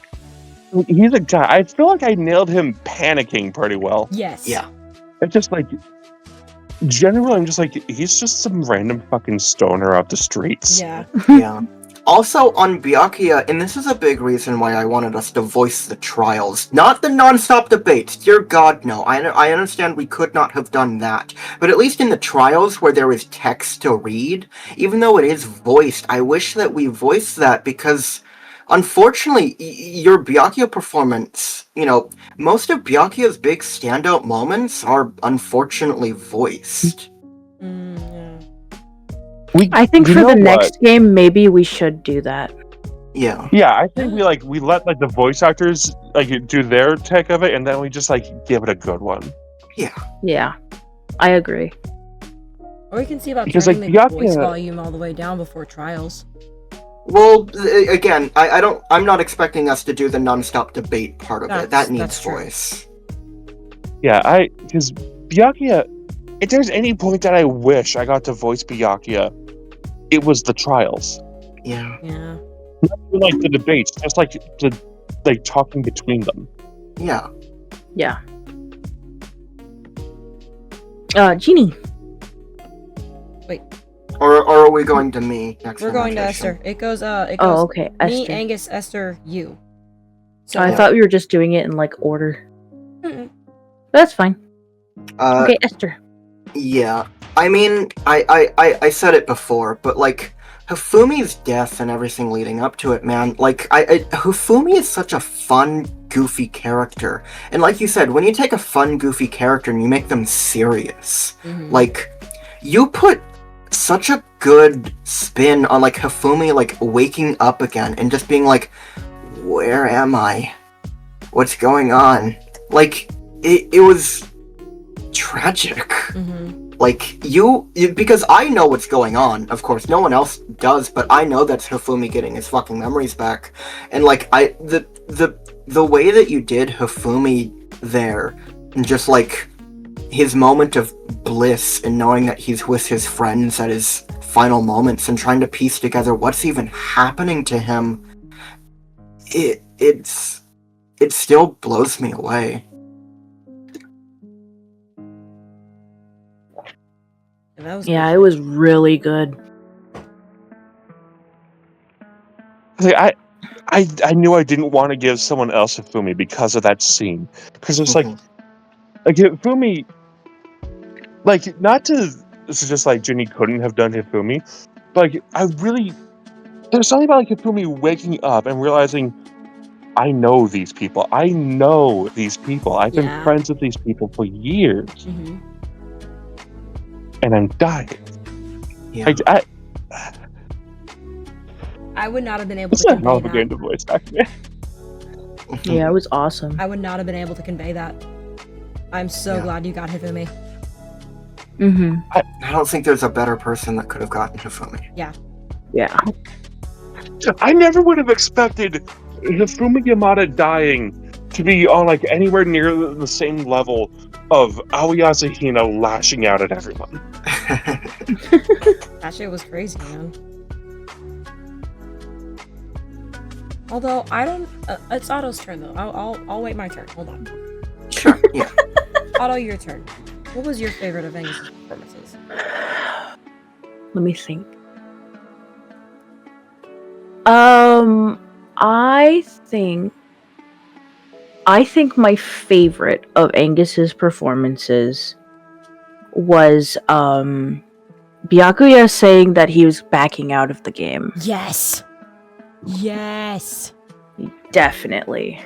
he's a guy. I feel like I nailed him panicking pretty well. Yes. Yeah. It's just like, generally, I'm just like, he's just some random fucking stoner off the streets. Yeah. Yeah. Also on Byakuya, and this is a big reason why I wanted us to voice the trials, not the non-stop debates. Dear God, no. I understand we could not have done that, but at least in the trials where there is text to read, even though it is voiced, I wish that we voiced that because, unfortunately, your Byakuya performance, you know, most of Byakuya's big standout moments are unfortunately voiced. Yeah. I think You for know the what? next game, maybe we should do that. Yeah. Yeah, I think we let like the voice actors like do their take of it, and then we just like give it a good one. Yeah, I agree. Or we can see about Because, turning like, the voice Byakuya- volume all the way down before trials. Well, again, I'm not expecting us to do the non-stop debate part of it. That That's needs true. voice. Yeah, because Byakuya, if there's any point that I wish I got to voice Byakuya, it was the trials. Yeah. Yeah. Not like the debates, just like the like talking between them. Yeah. Yeah. Genie. Wait, Or are we going to me next? We're going to rotation? Esther. It goes Oh, okay. me, Esther. Angus, Esther, you. So I thought we were just doing it in like order. Mm-mm. That's fine. Uh, Okay, Esther. Yeah, I mean, I said it before, but like Hifumi's death and everything leading up to it, man. Like, Hifumi is such a fun, goofy character, and like you said, when you take a fun, goofy character and you make them serious, like, you put such a good spin on like Hifumi like waking up again and just being like, where am I? What's going on? Like, it was tragic. Like, you because I know what's going on, of course, no one else does, but I know that's Hifumi getting his fucking memories back. And like, the way that you did Hifumi there, and just like his moment of bliss and knowing that he's with his friends at his final moments and trying to piece together what's even happening to him, it still blows me away. Yeah, it was really good. Like, I knew I didn't want to give someone else Hifumi because of that scene. Because it's like Hifumi, like, not to suggest like Ginny couldn't have done Hifumi, but like, there's something about like Hifumi waking up and realizing, I know these people. I know these people. I've been friends with these people for years. And I'm dying. Yeah. I would not have been able to convey that. Game to voice acting. Yeah, it was awesome. I would not have been able to convey that. I'm so glad you got Hifumi. I don't think there's a better person that could have gotten Hifumi. Yeah. Yeah. I never would have expected Hifumi Yamada dying to be on like anywhere near the same level of Aoyase Hina lashing out at everyone. That shit was crazy, man. Although I don't, it's Otto's turn though. I'll wait my turn. Hold on. Sure. Yeah. Otto, your turn. What was your favorite of Angus' performances? Let me think. I think my favorite of Angus's performances was Byakuya saying that he was backing out of the game. Yes. Yes. Definitely.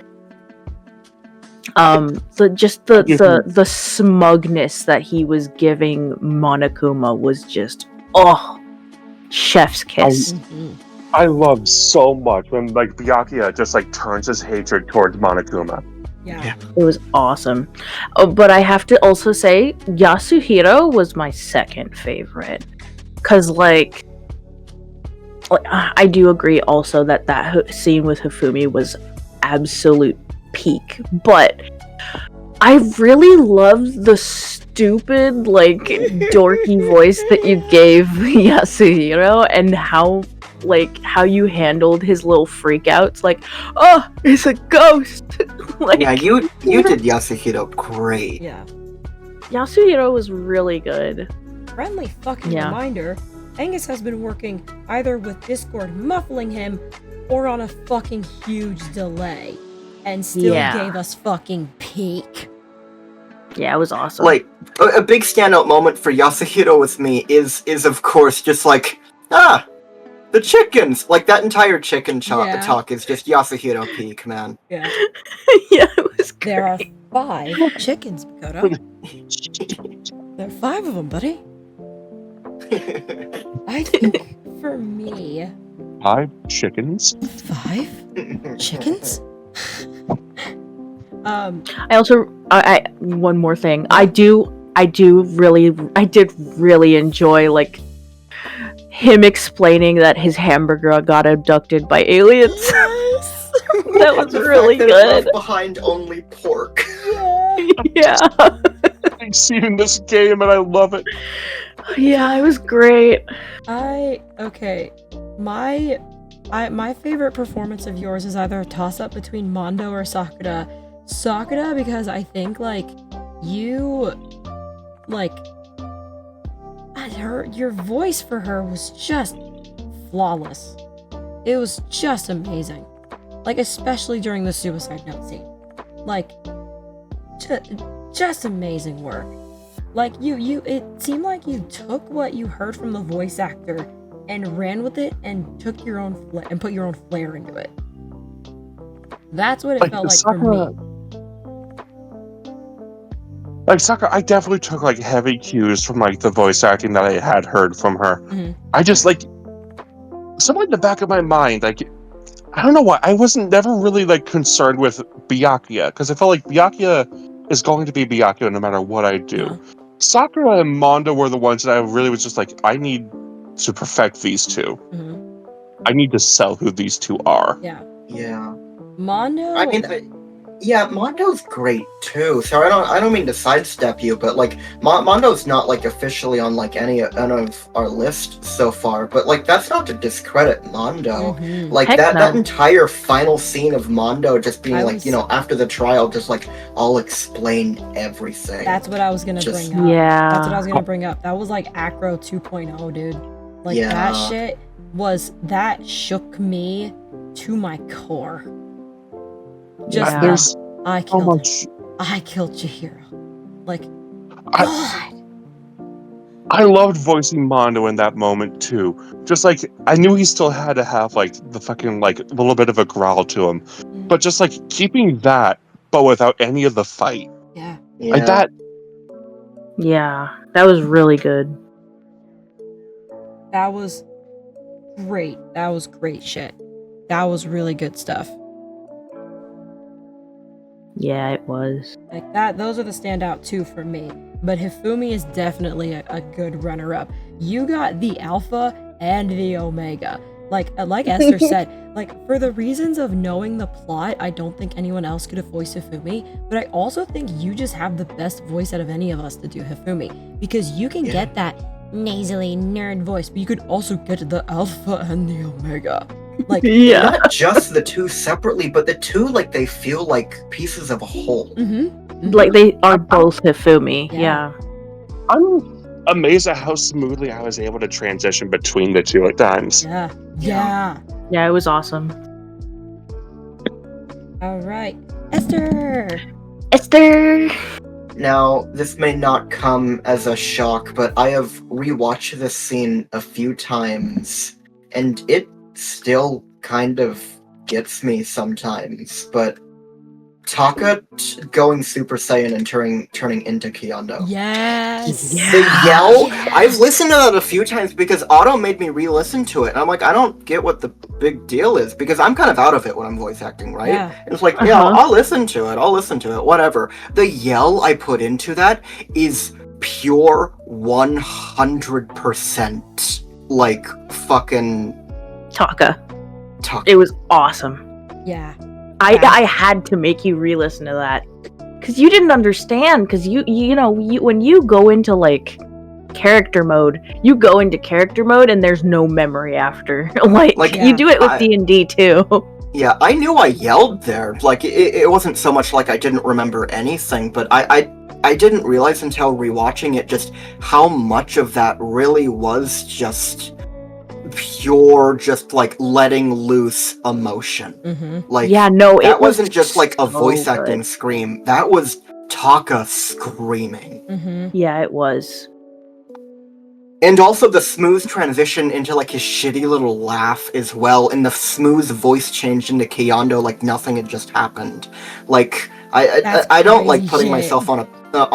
The smugness that he was giving Monokuma was just chef's kiss. I love so much when like Byakuya just like turns his hatred towards Monokuma. Yeah. It was awesome. But I have to also say Yasuhiro was my second favorite. Cause like I do agree also that scene with Hifumi was absolute peak, but I really loved the stupid, like, dorky voice that you gave Yasuhiro and how you handled his little freakouts, like, oh, it's a ghost. Like, yeah, you did Yasuhiro great. Yeah. Yasuhiro was really good. Friendly fucking reminder, Angus has been working either with Discord muffling him or on a fucking huge delay and still gave us fucking peak. Yeah, it was awesome. Like, a big standout moment for Yasuhiro with me is of course just like, the chickens! Like, that entire chicken talk is just Yasuhiro peak, man. Yeah. Yeah, it was great. There are 5 chickens, Makoto. There are 5 of them, buddy. I think for me... 5 chickens? 5 chickens? I one more thing. I did really enjoy like him explaining that his hamburger got abducted by aliens. Yes. That was really It good. left behind only pork. Yeah. I've seen in this game and I love it. Yeah, it was great. My favorite performance of yours is either a toss-up between Mondo or Sakura. Sakura, because I think, like, you, like, And your voice for her was just flawless. It was just amazing. Like, especially during the suicide note scene. Like, just amazing work. Like, it seemed like you took what you heard from the voice actor and ran with it and took your own and put your own flair into it. That's what it felt like for me. Like Sakura, I definitely took like heavy cues from like the voice acting that I had heard from her. Mhm. I just like somewhere in the back of my mind, like I don't know why I wasn't never really like concerned with Byakuya because I felt like Byakuya is going to be Byakuya no matter what I do. Uh-huh. Sakura and Mondo were the ones that I really was just like, I need to perfect these two. Mhm. I need to sell who these two are. Yeah. Yeah. Mondo. I mean, yeah, Mondo's great too. Sorry, I don't mean to sidestep you, but like Mondo's not like officially on like any of our list so far. But like that's not to discredit Mondo. Mhm. Like Heck that no. entire final scene of Mondo just being I like, was- you know, after the trial, just like I'll explain everything. That's what I was gonna Just- bring up. Yeah. That's what I was gonna bring up. That was like Acro 2.0, dude. Like Yeah. that shit that shook me to my core. Just Yeah. There's I so killed him. much. I killed Chihiro. Like, I- God. I loved voicing Mondo in that moment too. Just like I knew he still had to have like the fucking like little bit of a growl to him, but just like keeping that, but without any of the fight. Yeah. Yeah. Like that. Yeah, that was really good. That was great. That was great shit. That was really good stuff. Yeah, it was. Like that, those are the standout two for me. But Hifumi is definitely a good runner-up. You got the alpha and the omega. Like Esther said, like for the reasons of knowing the plot, I don't think anyone else could have voiced Hifumi. But I also think you just have the best voice out of any of us to do Hifumi, because you can get that nasally nerd voice, but you could also get the alpha and the omega. Like Yeah. Not just the two separately, but the two like they feel like pieces of a whole. Like they are both Hifumi. Yeah. Yeah. I'm amazed at how smoothly I was able to transition between the two at times. Yeah. Yeah. Yeah, it was awesome. All right. Esther. Esther. Now, this may not come as a shock, but I have rewatched this scene a few times, and it still kind of gets me sometimes. But Taka going Super Saiyan and turning into Kyondo. Yes. The yell, I've listened to that a few times because Otto made me re-listen to it, and I'm like, I don't get what the big deal is, because I'm kind of out of it when I'm voice acting, right? Yeah. And it's like, yeah, I'll listen to it, whatever. The yell I put into that is pure 100% like fucking Taka. Taka. It was awesome. Yeah. I had to make you re-listen to that because you didn't understand. Because you when you go into like character mode, and there's no memory after. like Yeah. you do it with D&D too. Yeah, I knew I yelled there. Like, it wasn't so much like I didn't remember anything, but I didn't realize until rewatching it just how much of that really was just pure, just like letting loose emotion. Mm-hmm. Like, Yeah, no, that it wasn't just like a so voice good. acting scream. That was Taka screaming. Mm-hmm. Yeah, it was. And also the smooth transition into like his shitty little laugh as well, and the smooth voice change into Kyondo like nothing had just happened. Like That's I don't like crazy putting shit. myself on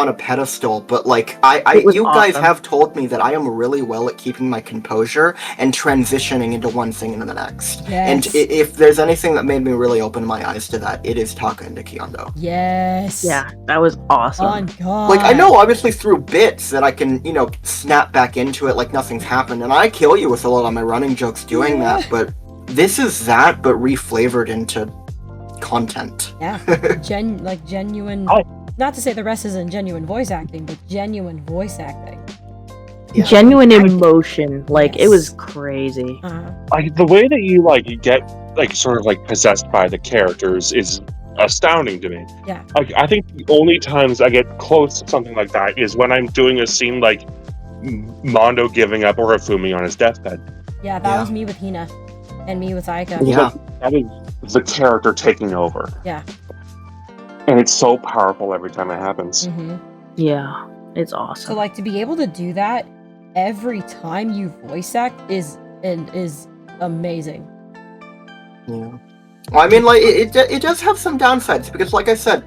a pedestal, but like It was you guys awesome. have told me that I am really well at keeping my composure and transitioning into one thing into the next. And Yes. if there's anything that made me really open my eyes to that, it is Taka into Kyondo. Yes. Yeah, that was awesome. On God. Like, I know obviously through bits that I can, snap back into it like nothing's happened, and I kill you with a lot of my running jokes doing Yeah. that, but this is that, but reflavored into content. Yeah. Genuine. Oh. Not to say the rest isn't genuine voice acting, but genuine voice acting. Yeah. Genuine emotion. Like, it Yes. was crazy. Like the way that you like get like sort of like possessed by the characters is astounding to me. Yeah. Like I think the only times I get close to something like that is when I'm doing a scene like Mondo giving up Orifumi on his deathbed. Yeah, that Yeah. was me with Hina, and me with Aika. Yeah. That is the character taking over. Yeah. And it's so powerful every time it happens. Mm-hmm. Yeah, it's awesome. So like to be able to do that every time you voice act is amazing. Yeah. Well, I mean, like, it does have some downsides, because, like I said,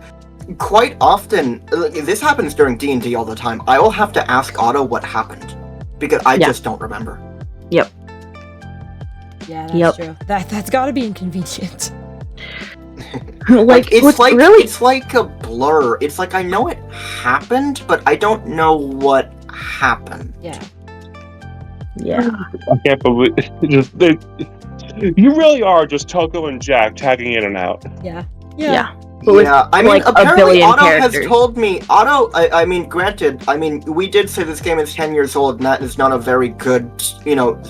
quite often, this happens during D&D all the time, I will have to ask Otto what happened, because I just don't remember. Yeah, that's true. That's gotta be inconvenient. like it's like really it's like a blur. It's like I know it happened, but I don't know what happened. Yeah. I can't believe you really are just Toko and Jack tagging in and out. Yeah. But with, Yeah, I mean, like, a apparently billion Otto characters. has told me. Otto, I mean, granted, I mean, we did say this game is 10 years old, and that is not a very good,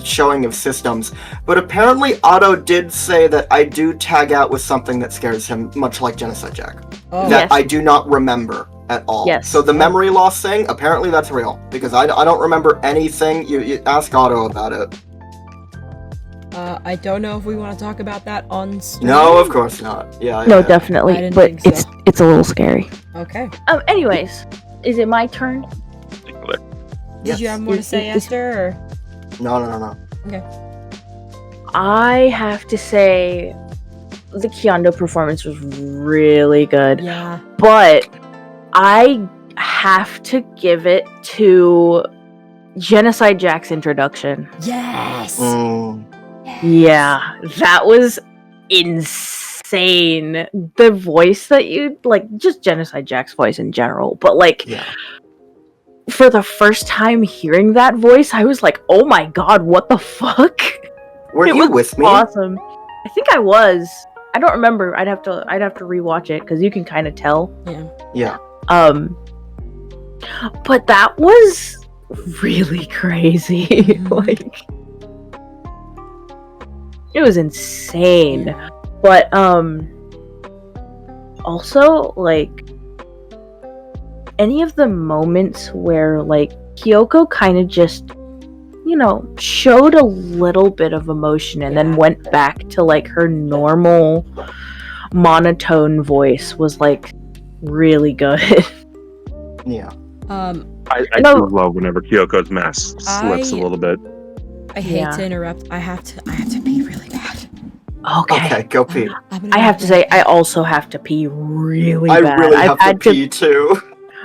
showing of systems. But apparently, Otto did say that I do tag out with something that scares him, much like Genocide Jack. Oh. That Yes. I do not remember at all. Yes. So the memory loss thing, apparently that's real, because I don't remember anything. You ask Otto about it. I don't know if we want to talk about that on stream. No, of course not. Yeah. No, yeah. I definitely. didn't But think so. it's a little scary. Okay. Anyways, is it my turn? Did you have more to Is- say, is- Esther? No. I have to say the Kyondo performance was really good. Yeah. But I have to give it to Genocide Jack's introduction. Yes. Mm. Yeah, that was insane. The voice that you just Genocide Jack's voice in general, but Yeah. for the first time hearing that voice, I was like, "Oh my god, what the fuck?" Were It you was with me? Awesome. I think I was. I don't remember. I'd have to rewatch it because you can kind of tell. Yeah. But that was really crazy. Mhm. It was insane. Yeah. But also any of the moments where Kyoko kind of just showed a little bit of emotion and then went back to her normal monotone voice was really good. Yeah. I No. do love whenever Kyoko's mask slips a little bit. I hate Yeah. to interrupt. I have to pee really bad. Okay, go pee. I have to say, I also have to pee really I bad. really I've have to had pee too.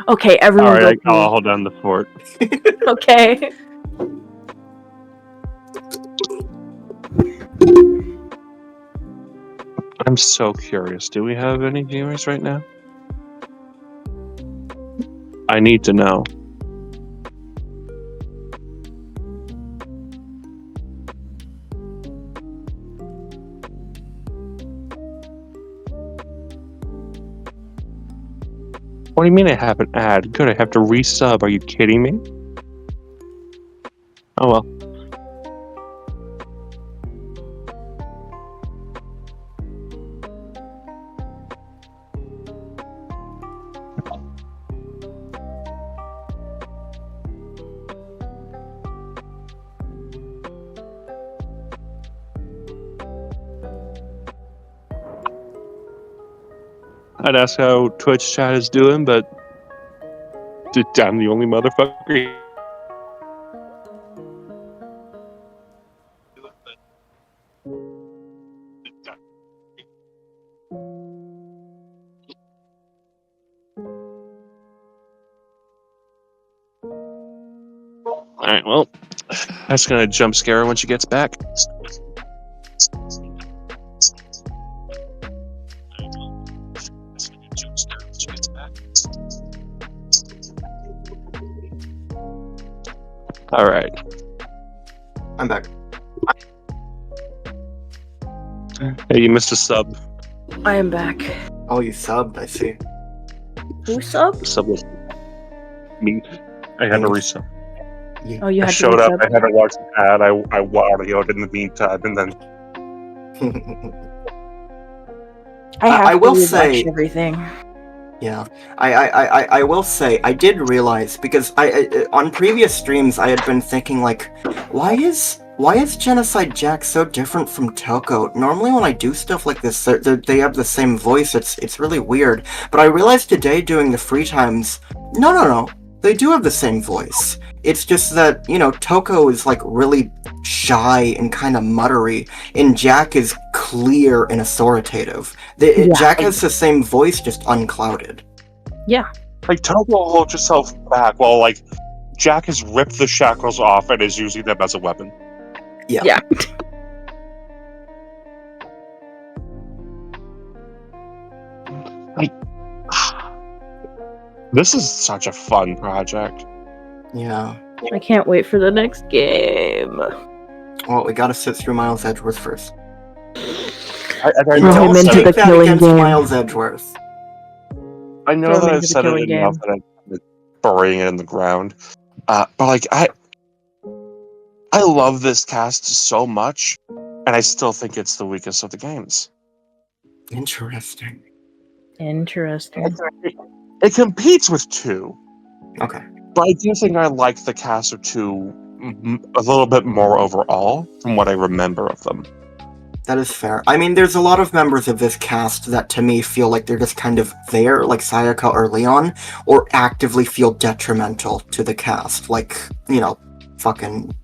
Okay, everyone All right, go I'll pee. hold down the fort. Okay. I'm so curious. Do we have any viewers right now? I need to know. What do you mean I have an ad? Good, I have to resub. Are you kidding me? Oh well. I'd ask how Twitch chat is doing, but I'm the only motherfucker. Alright, well, that's gonna jump scare her when she gets back. Alright. I'm back. Hey, you missed a sub. I am back. Oh, you subbed, I see. Who sub? Sub was me. I had to resub. Oh, you I had showed to up, resub? I had to watch the ad, I audioed in the meantime, and then I have I to will rewatch say- everything. Yeah, I will say I did realize because on previous streams I had been thinking like, why is Genocide Jack so different from Toko? Normally when I do stuff like this, they have the same voice. It's really weird. But I realized today doing the free times, no, they do have the same voice. It's just that Toko is like really shy and kind of muttery, and Jack is clear and authoritative. Jack has the same voice, just unclouded. Yeah. Like, Toko holds herself back while, like, Jack has ripped the shackles off and is using them as a weapon. Yeah. Like, this is such a fun project. Yeah. I can't wait for the next game. Well, we gotta sit through Miles Edgeworth first. I And Throw don't him into take the that killing against game. Miles Edgeworth. I know Throw him that I've into the said it killing enough game. that I'm burying it in the ground. But like, I love this cast so much, and I still think it's the weakest of the games. Interesting. It competes with 2. Okay. But I do think I like the cast of 2 a little bit more overall from what I remember of them. That is fair. I mean, there's a lot of members of this cast that to me feel like they're just kind of there, like Sayaka or Leon, or actively feel detrimental to the cast, like, fucking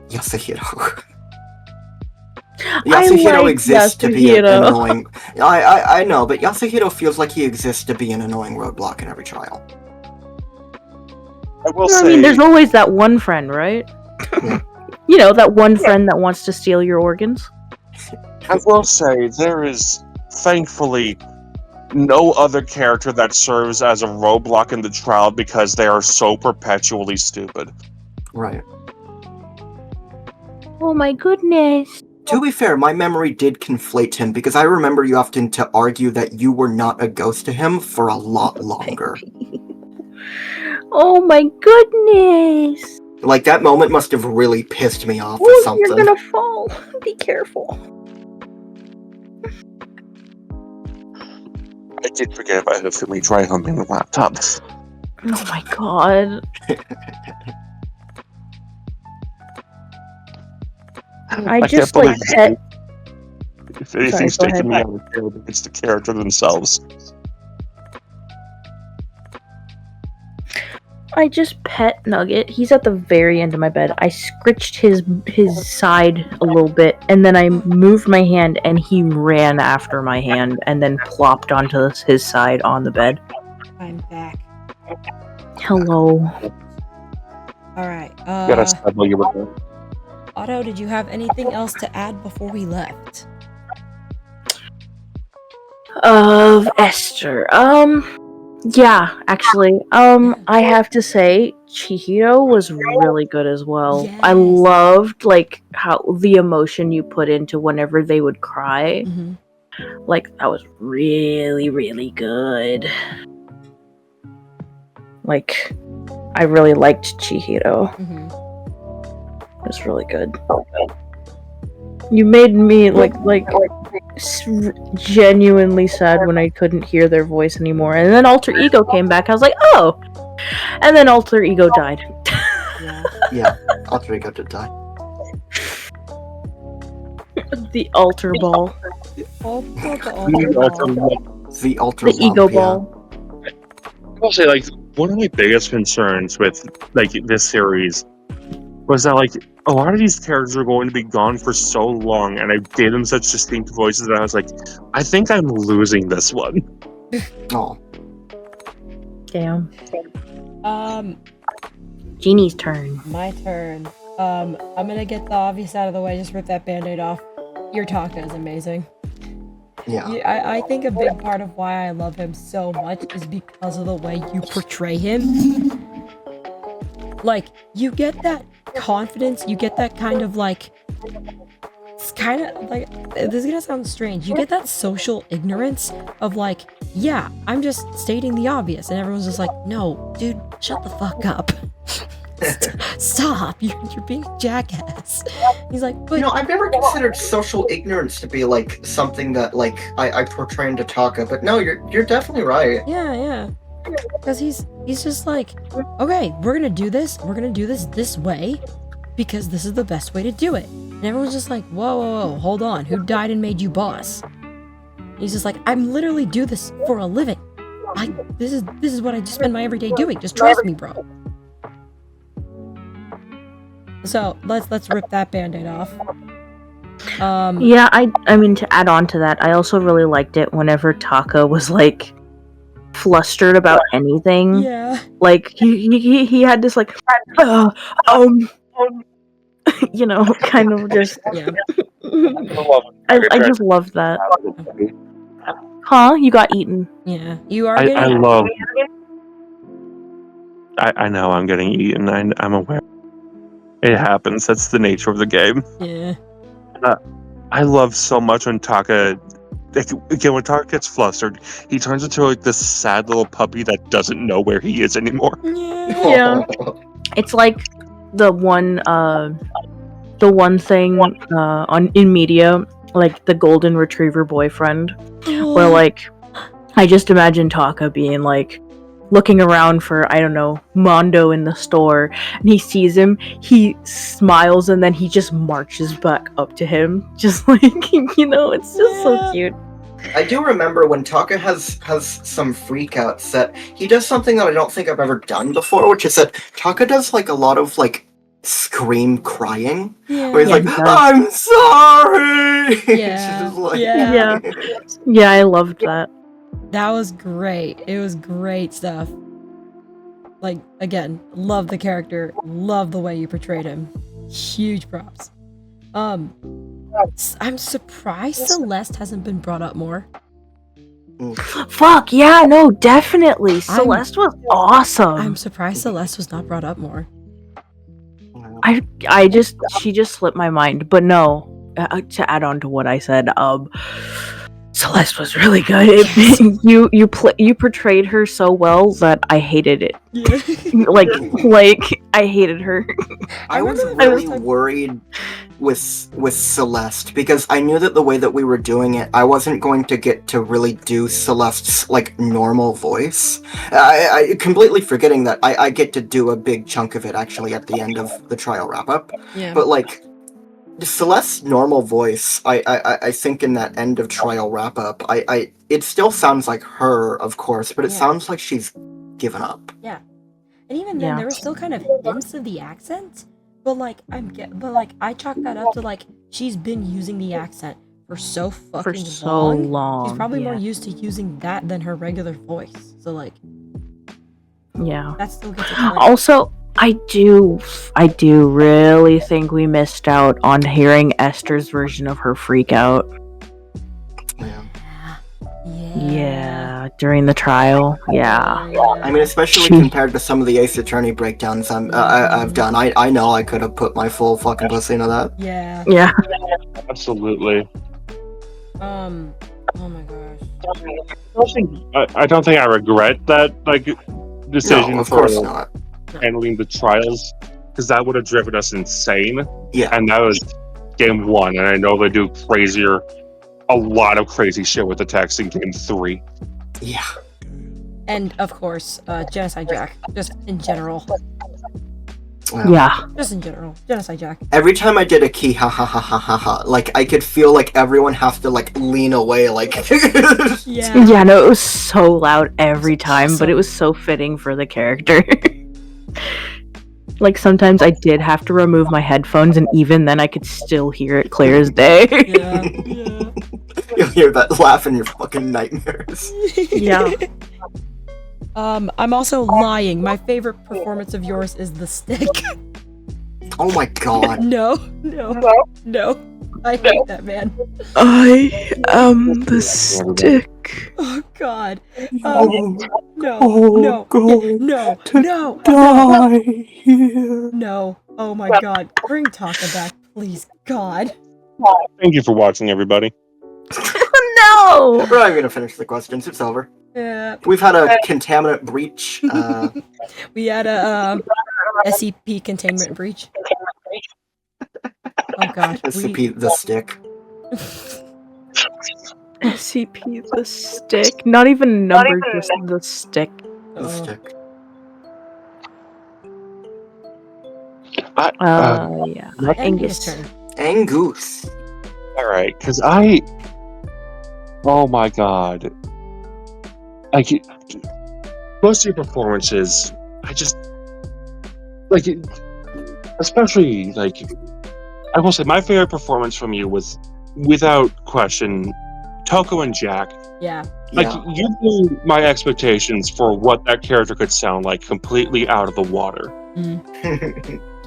Yasuhiro. Yasuhiro like exists to be an Yasuhiro. annoying... I know, but Yasuhiro feels like he exists to be an annoying roadblock in every trial. I will I say, mean, there's always that one friend, right? Yeah. That one friend that wants to steal your organs. I will say there is thankfully no other character that serves as a roadblock in the trial because they are so perpetually stupid. Right. Oh my goodness. To be fair, my memory did conflate him because I remember you having to argue that you were not a ghost to him for a lot longer. Oh my goodness. Like, that moment must have really pissed me off or Oh, something. you're gonna fall. Be careful. I did forget about Hifumi try humping the laptop. Oh my god. I just can't like believe pet. If anything's Sorry, go taking me ahead. out of the game, it's the character themselves. I just pet Nugget. He's at the very end of my bed. I scritched his side a little bit, and then I moved my hand, and he ran after my hand, and then plopped onto his side on the bed. I'm back. Hello. Alright, Gotta stumble you with it. Otto, did you have anything else to add before we left? Of Esther. Yeah, actually. I have to say, Chihiro was really good as well. I Yes. loved, like, how the emotion you put into whenever they would cry. Mm-hmm. Like, that was really, really good. Like, I really liked Chihiro. Mm-hmm. It was really good. You made me, genuinely sad when I couldn't hear their voice anymore. And then Alter Ego came back. I was like, oh! And then Alter Ego died. Yeah. Yeah, Alter Ego did die. The Alter Ball. The Alter The Ego Lump, yeah. Ball. I'll say, like, one of my biggest concerns with, like, this series was that, like, a lot of these characters are going to be gone for so long, and I gave them such distinct voices that I was like, I think I'm losing this one. Oh. Damn. Um, Jeannie's turn. my turn. I'm gonna get the obvious out of the way, just rip that band-aid off. Your Taka is amazing. Yeah. I think a big part of why I love him so much is because of the way you portray him. Like, you get that confidence, you get that kind of, like, it's kind of, like, this is gonna sound strange, you get that social ignorance of, like, yeah, I'm just stating the obvious, and everyone's just like, no, dude, shut the fuck up. Stop! You're being a jackass. He's like, but You know, I've never considered social ignorance to be like something that like I portray into Taka, but no, you're definitely right. yeah. Because he's just like, okay, we're gonna do this. We're gonna do this way because this is the best way to do it. And everyone's just like, whoa, hold on. Who died and made you boss? He's just like, I'm literally do this for a living. This is what I just spend my everyday doing. Just trust me, bro. So let's rip that band-aid off. Yeah, I mean, to add on to that, I also really liked it whenever Taka was like flustered about anything. Yeah. Like he had this like you know, kind of just Yeah. I just love that. Huh? You got eaten. Yeah. You are I getting. love. I know I'm getting eaten. I'm aware. It happens. That's the nature of the game. Yeah. I love so much when Taka. Again, when Taka gets flustered, he turns into like this sad little puppy that doesn't know where he is anymore. Yeah. Yeah. It's like the one thing in media, like the golden retriever boyfriend, where like I just imagine Taka being like looking around for, I don't know, Mondo in the store, and he sees him, he smiles, and then he just marches back up to him, just like, you know, it's just so cute. I do remember when Taka has some freakouts that he does something that I don't think I've ever done before, which is that Taka does like a lot of like scream crying, where he's Yeah. like, he does. "I'm sorry." It's Yeah. just like- Yeah. Yeah, I loved that. That was great. It was great stuff. Like, again, love the character, love the way you portrayed him. Huge props. I'm surprised Celeste hasn't been brought up more. Fuck, yeah, no, definitely. Celeste was awesome. I'm surprised Celeste was not brought up more. She just slipped my mind, but no, to add on to what I said, Celeste was really good. Yes. You portrayed her so well that I hated it. Yeah. like I hated her. I was remember the really first time- worried with Celeste because I knew that the way that we were doing it, I wasn't going to get to really do Celeste's like normal voice. I completely forgetting that I get to do a big chunk of it actually at the end of the trial wrap up. Yeah. But like Celeste's normal voice, I think in that end of trial wrap up, it still sounds like her, of course, but it Yeah. sounds like she's given up. And even then, Yeah. there were still kind of hints of the accent, but I chalk that up to like she's been using the accent for so fucking For so long. She's probably more yeah. used to using that than her regular voice. So like Yeah. that still gets explained. Also, I do really think we missed out on hearing Esther's version of her freak out. Yeah. Yeah, during the trial. Yeah. I mean, especially compared to some of the Ace Attorney breakdowns I've done, I know I could have put my full fucking pussy into that. Yeah. Yeah. Absolutely. Oh my gosh. I don't think I regret that decision No, of for course not. handling the trials, because that would have driven us insane. Yeah. And that was game 1, and I know they do a lot of crazy shit with the text in game 3. Yeah. And of course, Genocide Jack. Just in general. Well, Yeah. Just in general. Genocide Jack. Every time I did a key, ha ha ha ha ha ha, like I could feel like everyone has to like lean away, like. Yeah. Yeah, no, it was so loud every time, but awesome. it was so fitting for the character. Like, sometimes I did have to remove my headphones, and even then I could still hear it clear as day. Yeah. Yeah. You'll hear that laugh in your fucking nightmares. Yeah. I'm also lying. My favorite performance of yours is the stick. Oh my god. No. I hate that man. I am the stick. Oh god. Oh, No. here. No. Oh my god. Bring Taka back, please. God. Thank you for watching, everybody. No! We're not gonna finish the questions, it's over. Yeah. We've had a contaminant breach. We had a SCP containment breach. Oh god. SCP the stick. SCP the stick. Not even numbered, just the stick. The Oh. stick. Yeah. Angus' Angus. turn. Angus. All right, because oh my god, like most of your performances, I just like, especially like, I will say my favorite performance from you was, without question, Toko and Jack. Yeah. Like, Yeah. you blew my expectations for what that character could sound like completely out of the water.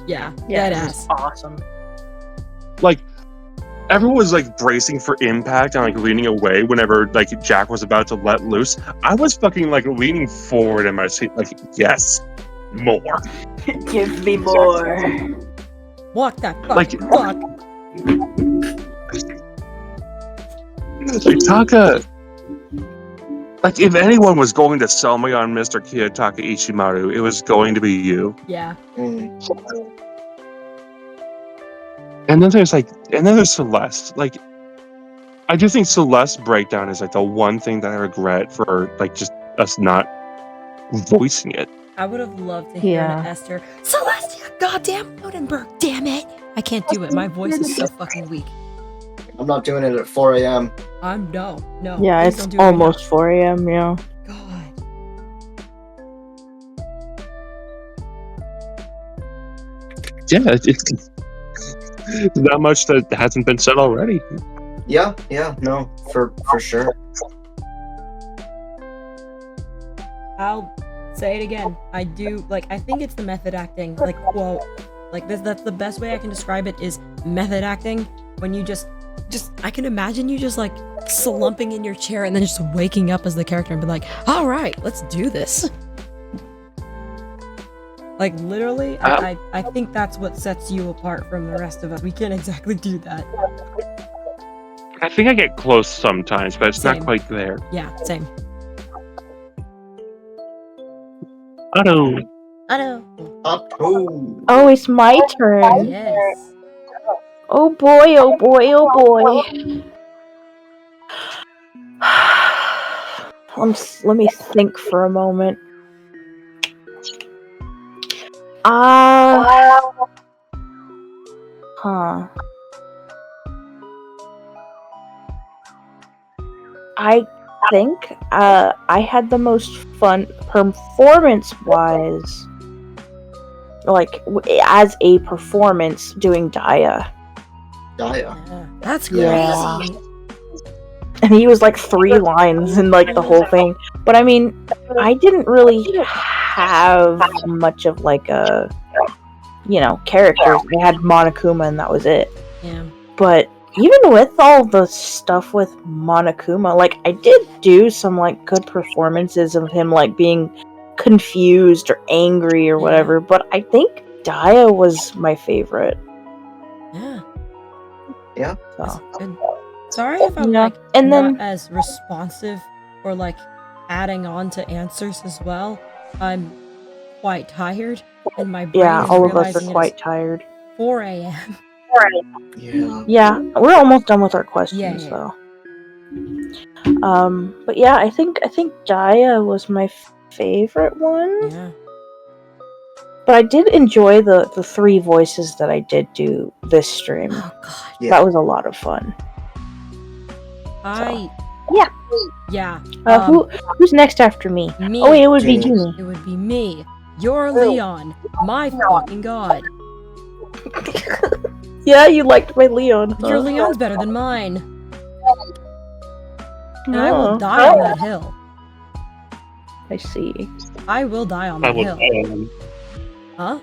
Yeah. Yeah, Dead it was ass. awesome. Like, everyone was like bracing for impact and like leaning away whenever like Jack was about to let loose. I was fucking like leaning forward in my seat, like, yes, more. Give me more. Walk that fuck. Like- Fuck. Like, Taka, like, if anyone was going to sell me on Mr. Kiyotaka Ichimaru, it was going to be you. Yeah. And then there's Celeste. Like, I do think Celeste's breakdown is like the one thing that I regret for like just us not voicing it. I would have loved to hear an Esther. Celestia, goddamn Rodenberg, damn it! I can't do it. My voice is so fucking weak. I'm not doing it at 4 a.m. No. Yeah, Please it's don't do it right almost 4 a.m. Yeah. now. God. Yeah, it's not much that hasn't been said already. Yeah, no, for sure. I'll say it again. I do, like, I think it's the method acting, like, quote, like, that's the best way I can describe it is method acting, when you just, I can imagine you just, like, slumping in your chair and then just waking up as the character and be like, alright, let's do this. Like, literally, I think that's what sets you apart from the rest of us. We can't exactly do that. I think I get close sometimes, but it's Same. not quite there. Yeah, same. Otto. Otto. Oh, it's my turn. Yes. Oh boy, oh boy, oh boy. Let me think for a moment. I think I had the most fun performance-wise, like as a performance doing Daya. Yeah. That's crazy. Yeah. And he was like 3 lines in like the whole thing. But I mean, I didn't really have much of like a, characters. We had Monokuma and that was it. Yeah. But even with all the stuff with Monokuma, like I did do some like good performances of him like being confused or angry or whatever, but I think Daya was my favorite. Yeah. That's So. good. Sorry if I'm Yeah. like And not then- as responsive or like adding on to answers as well. I'm quite tired and my brain Yeah, is all of us realizing are quite tired. 4 a.m. Yeah. Yeah, we're almost done with our questions Yeah. though. But yeah, I think Daya was my favorite one. Yeah. But I did enjoy the 3 voices that I did do this stream. Oh god. Yeah. That was a lot of fun. Yeah. Who's next after me? Me. Oh wait, it would be Genie. Genie. It would be me. You're Leon. My fucking god. Yeah, you liked my Leon. Huh? Your Leon's better than mine. And I will Oh, die on that hill. I see. I will die on I that will hill. die on it. Huh?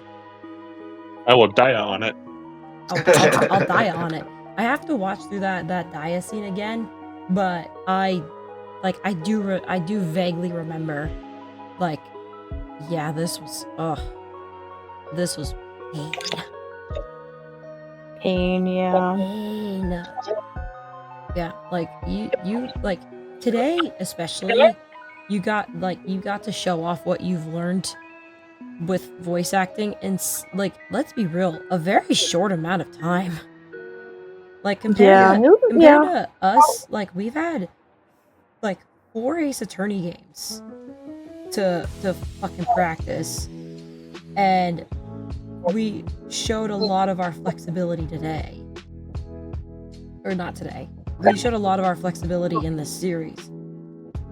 I will die on it. I'll die on it. I have to watch through that Daya scene again, but I do vaguely remember, like, yeah, this was pain. Pain, yeah. Pain. Yeah, like you like today especially, you got to show off what you've learned with voice acting in like, let's be real, a very short amount of time. Like compared to us, like we've had like 4 Ace Attorney games to fucking practice, and we showed a lot of our flexibility today. Or not today. We showed a lot of our flexibility in this series.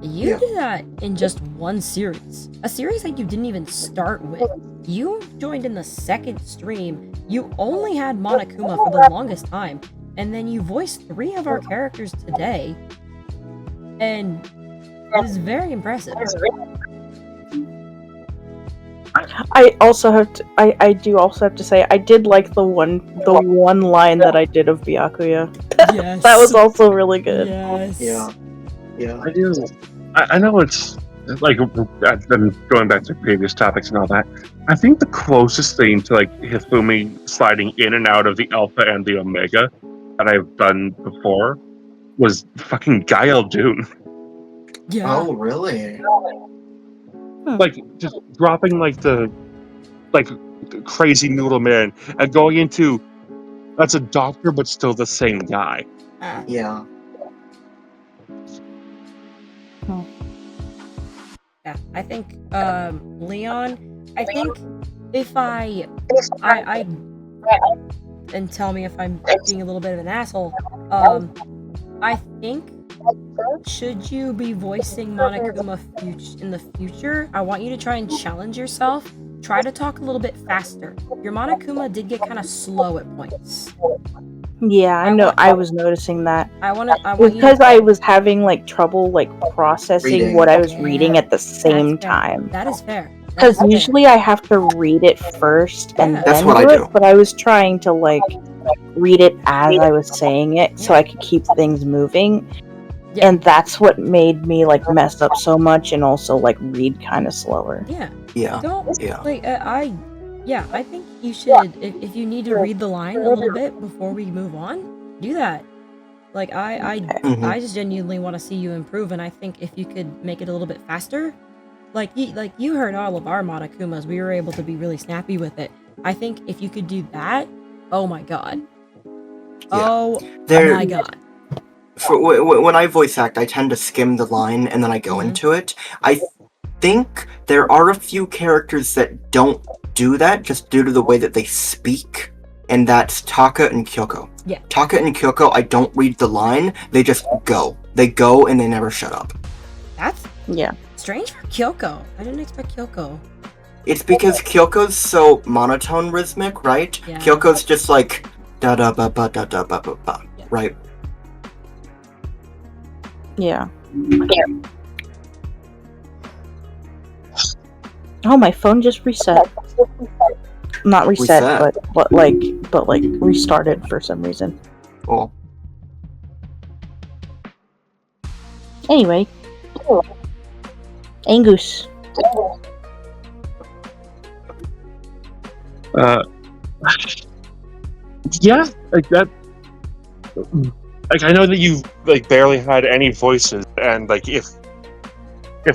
You did that in just one series. A series that you didn't even start with. You joined in the second stream. You only had Monokuma for the longest time. And then you voiced 3 of our characters today. And it is very impressive. I do also have to say I did like the one line that I did of Byakuya. Yes. That was also really good. Yes. Yeah. I do. I know it's like I'm going back to previous topics and all that. I think the closest thing to like Hifumi sliding in and out of the Alpha and the Omega that I've done before was fucking Gael Dune. Yeah. Oh, really? Like just dropping like the crazy noodle man and going into that's a doctor but still the same guy. Yeah. Yeah, I think Leon. I think if I and tell me if I'm being a little bit of an asshole. I think should you be voicing Monokuma in the future, I want you to try and challenge yourself. Try to talk a little bit faster. Your Monokuma did get kind of slow at points. Yeah, I know. I was noticing that. I want because I was having like trouble like processing what I was reading at the same time. That is fair. Because usually I have to read it first and That's then what I do do. it, but I was trying to like read it as I was saying it so I could keep things moving. Yeah. And that's what made me like mess up so much and also like read kind of slower. Yeah. Yeah. Don't Yeah. like I think you should if you need to read the line a little bit before we move on, do that. Like I just genuinely want to see you improve, and I think if you could make it a little bit faster, like you heard all of our Monokumas, we were able to be really snappy with it. I think if you could do that, oh my god. Oh my god. When I voice act, I tend to skim the line and then I go into it. I think there are a few characters that don't do that just due to the way that they speak, and that's Taka and Kyoko. Yeah. Taka and Kyoko, I don't read the line, they just go. They go and they never shut up. That's strange for Kyoko. I didn't expect Kyoko. It's because Kyoko's so monotone rhythmic, right? Yeah. Kyoko's just like da da ba ba da da ba ba ba, right? Yeah. Oh, my phone just reset. Not reset. but restarted for some reason. Cool. Anyway. Angus. Yeah, like that. Like I know that you like barely had any voices, and like if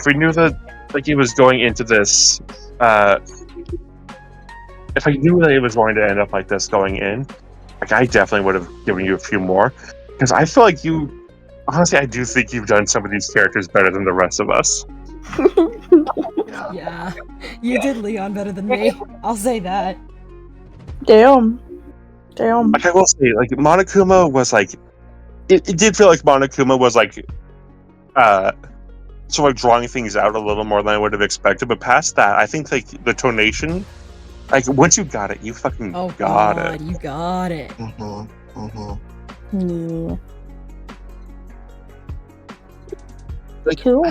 we knew that like he was going into this, if I knew that it was going to end up like this going in, like I definitely would have given you a few more, because I feel like you. Honestly, I do think you've done some of these characters better than the rest of us. Yeah, you did Leon better than me. I'll say that. Damn. Like I will say, like Monokuma was like, it did feel like Monokuma was like, sort of drawing things out a little more than I would have expected. But past that, I think like the tonation, like once you got it, you fucking got it. You got it. Yeah. Like, cool.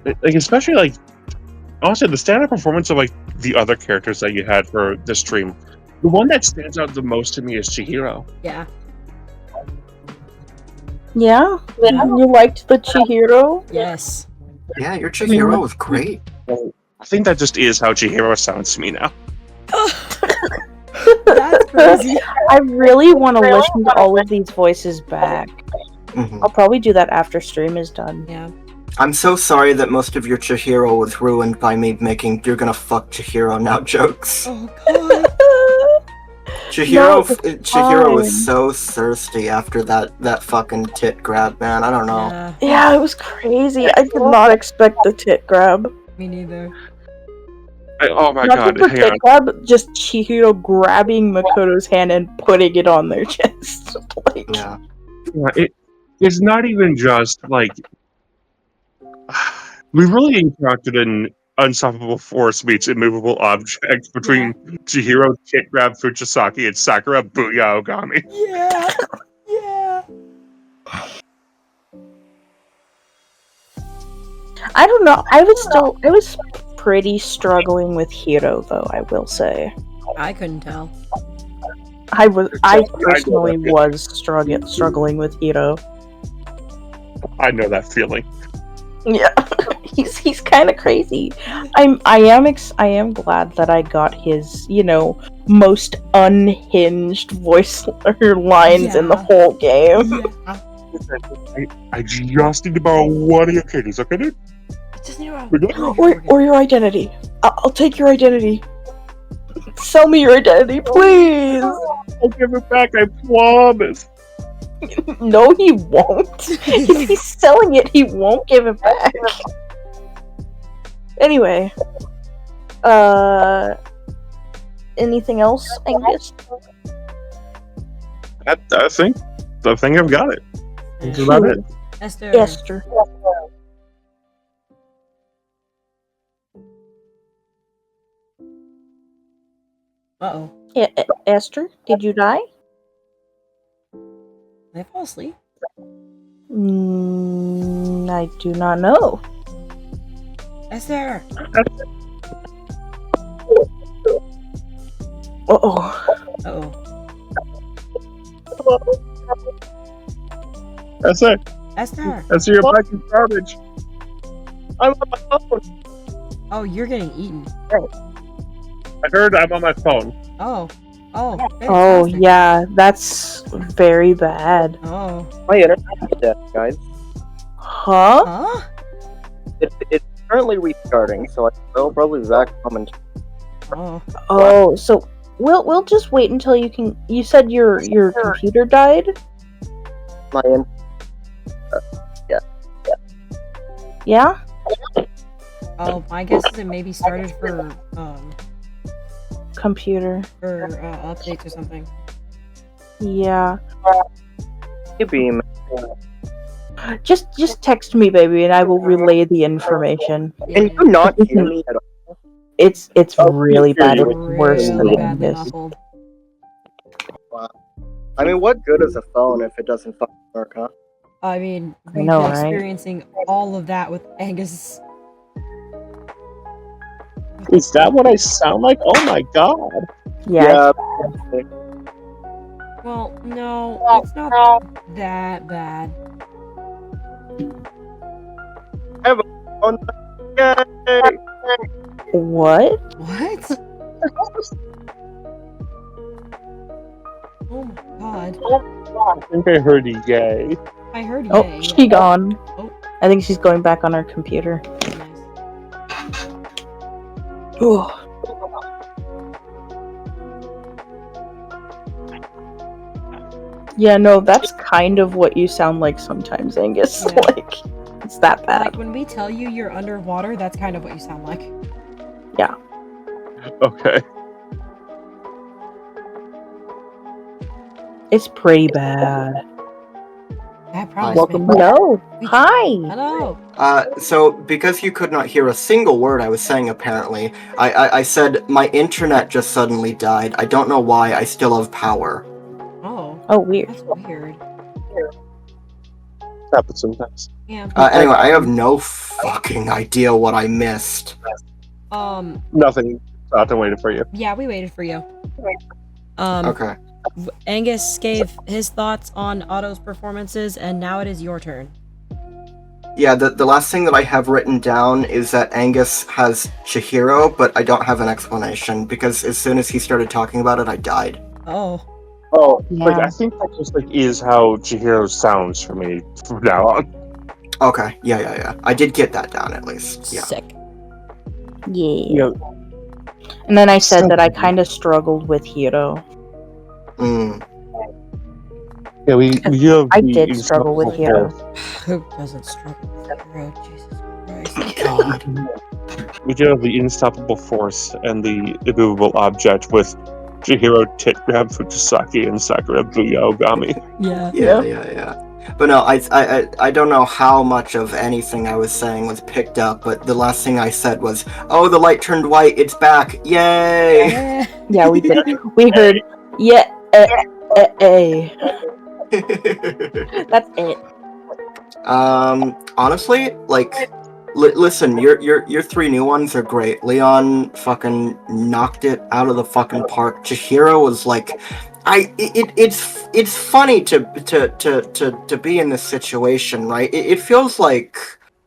Like especially like, honestly, the stand-up performance of like the other characters that you had for the stream, the one that stands out the most to me is Chihiro. Yeah. Yeah? You liked the Chihiro? Yes. Yeah, your Chihiro was great. I think that just is how Chihiro sounds to me now. That's crazy. I really want to listen to all of these voices back. I'll probably do that after stream is done. Yeah. I'm so sorry that most of your Chihiro was ruined by me making "you're gonna fuck Chihiro now" jokes. Oh god. Chihiro, No, it's Chihiro was fine. so thirsty after that fucking tit grab, man. I don't know. Yeah. Yeah, it was crazy. I did not expect the tit grab. Me neither. Oh my Not god, just the hang on. tit grab, just Chihiro grabbing Makoto's hand and putting it on their chest. Like, Yeah. Yeah, it's not even just like we really encountered an unstoppable force meets immovable object between Chihiro tit grab Fujisaki and Sakura Booyah Ogami. Yeah. Yeah. I don't know. I was pretty struggling with Hiro, though. I will say, I couldn't tell. I I personally know that was struggling with Hiro. I know that feeling. Yeah, he's kind of crazy. I am glad that I got his most unhinged voice or lines in the Yeah. whole game. Yeah. I just need to borrow one of your kitties, okay, dude? Just need to We're good? Or your identity. I'll take your identity. Sell me your identity, please. I'll give it back, I promise. No, he won't. If he's selling it, he won't give it back. Anyway, anything else, Angus? I think I've got it. That's about it. Esther. Esther. Uh-oh. Esther, did you die? Did I fall asleep? I do not know. Esther! Uh-oh. Uh-oh. That's it. Esther! That's your back in garbage. I'm on my phone. Oh, you're getting eaten. I heard I'm on my phone. Oh. Oh, Fantastic. yeah, that's very bad. Oh. My internet is dead, guys. Huh? Huh? It's currently restarting, so I'll probably be back moment. Oh. Oh, so we'll just wait until you can. You said your computer died? My Yeah? Oh, my guess is it maybe started for Computer. updates or something. Yeah. beam. Just text me, baby, and I will relay the information. Can you not hear me at all? It's Oh, really bad. It's Really worse than badly this. muffled. I mean, what good is a phone if it doesn't fucking work, huh? I mean, I we've know, been right? experiencing all of that with Angus. Is that what I sound like? Oh my god. Yeah. Well, no, it's not that bad. Oh, yay! What? What? Oh my god. I think I heard yay. I heard Oh, yay. she gone. Oh. I think she's going back on her computer. Nice. Ooh. Yeah, no, that's kind of what you sound like sometimes, Angus. Yeah. Like, it's that bad. Like, when we tell you you're underwater, that's kind of what you sound like. Okay. It's pretty bad. That promise Welcome me. Hello. We- Hi. Hello. So because you could not hear a single word I was saying, apparently, I said my internet just suddenly died. I don't know why. I still have power. Oh, Oh, weird. that's weird. Happens sometimes. Yeah. Anyway, I have no fucking idea what I missed. Nothing. I've been waiting for you. Yeah, we waited for you. Okay. Angus gave his thoughts on Otto's performances, and now it is your turn. Yeah, the last thing that I have written down is that Angus has Chihiro, but I don't have an explanation, because as soon as he started talking about it, I died. Oh. Oh, Yeah. like I think that just like is how Chihiro sounds for me from now on. Okay, yeah. I did get that down at least. Yeah. Sick. Yeah. And then I said that I kind of struggled with Hiro. Mm. Yeah, we have I the did struggle with insufferable Hiro. Who doesn't struggle with Hero? Jesus Christ. God. We do have the unstoppable force and the immovable object with Chihiro tit grab Fujisaki and Sakura Booyah Ogami. Yeah. Yeah. But no, I don't know how much of anything I was saying was picked up, but the last thing I said was, "Oh, the light turned white. It's back! Yay!" Yeah, we did. We heard, yeah, That's it. Honestly, like, listen, your three new ones are great. Leon fucking knocked it out of the fucking park. Chihiro was like, it's funny to be in this situation, right? It feels like,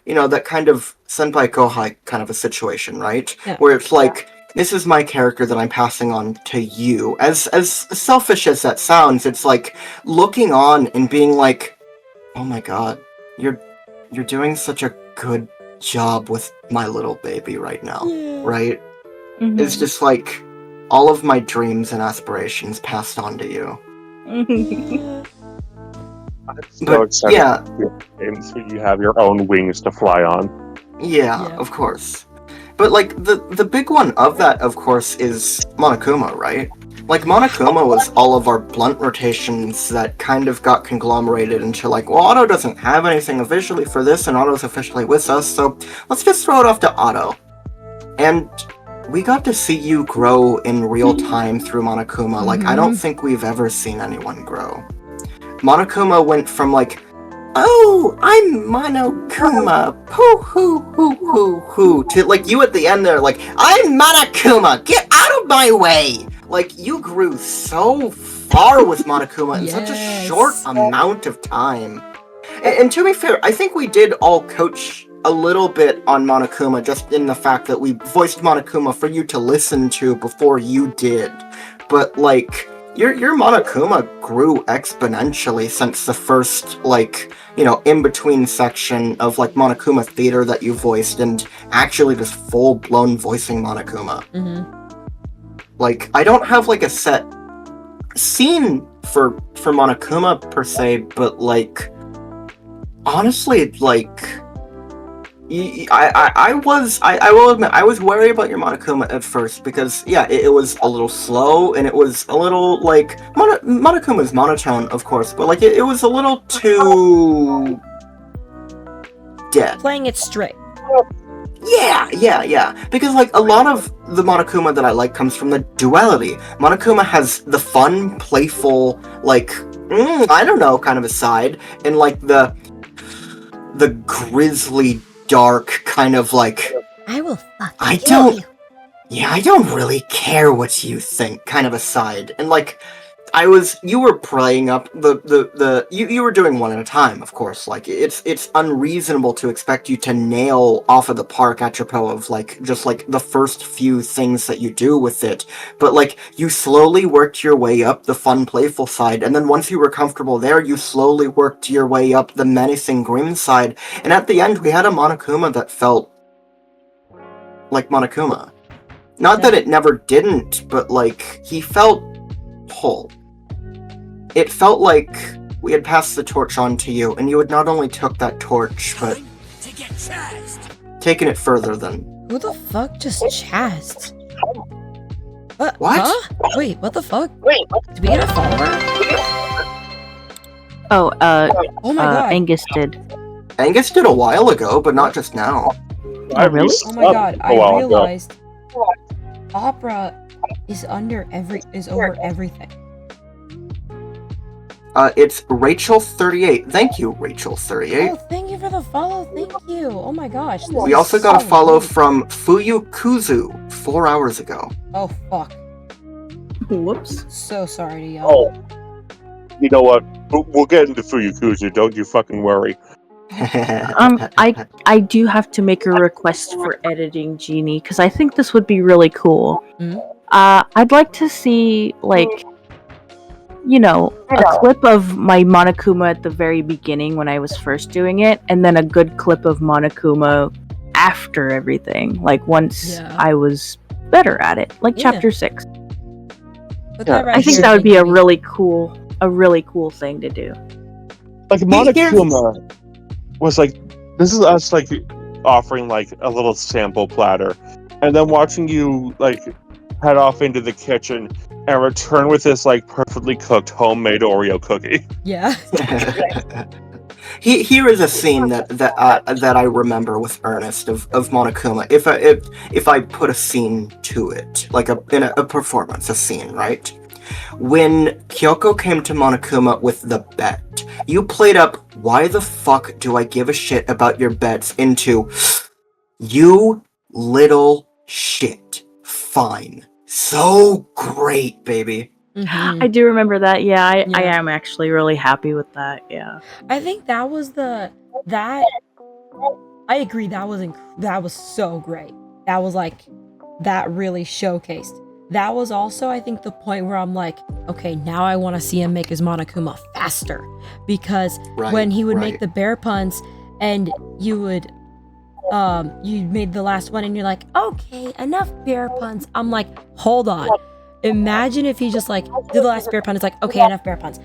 that kind of senpai kohai kind of a situation, right? Yeah. Where it's like, this is my character that I'm passing on to you. As selfish as that sounds, it's like looking on and being like, oh my god, you're doing such a good job with my little baby right now, right? Mm-hmm. It's just like all of my dreams and aspirations passed on to you. I'm so But, excited yeah. for games where you have your own wings to fly on. Yeah, of course. But like the big one of that, of course, is Monokuma, right? Like Monokuma was all of our blunt rotations that kind of got conglomerated into like, well, Otto doesn't have anything officially for this, and Otto's officially with us, so let's just throw it off to Otto. And we got to see you grow in real time through Monokuma. Like, I don't think we've ever seen anyone grow. Monokuma went from like, oh, I'm Monokuma, hoo hoo hoo hoo hoo, to like you at the end there, like, I'm Monokuma, get out of my way! Like, you grew so far with Monokuma in such a short amount of time. And to be fair, I think we did all coach a little bit on Monokuma, just in the fact that we voiced Monokuma for you to listen to before you did. But, like, your Monokuma grew exponentially since the first, like, in-between section of, like, Monokuma Theater that you voiced, and actually just full-blown voicing Monokuma. Like, I don't have, like, a set scene for Monokuma, per se, but, like, honestly, like, I will admit, I was worried about your Monokuma at first, because, yeah, it was a little slow, and it was a little, like, Monokuma's monotone, of course, but, like, it was a little too dead. Playing it straight. Yeah. Because, like, a lot of the Monokuma that I like comes from the duality. Monokuma has the fun, playful, like, I don't know, kind of a side, and, like, the grisly, dark, kind of, like, I will fucking kill you. Yeah, I don't really care what you think, kind of a side. And, like, you were playing up you were doing one at a time, of course. Like, it's unreasonable to expect you to nail off of the park apropos of, like, just, like, the first few things that you do with it. But, like, you slowly worked your way up the fun, playful side, and then once you were comfortable there, you slowly worked your way up the menacing, grim side, and at the end, we had a Monokuma that felt like Monokuma. Not that it never didn't, but, like, he felt whole. It felt like we had passed the torch on to you, and you had not only took that torch, but taken it further than... Who the fuck just chased? What? Huh? Wait, what the fuck? Did we get a follower? Oh, Oh my god. Angus did. Angus did a while ago, but not just now. Oh, really? Oh my god, I realized Opera is over everything. It's Rachel38. Thank you, Rachel38. Oh, thank you for the follow. Thank you. Oh my gosh. We also got a follow from Fuyukuzu 4 hours ago. Oh, fuck. Whoops. So sorry to y'all. Oh. You know what? We'll get into Fuyukuzu, don't you fucking worry. I do have to make a request for editing, Genie, because I think this would be really cool. Mm-hmm. I'd like to see, like, a clip of my Monokuma at the very beginning when I was first doing it, and then a good clip of Monokuma after everything, like once I was better at it, like chapter 6. I think that would be a really cool thing to do. Like Monokuma was like, this is us like offering like a little sample platter, and then watching you like head off into the kitchen and return with this like perfectly cooked homemade Oreo cookie. Yeah. Here is a scene that I remember with Ernest of Monokuma. If I put a scene to it, like a performance, a scene, right? When Kyoko came to Monokuma with the bet, you played up "Why the fuck do I give a shit about your bets?" into "You little shit. Fine. So great, baby." Mm-hmm. I do remember that. Yeah, I am actually really happy with that. Yeah. I think that was I agree. That was so great. That was like, that really showcased. That was also, I think, the point where I'm like, okay, now I want to see him make his Monokuma faster, because when he would make the bear puns and you would, you made the last one and you're like, okay, enough bear puns. I'm like, hold on. Imagine if he just like did the last bear pun. It's like, okay, enough bear puns.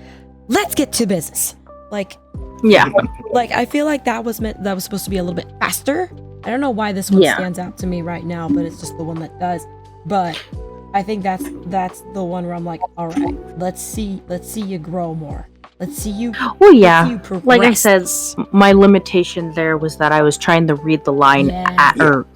Let's get to business. Like, yeah. Like, I feel like that was supposed to be a little bit faster. I don't know why this one stands out to me right now, but it's just the one that does. But I think that's the one where I'm like, all right, let's see you grow more. Let's see you. Well, yeah. Like I said, my limitation there was that I was trying to read the line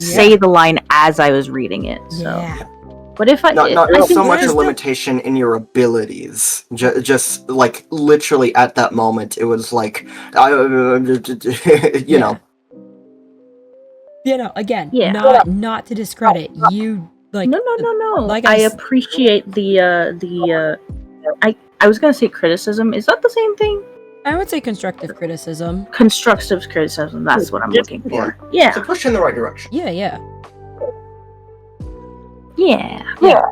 say the line as I was reading it. So. Yeah. But if not so much a limitation in your abilities, just like literally at that moment, it was like, you know. Again, not to discredit you. Like, no. Like I appreciate the I was gonna say criticism. Is that the same thing? I would say constructive criticism. Constructive criticism. That's what I'm looking for. Yeah. It's a push in the right direction. Yeah.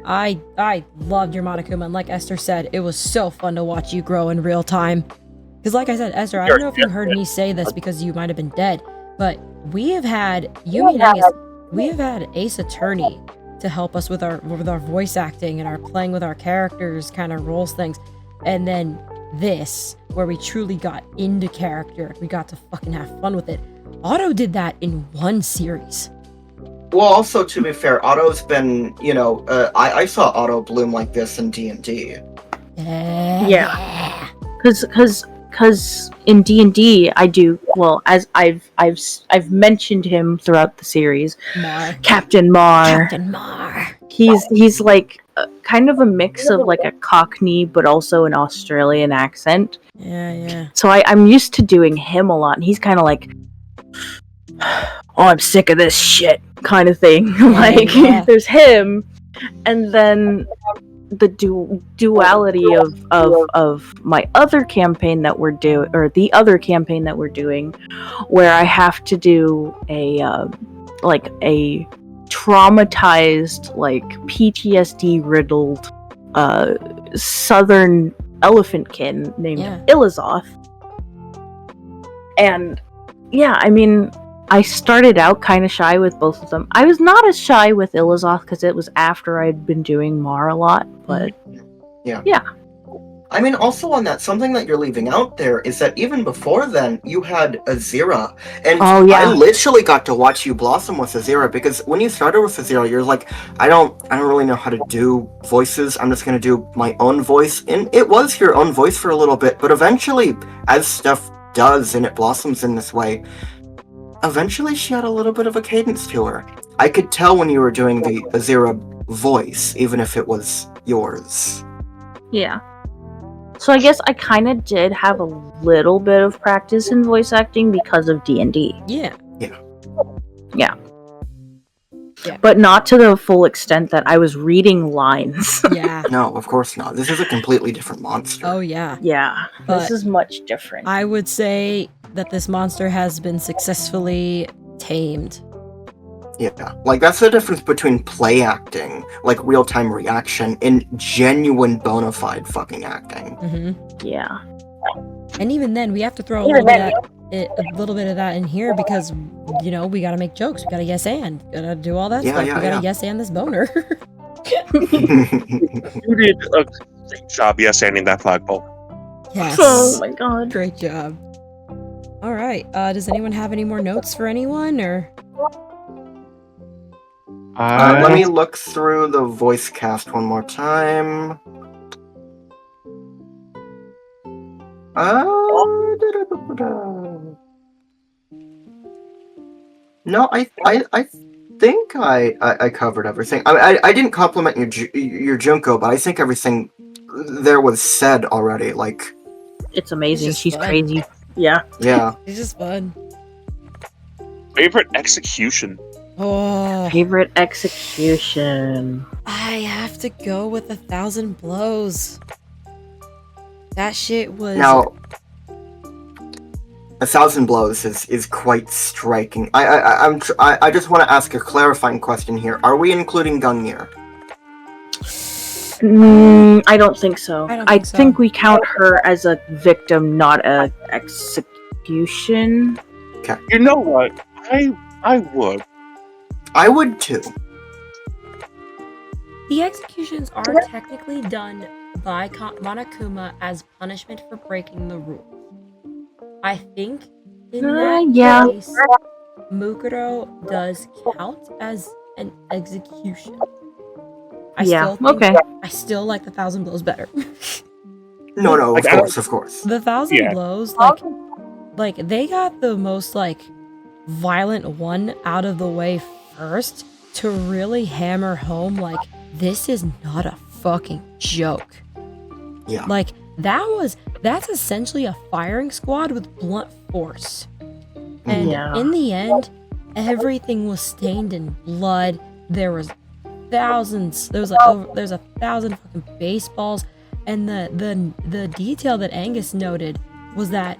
I loved your Monokuma, and like Esther said, it was so fun to watch you grow in real time. Because like I said, Esther, I don't know if you heard me say this because you might have been dead, but we have had Ace Attorney to help us with our voice acting and our playing with our characters kind of roles things. And then this, where we truly got into character, we got to fucking have fun with it. Otto did that in one series. Well, also, to be fair, Otto's been, I saw Otto bloom like this in D&D. Yeah. Because in D&D, I do, well, as I've mentioned him throughout the series, Captain Mar. He's like kind of a mix of like a Cockney, but also an Australian accent. Yeah. So I'm used to doing him a lot, and he's kind of like, oh, I'm sick of this shit kind of thing. There's him, and then the duality of my other campaign that we're doing, or the other campaign that we're doing, where I have to do a traumatized, like PTSD riddled southern elephantkin named Ilizoth. And yeah, I mean, I started out kind of shy with both of them. I was not as shy with Ilizoth because it was after I'd been doing Mar a lot, but yeah. I mean, also on that, something that you're leaving out there is that even before then, you had Azira. And I literally got to watch you blossom with Azira, because when you started with Azira, you're like, I don't really know how to do voices. I'm just going to do my own voice. And it was your own voice for a little bit, but eventually, as stuff does and it blossoms in this way, eventually she had a little bit of a cadence to her. I could tell when you were doing the Azira voice, even if it was yours. Yeah. So I guess I kind of did have a little bit of practice in voice acting because of D&D. Yeah. But not to the full extent that I was reading lines. Yeah. No, of course not. This is a completely different monster. Oh, yeah. Yeah. But this is much different. I would say that this monster has been successfully tamed. Yeah, like that's the difference between play acting, like real-time reaction, and genuine bona fide fucking acting. Mm-hmm. Yeah. And even then, we have to throw a little bit of that in here because we gotta make jokes. We gotta yes and gotta do all that Yeah, stuff. yeah, We gotta yeah. yes and this boner. You did a great job yes-anding that flagpole. Yes. Oh my god. Great job. All right. Does anyone have any more notes for anyone or? Let me look through the voice cast one more time. No, I think I covered everything. I didn't compliment your Junko, but I think everything there was said already. Like, It's amazing. It's just She's fun. crazy. Yeah. yeah. It's just fun. Favorite execution? Oh, Favorite execution. I have to go with 1,000 blows. That shit was. Now, 1,000 blows is quite striking. I just want to ask a clarifying question here. Are we including Gungnir? I don't think so. I don't think so. think we count her as a victim, not a execution. You know what? I would. I would too. The executions are technically done by Monokuma as punishment for breaking the rules. I think in that yeah. case, Mukuro does count as an execution. I still like the 1,000 blows better. No, Like, of course. The 1,000 Yeah. blows, like they got the most violent one out of the way first to really hammer home this is not a fucking joke. Yeah. That's essentially a firing squad with blunt force. And Yeah. in the end, everything was stained in blood. There was thousands. There's 1,000 fucking baseballs. And the detail that Angus noted was that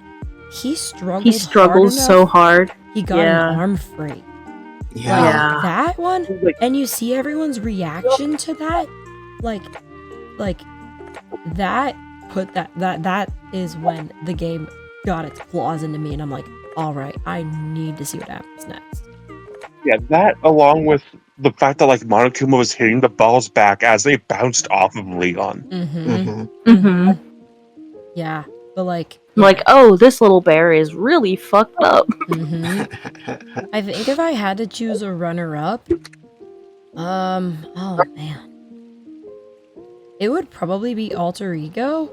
he struggled. He struggles so hard. He got an arm free. Yeah. That one, and you see everyone's reaction to that, that is when the game got its claws into me, and I'm like, all right, I need to see what happens next. Yeah, that along with the fact that Monokuma was hitting the balls back as they bounced off of Leon. Yeah, but oh, this little bear is really fucked up. I think if I had to choose a runner-up, oh man, it would probably be Alter Ego,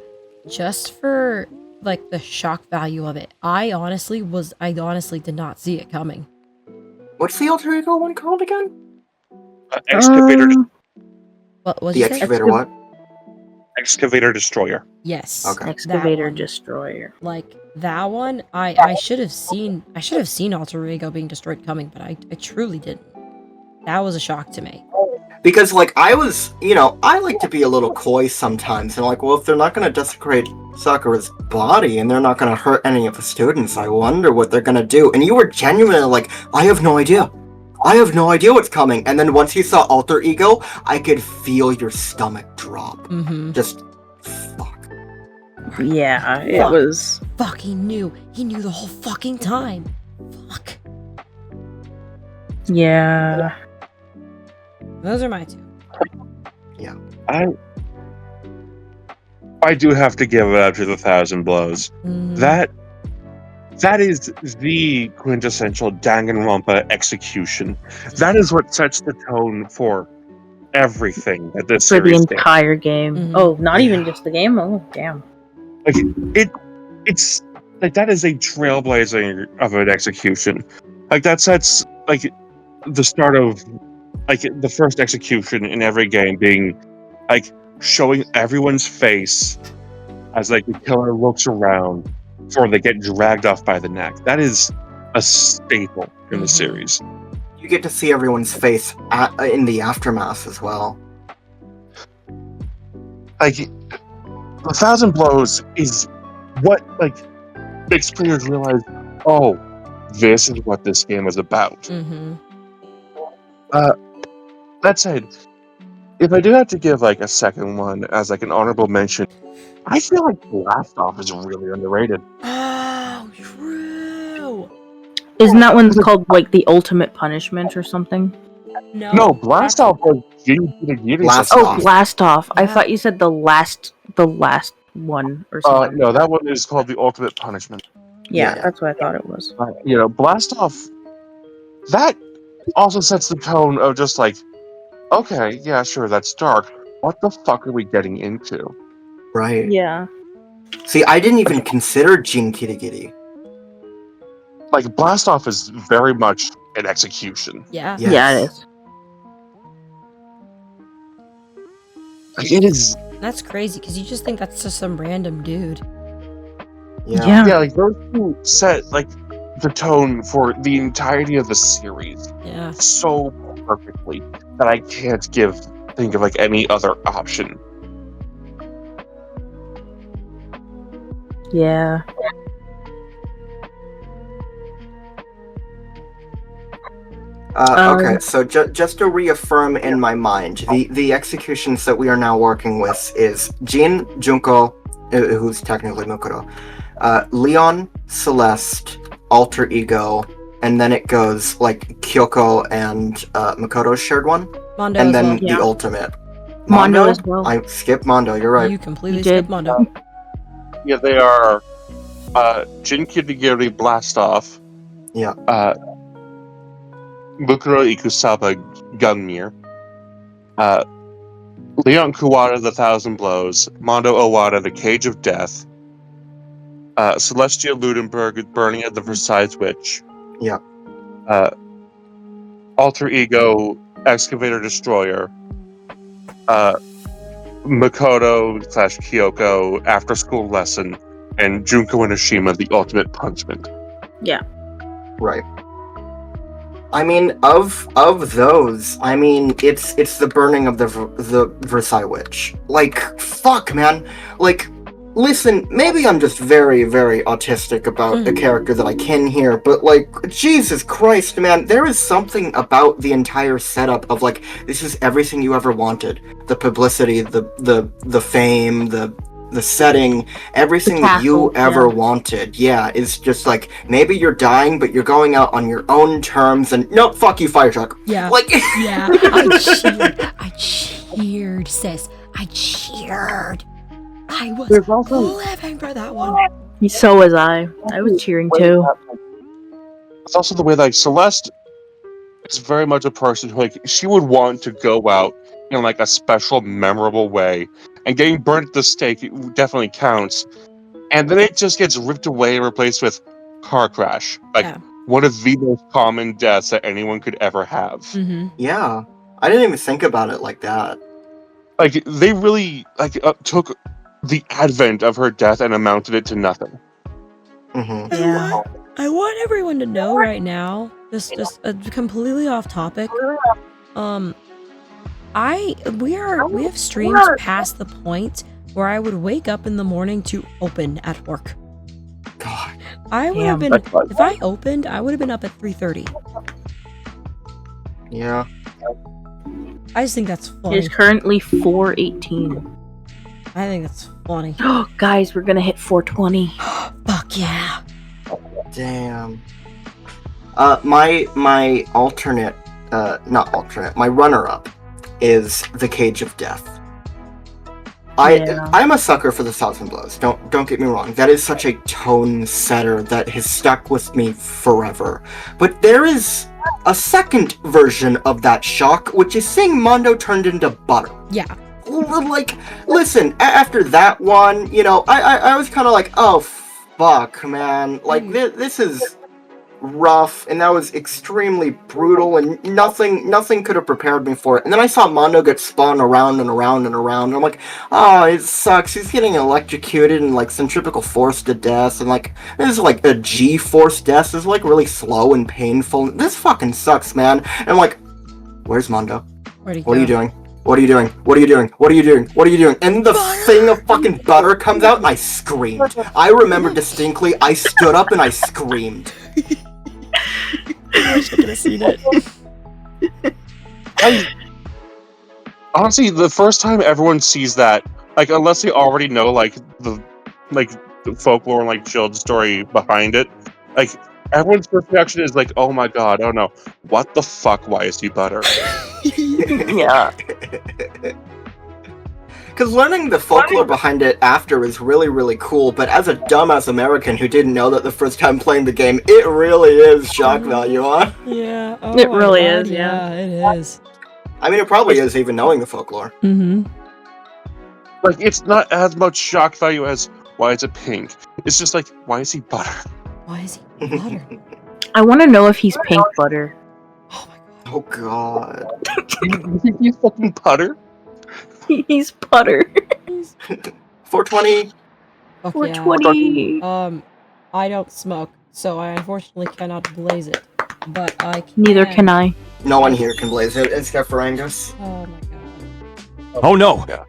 just for the shock value of it. I honestly did not see it coming. What's the alter ego one called again? Excavator. What was The excavator what? Excavator Destroyer. Yes. Okay. Excavator Destroyer. That one, I should have seen Alter Ego being destroyed coming, but I truly didn't. That was a shock to me. Because I was, I like to be a little coy sometimes, and well, if they're not going to desecrate Sakura's body and they're not going to hurt any of the students, I wonder what they're going to do. And you were genuinely I have no idea. I have no idea what's coming. And then once you saw Alter Ego, I could feel your stomach drop. Mm-hmm. Just fuck. Yeah, it was. Fuck, he knew. He knew the whole fucking time. Fuck. Yeah. Those are my two. Yeah. I do have to give it up to the 1,000 blows. Mm-hmm. That is the quintessential Danganronpa execution. That is what sets the tone for everything that this For the series entire game. Mhm. Oh, not even just the game? Oh, damn. It's that is a trailblazing of an execution. That sets the start of the first execution in every game being showing everyone's face as the killer looks around before they get dragged off by the neck. That is a staple in the series. You get to see everyone's face in the aftermath as well. 1,000 blows is what makes players realize, oh, this is what this game is about. Mm-hmm. That said, if I do have to give like a second one as like an honorable mention, I feel like Blast Off is really underrated. Oh, true. Isn't that one called like the ultimate punishment or something? No, Blast Off was Jin Kitagiri's Blast Oh, Off. Blast Off. I Yeah. thought you said the last one or something. No, that one is called the Ultimate Punishment. Yeah, Yeah. that's what I thought it was. Blast Off. That also sets the tone of just like, okay, yeah, sure, that's dark. What the fuck are we getting into? Right. Yeah. See, I didn't even consider Jin Kitagiri. Like, Blast Off is very much an execution. Yeah. Yes. Yeah, it is. Like, it is. That's crazy because you just think that's just some random dude. Yeah. Yeah, like those two set like the tone for the entirety of the series Yeah. so perfectly that I can't think of like any other option. Yeah. Okay, so just to reaffirm in my mind, the executions that we are now working with is Jin, Junko, who's technically Mukuro, Leon, Celeste, Alter Ego, and then it goes like Kyoko and Makoto's shared one, Mondo and as then well. Yeah. the ultimate. Mondo as well. I skipped Mondo, you're right. You completely You did. skipped Mondo. Yeah, they are Jin Kitagiri Blast Off. Yeah. Mukuro Ikusaba Gunmir. Leon Kuwata The Thousand Blows. Mondo Owada The Cage of Death. Celestia Ludenberg Burning at the Versailles Witch. Yeah. Alter Ego Excavator Destroyer. Makoto / Kyoko After School Lesson, and Junko Inoshima The Ultimate Punishment. Right. I mean, of those, I mean, it's the burning of the Versailles Witch. Like, fuck, man. Like, listen, maybe I'm just very, very autistic about a character that I can hear, but like, Jesus Christ, man, there is something about the entire setup of like, this is everything you ever wanted. The publicity, the fame, the setting, everything that you ever wanted. Yeah, it's just like, maybe you're dying, but you're going out on your own terms, and no, fuck you, fire truck. Yeah. Like, Yeah. I cheered, sis. I cheered. I was There's also living for that one. So was I. I was cheering too. it's also the way like Celeste is very much a person who like she would want to go out in like a special, memorable way, and getting burnt at the stake definitely counts. And then it just gets ripped away and replaced with car crash, like one of the most common deaths that anyone could ever have. Mm-hmm. yeah, I didn't even think about it like that. Like they really like took the advent of her death and amounted it to nothing. Mm-hmm. Yeah. I want everyone to know right now, just completely off topic. We have streams past the point where I would wake up in the morning to open at work. God. I would have been if I opened, I would have been up at 3:30. Yeah. I just think that's funny. It is currently 4:18. I think that's funny. Guys, we're gonna hit 4:20. Fuck yeah. Damn. My alternate, not alternate, my runner-up is The Cage of Death. I'm a sucker for The Thousand Blows. Don't get me wrong. That is such a tone setter that has stuck with me forever. But there is a second version of that shock, which is seeing Mondo turned into butter. Yeah. Like, listen, after that one, you know, I was kind of like, oh, fuck, man. Like, this is rough, and that was extremely brutal, and nothing could have prepared me for it. And then I saw Mondo get spun around and around and around, and I'm like, oh, it sucks. He's getting electrocuted and, like, centrifugal force to death, and, like, this is, like, a G-force death. This is, like, really slow and painful. This fucking sucks, man. And I'm like, where's Mondo? Where'd he What go? are you doing? What are you doing? What are you doing? What are you doing? What are you doing? And the thing of fucking butter comes out, and I screamed. I remember distinctly, I stood up and I screamed. I wish I could have seen it. Honestly, the first time everyone sees that, like, unless they already know, like, the folklore and, like, chilled story behind it, like, everyone's first reaction is like, oh my god, oh no, what the fuck, why is he butter? Yeah. Because learning the folklore behind it after is really, really cool, but as a dumbass American who didn't know that the first time playing the game, it really is shock value, huh? Yeah. Oh, It my really God, is, yeah. it is. I mean, it probably is, even knowing the folklore. Mm-hmm. Like, it's not as much shock value as, why is it pink? It's just like, why is he butter? Why is he butter? I want to know if he's pink butter. Oh my god. Oh god. You think he's fucking butter? He's butter. 420. Fuck 420. yeah. I don't smoke, so I unfortunately cannot blaze it. But I can. Neither can I. No one here can blaze it, except for Angus. Oh my god. Oh no! Yeah.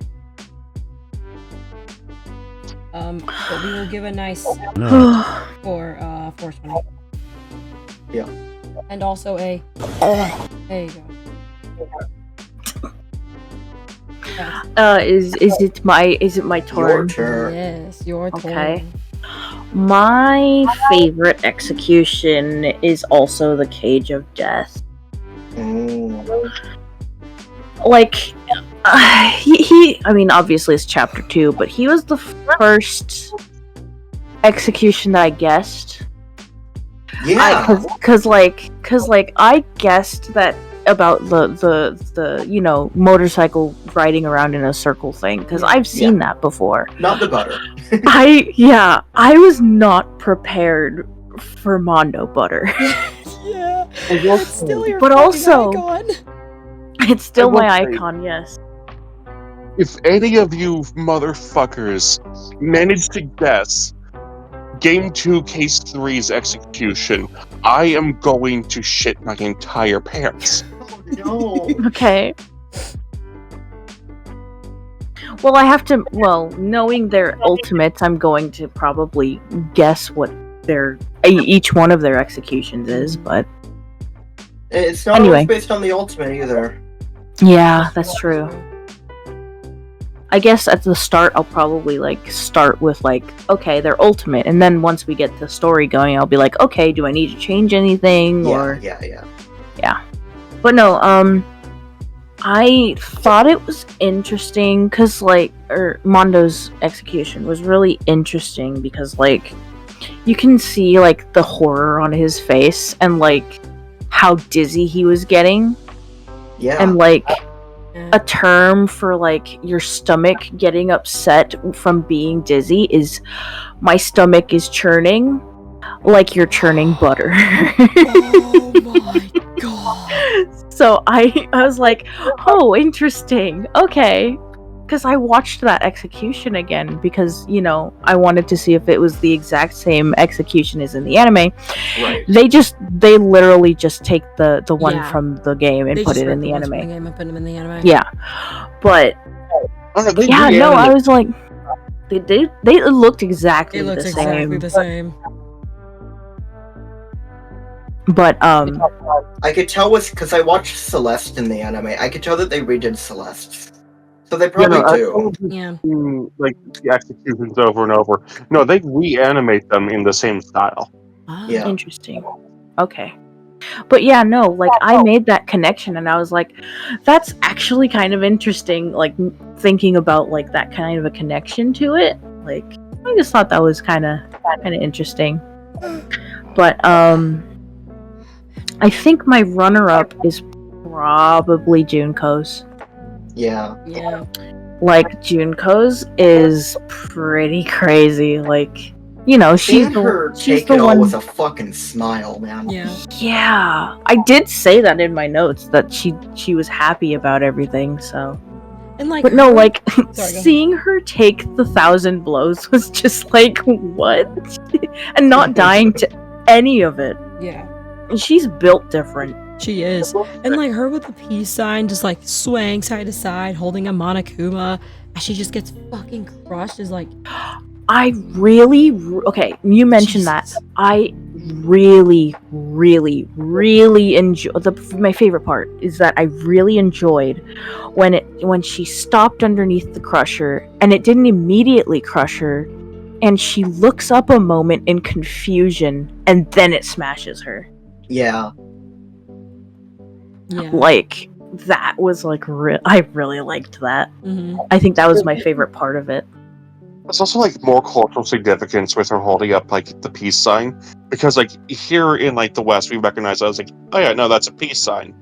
But we will give a nice No. for 420. Yeah. And also a. There you go. Is it my Your turn? turn. Yes, your turn. Okay. My favorite execution is also the Cage of Death. Like, I mean, obviously it's chapter 2, but he was the first execution that I guessed. Yeah. Cause I guessed that about the motorcycle riding around in a circle thing, because I've seen that before. Not the butter. I was not prepared for Mondo butter. Yeah. It's still your But fucking also- icon. It's still I will my say- icon, yes. If any of you motherfuckers manage to guess Game 2 Case 3's execution, I am going to shit my entire pants. Oh, no. Okay. Well, I have to. Well, knowing their ultimates, I'm going to probably guess what each one of their executions is. But It's not Anyway. always based on the ultimate either. yeah, that's true. I guess at the start, I'll probably start with okay, their ultimate, and then once we get the story going, I'll be like, okay, do I need to change anything or? Yeah. But no, I thought it was interesting because Mondo's execution was really interesting because you can see the horror on his face and how dizzy he was getting, Yeah. and a term for your stomach getting upset from being dizzy is my stomach is churning like you're churning butter. Oh my god. So I was like, oh, interesting. Okay. Because I watched that execution again because, I wanted to see if it was the exact same execution as in the anime. Right. They literally just take the one Yeah. from the game and They put just it in ripped the ones from anime. game and put them in the anime. Yeah. But yeah, no, I was like, they looked exactly It looks the exactly same. the same. But I could tell because I watched Celeste in the anime. I could tell that they redid Celeste. So they probably do. Yeah. The executions over and over. No, they reanimate them in the same style. Ah. Yeah. interesting. Okay. But yeah, no, I made that connection and I was like, that's actually kind of interesting, thinking about that kind of a connection to it. I just thought that was kind of interesting. But I think my runner-up is probably Junko's. Yeah. Yeah. Junko's is pretty crazy. She's Seeing her she's take the it all one. with a fucking smile, man. Yeah. Yeah, I did say that in my notes that she was happy about everything. So, And but no, Sorry, go ahead. seeing her take the 1,000 blows was just what, and not dying to any of it. Yeah. And she's built different. She is. And her with the peace sign just swaying side to side, holding a Monokuma, and she just gets fucking crushed is I really okay. You mentioned that. Jesus. I really, really, really enjoy. My favorite part is that I really enjoyed when she stopped underneath the crusher and it didn't immediately crush her, and she looks up a moment in confusion and then it smashes her. Yeah. Yeah. Like that was like I really liked that. Mm-hmm. I think that was my favorite part of it. There's also like more cultural significance with her holding up like the peace sign, because like here in like the West we recognize. I was like, oh yeah, no, that's a peace sign.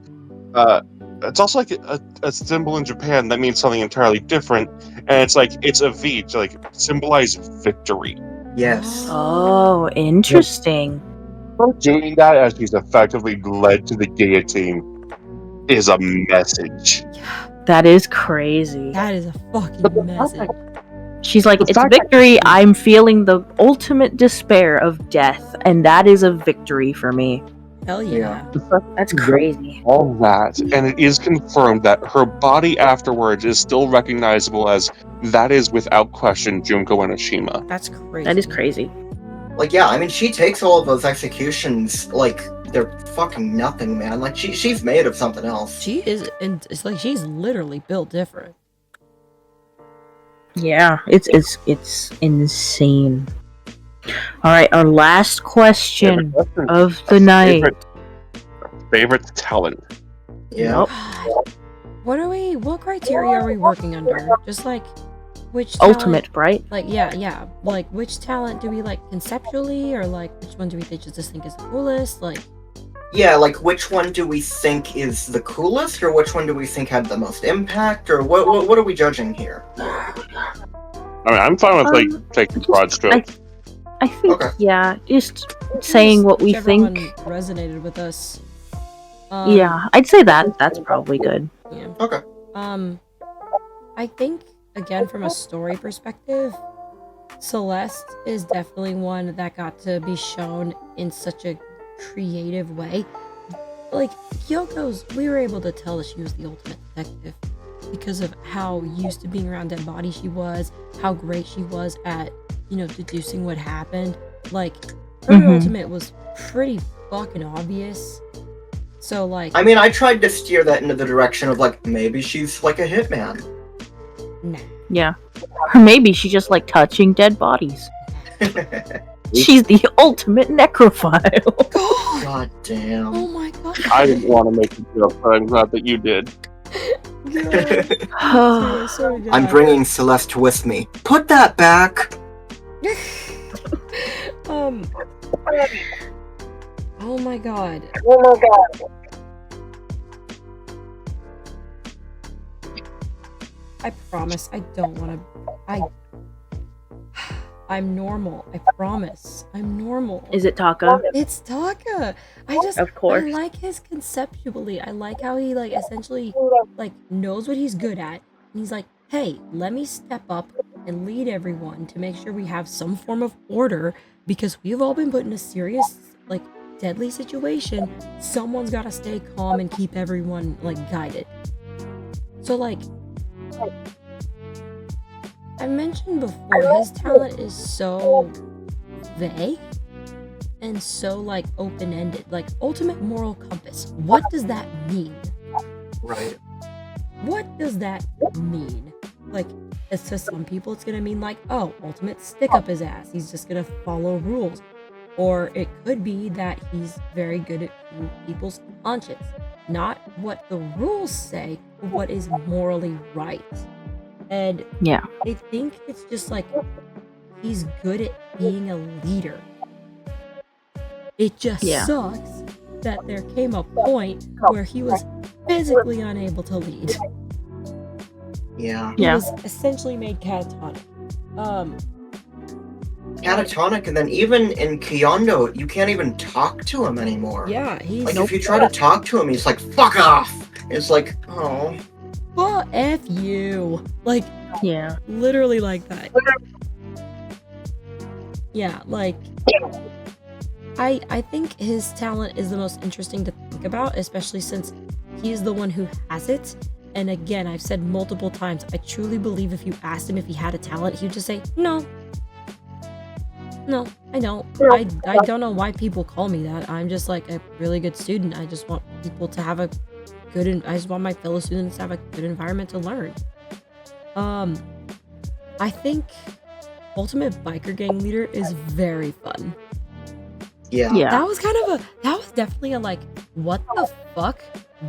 It's also like a symbol in Japan that means something entirely different, and it's like it's a V to like symbolize victory. Yes. Oh, interesting. Her doing that as she's effectively led to the guillotine is a message. That is crazy. That is a fucking message. She's like, The it's fact victory. I'm feeling the ultimate despair of death, and that is a victory for me. Hell yeah. That's crazy. All that, and it is confirmed that her body afterwards is still recognizable as that is without question Junko Enoshima. That's crazy. That is crazy. Like, yeah, I mean, she takes all of those executions like they're fucking nothing, man. Like, she's made of something else. She is, and it's like she's literally built different. Yeah, it's insane. All right, our last question of the night. Favorite talent. Yeah. God. What criteria are we working under? Just like which talent, Ultimate, right? like yeah. Like which talent do we like conceptually, or like which one do we just think is the coolest? Like Yeah, like, which one do we think is the coolest, or which one do we think had the most impact, or what are we judging here? I mean, I'm fine with like taking broad strokes. I think Okay. yeah, just saying what we whichever think. one resonated with us. Yeah, I'd say that's probably good. Yeah. Okay. I think again from a story perspective, Celeste is definitely one that got to be shown in such a creative way. Like Kyoko's, we were able to tell that she was the ultimate detective because of how used to being around dead bodies she was, how great she was at, deducing what happened. Like her ultimate was pretty fucking obvious. So like, I mean, I tried to steer that into the direction of like maybe she's like a hitman. nah. Yeah, or maybe she's just like touching dead bodies. She's the ultimate necrophile. God damn. Oh my god. I didn't want to make a joke, but I'm glad that you did. I'm bringing Celeste with me. Put that back! Oh my god. I promise I don't want to. I'm normal. I promise. I'm normal. Is it Taka? It's Taka. Of course. I like his conceptually. I like how he like essentially like knows what he's good at. And he's like, hey, let me step up and lead everyone to make sure we have some form of order because we've all been put in a serious like deadly situation. Someone's got to stay calm and keep everyone like guided. So like I mentioned before, his talent is so vague and so like open-ended, like ultimate moral compass. What does that mean? Right. What does that mean? Like, it's to some people it's gonna mean like, oh, ultimate stick up his ass. He's just gonna follow rules. Or it could be that he's very good at people's conscience. Not what the rules say, but what is morally right. And Yeah. I think it's just like he's good at being a leader. It just sucks that there came a point where he was physically unable to lead. Yeah. He was essentially made catatonic. Catatonic, and then even in Kyondo, you can't even talk to him anymore. Yeah, he's Like, if you try to talk to him, he's like, fuck off! It's like, oh. well, F you. Like, Yeah. literally like that. Yeah, like I think his talent is the most interesting to think about, especially since he's the one who has it. And again, I've said multiple times, I truly believe if you asked him if he had a talent, he would just say, no. No, I don't. I don't know why people call me that. I'm just like a really good student. I just want people to have a good. I just want my fellow students to have a good environment to learn. I think Ultimate Biker Gang Leader is very fun. Yeah. Yeah. That was that was definitely a like, what the fuck?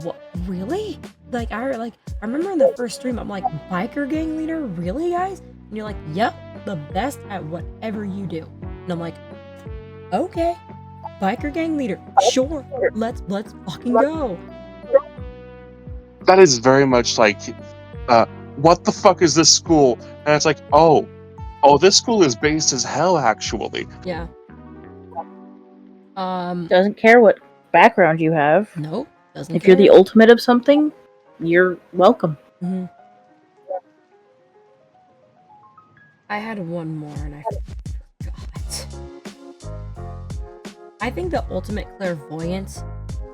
What, really? Like I remember in the first stream, I'm like, Biker Gang Leader, really, guys? And you're like, yep, the best at whatever you do. And I'm like, okay, Biker Gang Leader, sure, let's fucking go. That is very much like, what the fuck is this school? And it's like, oh, this school is based as hell, actually. Yeah. Doesn't care what background you have. Nope, doesn't If care. you're the ultimate of something, you're welcome. Mm-hmm. I had one more and I forgot. I think the Ultimate Clairvoyance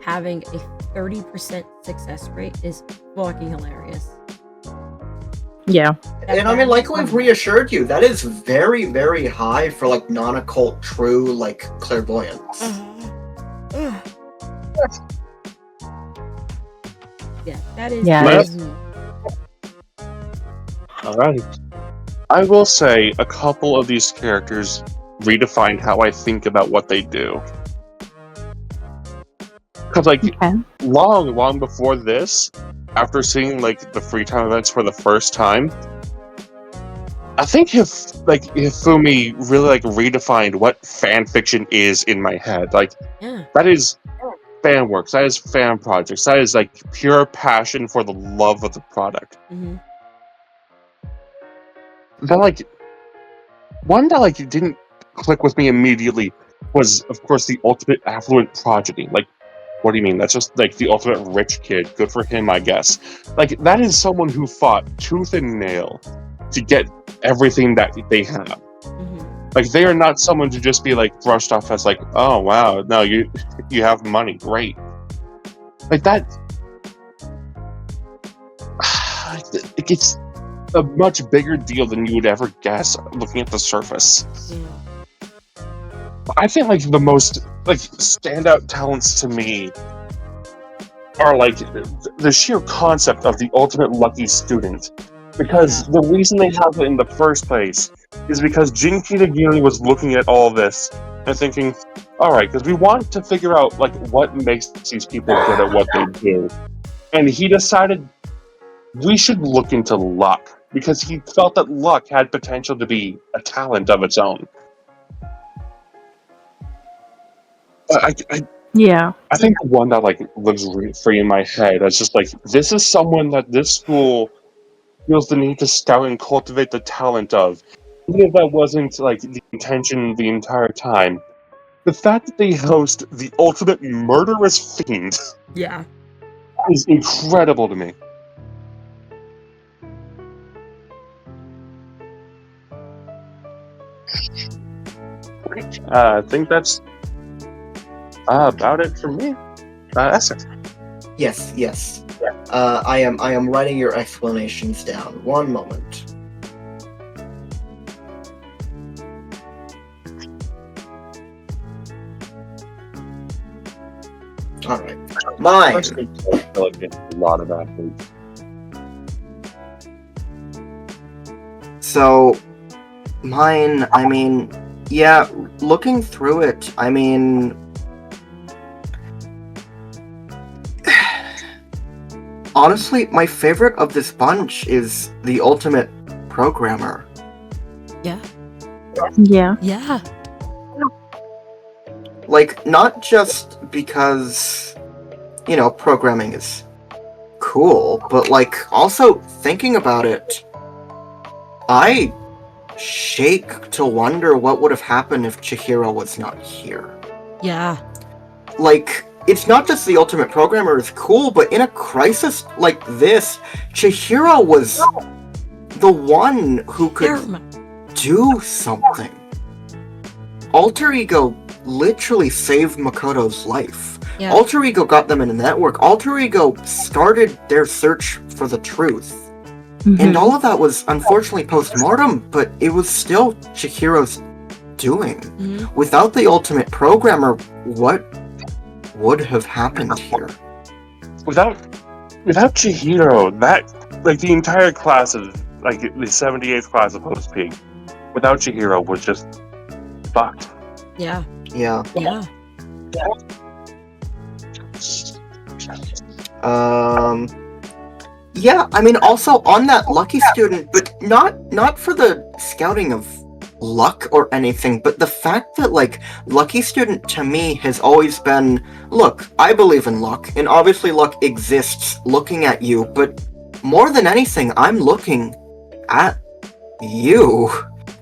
having a 30% success rate is fucking hilarious. Yeah. And I mean, like we've reassured you, that is very, very high for like non-occult, true like clairvoyance. Yeah, that is. Yeah, it is. Alright. I will say a couple of these characters redefined how I think about what they do. Because, like, Okay. long before this, after seeing, like, the free time events for the first time, I think Hifumi really, like, redefined what fan fiction is in my head. Like, Yeah. that is fan works, that is fan projects, that is, like, pure passion for the love of the product. Mm-hmm. That, like, one that, like, didn't click with me immediately was, of course, the ultimate affluent progeny. Like, what do you mean? That's just, like, the ultimate rich kid. Good for him, I guess. Like, that is someone who fought tooth and nail to get everything that they have. Mm-hmm. Like, they are not someone to just be, like, brushed off as, like, oh, wow, no, you have money, great. Like, that... It's a much bigger deal than you would ever guess looking at the surface. Yeah. I think, like, the most, like, standout talents to me are, like, the sheer concept of the ultimate lucky student. Because the reason they have it in the first place is because Jinki Nagini was looking at all this and thinking, alright, because we want to figure out, like, what makes these people good at what they do. And he decided we should look into luck, because he felt that luck had potential to be a talent of its own. Yeah. I think the one that, like, lives free in my head is just like, this is someone that this school feels the need to scout and cultivate the talent of. Even if that wasn't, like, the intention the entire time. The fact that they host the ultimate murderous fiend Yeah. is incredible to me. I think that's about it for me. Esther. Yes. I am writing your explanations down. One moment. Alright. Mine. I feel like it's a lot of athletes. So, mine, I mean, yeah, looking through it, I mean, honestly, my favorite of this bunch is the ultimate programmer. Yeah. Yeah. Yeah. Like, not just because, you know, programming is cool, but, like, also thinking about it, I shake to wonder what would have happened if Chihiro was not here. Yeah. Like, it's not just the ultimate programmer is cool, but in a crisis like this, Chihiro was the one who could do something. Alter Ego literally saved Makoto's life. Yeah. Alter Ego got them in a network. Alter Ego started their search for the truth. And all of that was unfortunately post-mortem, but it was still Chihiro's doing. Mhm. Without the ultimate programmer, what would have happened here? Without Chihiro, that like the entire class of like the 78th class of Host Peak, without Chihiro was just fucked. Yeah. Yeah. Yeah. Yeah, I mean, also on that lucky student, but not for the scouting of luck or anything, but the fact that, like, lucky student to me has always been, look, I believe in luck, and obviously luck exists looking at you, but more than anything, I'm looking at you.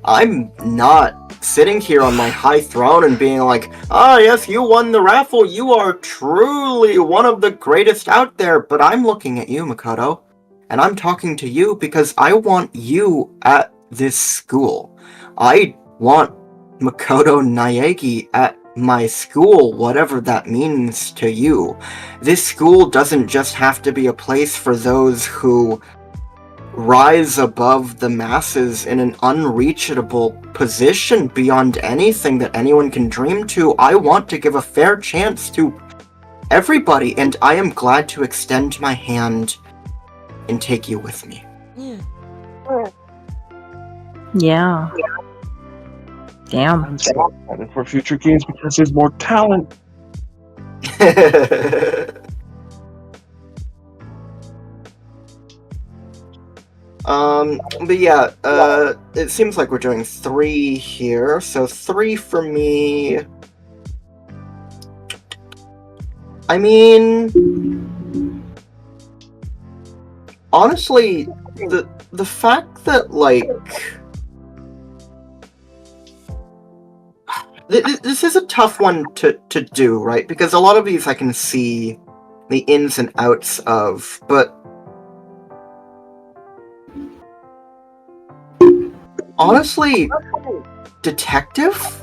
I'm not sitting here on my high throne and being like, ah, yes, you won the raffle, you are truly one of the greatest out there, but I'm looking at you, Makoto, and I'm talking to you because I want you at this school. I want Makoto Naegi at my school, whatever that means to you. This school doesn't just have to be a place for those who rise above the masses in an unreachable position beyond anything that anyone can dream to. I want to give a fair chance to everybody, and I am glad to extend my hand and take you with me. Yeah. Yeah. Damn. I'm so excited for future games because there's more talent. But yeah, it seems like we're doing 3 here, so 3 for me. I mean, honestly, the fact that, like, this is a tough one to do, right? Because a lot of these I can see the ins and outs of, but honestly, detective?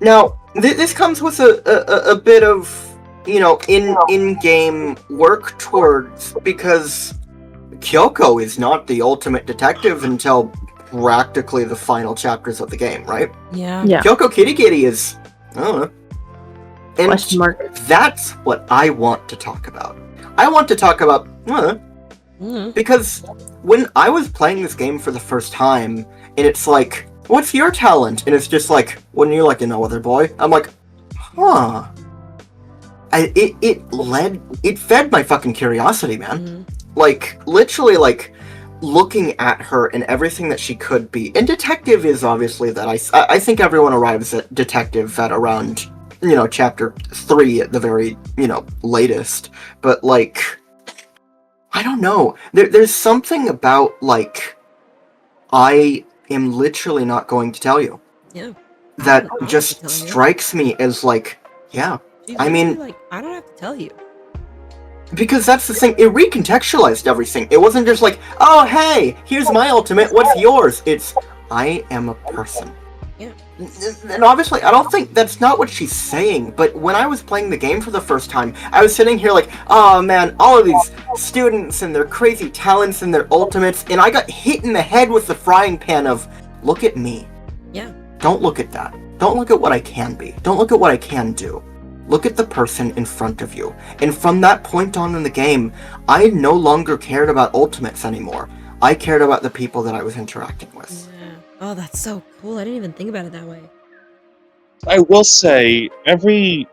Now, this comes with a bit of, you know, in-game work towards, because Kyoko is not the ultimate detective until practically the final chapters of the game, right? Yeah. Yeah. Kyoko Kitty is, I don't know. And Question mark. that's what I want to talk about. I want to talk about, because when I was playing this game for the first time, and it's like, what's your talent? And it's just like, wouldn't you like to know, other boy? I'm like, huh. It fed my fucking curiosity, man. Like, literally, like, looking at her and everything that she could be. And detective is obviously that I think everyone arrives at detective at around, you know, chapter 3 at the very, you know, latest. But, like, I don't know. There's something about, like, I am literally not going to tell you. Yeah. That I don't have just to tell you. strikes me as, like, yeah. She's I mean, literally like, I don't have to tell you. because that's the thing, it recontextualized everything. It wasn't just like, oh, hey, here's my ultimate, what's yours? It's, I am a person. Yeah. And obviously, I don't think that's not what she's saying, but when I was playing the game for the first time, I was sitting here like, oh man, all of these students and their crazy talents and their ultimates, and I got hit in the head with the frying pan of, look at me. Yeah. Don't look at that. Don't look at what I can be. Don't look at what I can do. Look at the person in front of you. And from that point on in the game, I no longer cared about ultimates anymore. I cared about the people that I was interacting with. Yeah. Oh, that's so cool. I didn't even think about it that way. I will say every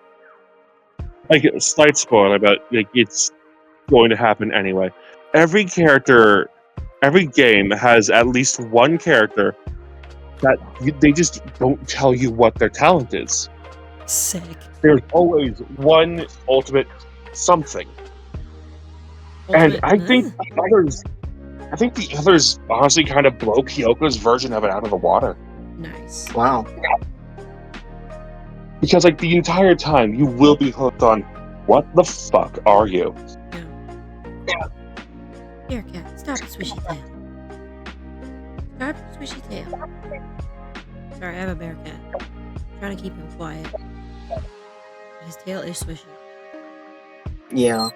like a slight spoiler, but like it's going to happen anyway. Every character, every game has at least one character that they just don't tell you what their talent is. Sick. There's always one ultimate something. And I think the others honestly kind of blow Kyoko's version of it out of the water. Nice. Wow. Because like the entire time you will be hooked on what the fuck are you? Here, cat. Stop, swishy tail. Stop, swishy tail. Sorry, I have a bear cat. I'm trying to keep him quiet. His tail is swishy. Yeah.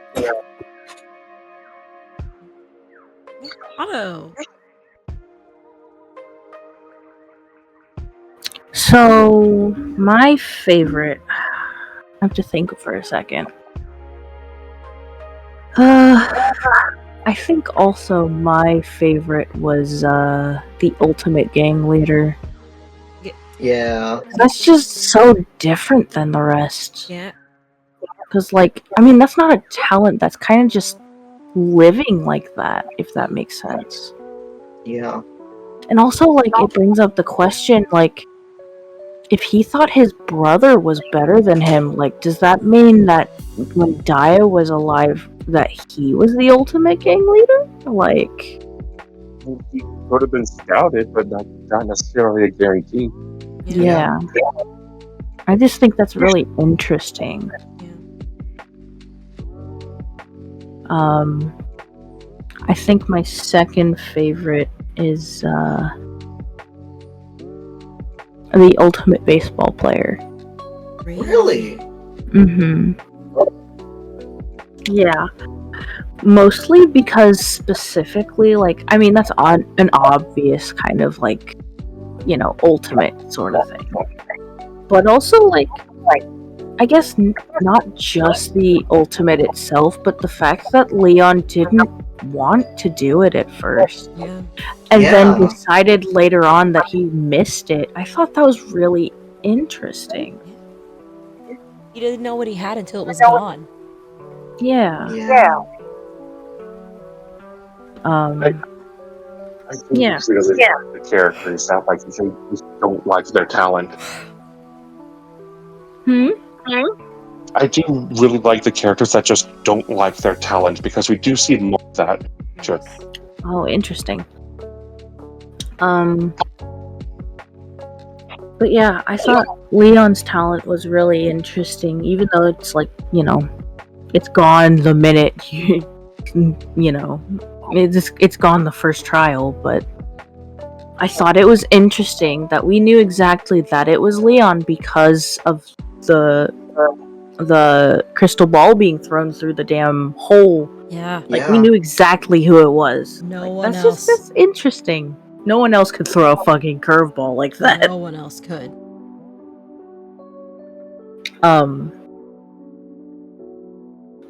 Otto! So, my favorite. I have to think for a second. I think also my favorite was the Ultimate Gang Leader. Yeah. That's just so different than the rest. Yeah. Because, like, I mean, that's not a talent. That's kind of just living like that, if that makes sense. Yeah. And also, like, it brings up the question, like, if he thought his brother was better than him, like, does that mean that when Daya was alive, that he was the Ultimate Gang Leader? Like, He could have been scouted, but not necessarily a guarantee. yeah. I just think that's really interesting. I think my second favorite is the Ultimate Baseball Player. Really? Mm-hmm. Yeah. Mostly because specifically, like, I mean, that's an obvious kind of, like, you know, ultimate sort of thing. But also, like I guess not just the ultimate itself, but the fact that Leon didn't want to do it at first. Yeah. And Yeah. then decided later on that he missed it. I thought that was really interesting. He didn't know what he had until it was gone. Yeah. Yeah. I think Yeah. it's really the characters that like they just don't like their talent. I do really like the characters that just don't like their talent because we do see more of that. Sure. Oh, interesting. But yeah, I thought Leon's talent was really interesting, even though it's like, you know, it's gone the minute you know, it's gone the first trial, but I thought it was interesting that we knew exactly that it was Leon because of the crystal ball being thrown through the damn hole. Yeah. Like, we knew exactly who it was. No Like, one that's else. that's interesting. No one else could throw a fucking curveball like that. No one else could.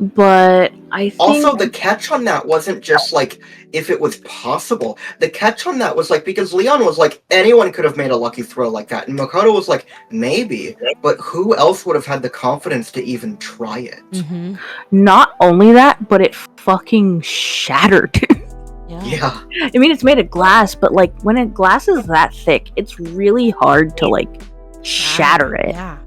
But I think Also, the catch on that wasn't just like if it was possible. The catch on that was like because Leon was like anyone could have made a lucky throw like that, and Makoto was like maybe, but who else would have had the confidence to even try it? Mm-hmm. not only that, but it fucking shattered. Yeah. Yeah, I mean, it's made of glass, but like when a glass is that thick, it's really hard to like shatter it. Yeah.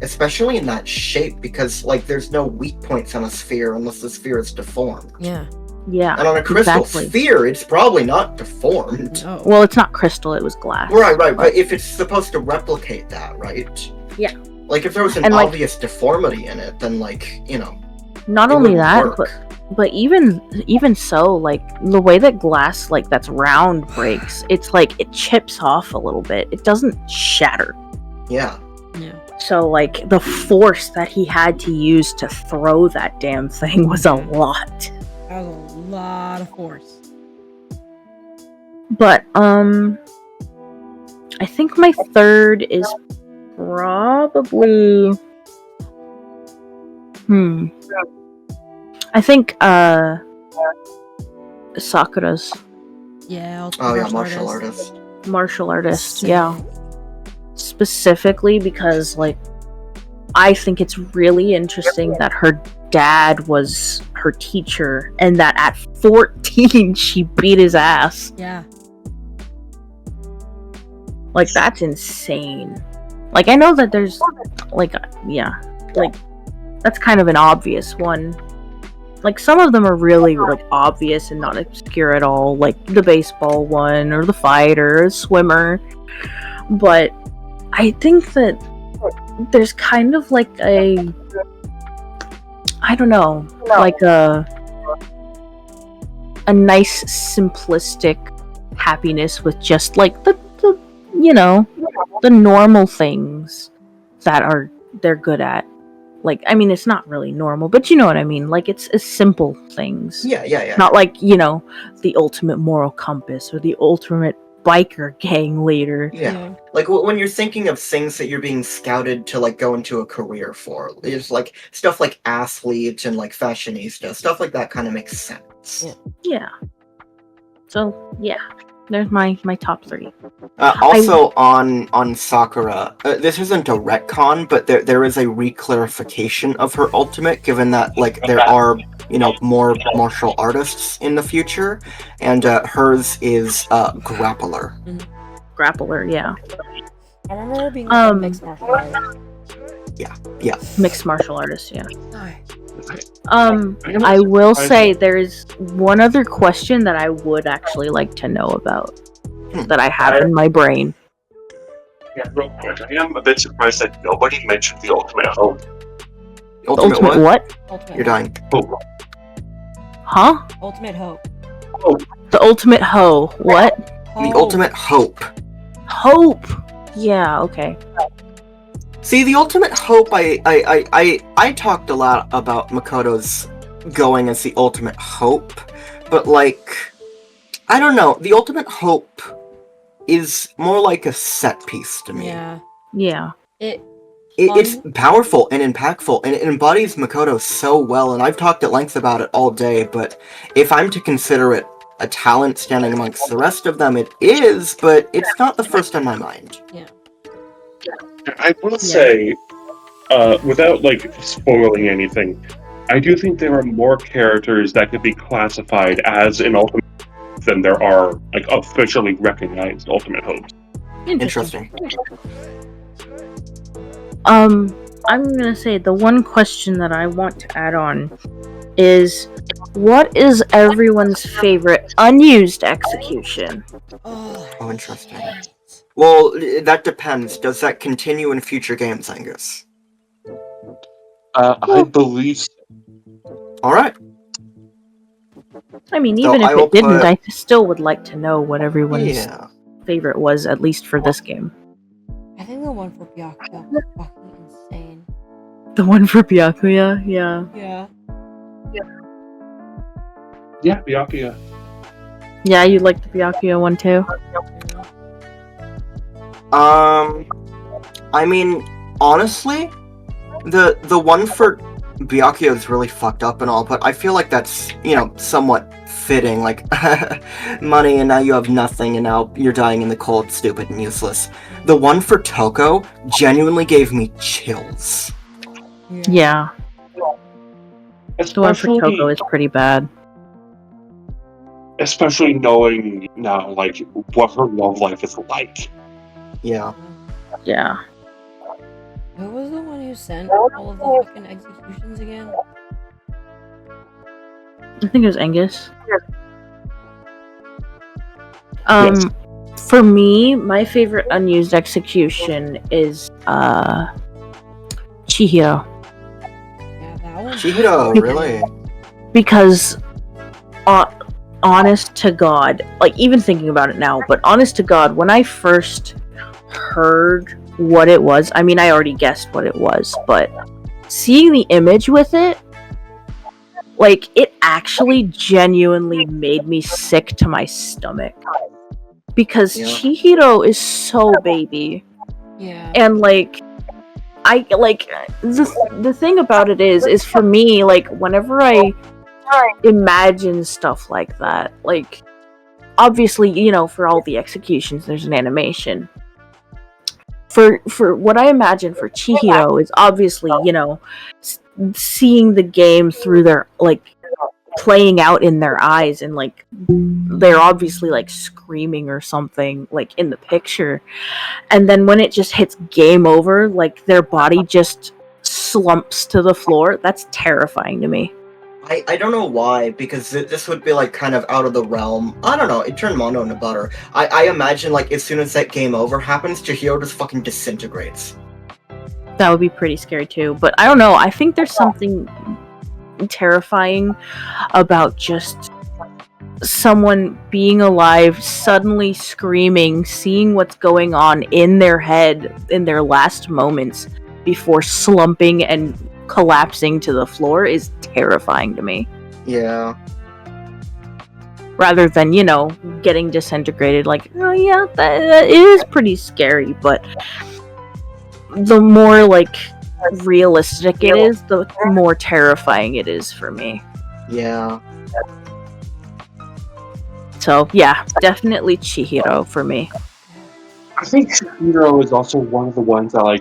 especially in that shape because like there's no weak points on a sphere unless the sphere is deformed. Yeah. Yeah. And on a crystal exactly. sphere, it's probably not deformed. No. Well, it's not crystal; it was glass. Right, but if it's supposed to replicate that, right? Yeah. Like if there was an And, like, obvious deformity in it, then like, you know, Not it only wouldn't that, work. but even so, like the way that glass like that's round breaks, it's like it chips off a little bit. It doesn't shatter. Yeah. Yeah. So like the force that he had to use to throw that damn thing was a lot. That was a lot of force. But I think my third is probably I think Sakura's Yeah. Oh yeah, martial artist. martial artist. Same. Yeah. Specifically because like I think it's really interesting that her dad was her teacher and that at 14 she beat his ass. Yeah. Like that's insane. Like I know that there's like like that's kind of an obvious one. Like some of them are really like obvious and not obscure at all, like the baseball one or the fighter or swimmer. But I think that there's kind of like I don't know, like a nice simplistic happiness with just like the you know, the normal things that they're good at. Like, I mean, it's not really normal, but you know what I mean. Like, it's simple things. Yeah. Not like, you know, the ultimate moral compass or the ultimate biker gang leader. Yeah. Like when you're thinking of things that you're being scouted to like go into a career for, it's like stuff like athlete and like fashionista, stuff like that kind of makes sense. Yeah. So yeah, there's my top 3. Also on Sakura, this isn't a retcon, but there is a reclarification of her ultimate, given that like there are more martial artists in the future, and hers is grappler. Grappler, yeah. I remember her being like a mixed martial artist. Yeah. Mixed martial artist, yeah. Nice. I will say there's one other question that I would actually like to know about that I have in my brain. Yeah, real quick. I am a bit surprised that nobody mentioned the ultimate hope. Ultimate what? Ultimate You're dying. Oh, Huh? Ultimate hope. The ultimate hoe. What? The ultimate hope. Hope. Yeah. Okay. See, the ultimate hope. I talked a lot about Makoto's going as the ultimate hope, but like, I don't know. The ultimate hope is more like a set piece to me. Yeah. It's powerful and impactful, and it embodies Makoto so well, and I've talked at length about it all day, but if I'm to consider it a talent standing amongst the rest of them, it is, but it's not the first on my mind. Yeah. I will say, without like spoiling anything, I do think there are more characters that could be classified as an ultimate than there are like officially recognized ultimate hopes. Interesting. I'm gonna say the one question that I want to add on is, what is everyone's favorite unused execution? Oh, interesting. Well, that depends. Does that continue in future games, Angus? I believe so. Alright. I mean, even if it didn't, I still would like to know what everyone's favorite was, at least for this game. I think the one for Byakuya was fucking insane. The one for Byakuya? Yeah. Yeah, Byakuya. Yeah, you like the Byakuya one too? I mean, honestly, the one for Byakuya is really fucked up and all, but I feel like that's, somewhat fitting, like, money and now you have nothing and now you're dying in the cold, stupid and useless. The one for Toko genuinely gave me chills. Yeah. The one for Toko is pretty bad. Especially knowing now, like, what her love life is like. Yeah. Yeah. Who was the one who sent all of the fucking executions again? I think it was Angus. Yes. For me, my favorite unused execution is Chihiro. Yeah, that one. Chihiro, really? Because honest to God, like even thinking about it now, but honest to God, when I first heard what it was, I mean, I already guessed what it was, but seeing the image with it, like, it actually genuinely made me sick to my stomach. Because Chihiro is so baby. Yeah. And, like, the thing about it is for me, like, whenever I imagine stuff like that, like, obviously, for all the executions, there's an animation. For what I imagine for Chihiro is obviously, seeing the game through their, like, playing out in their eyes, and, like, they're obviously, like, screaming or something, like, in the picture. And then when it just hits game over, like, their body just slumps to the floor. That's terrifying to me. I don't know why, because this would be like kind of out of the realm. I don't know, it turned Mondo into butter. I imagine like as soon as that game over happens, Chihiro just fucking disintegrates. That would be pretty scary too, but I don't know, I think there's something terrifying about just someone being alive, suddenly screaming, seeing what's going on in their head in their last moments before slumping and collapsing to the floor is terrifying to me. Yeah. rather than, you know, getting disintegrated. Like, oh yeah, that is pretty scary, but the more, like, realistic it is, the more terrifying it is for me. Yeah. So, yeah, definitely Chihiro for me. I think Shihiro is also one of the ones that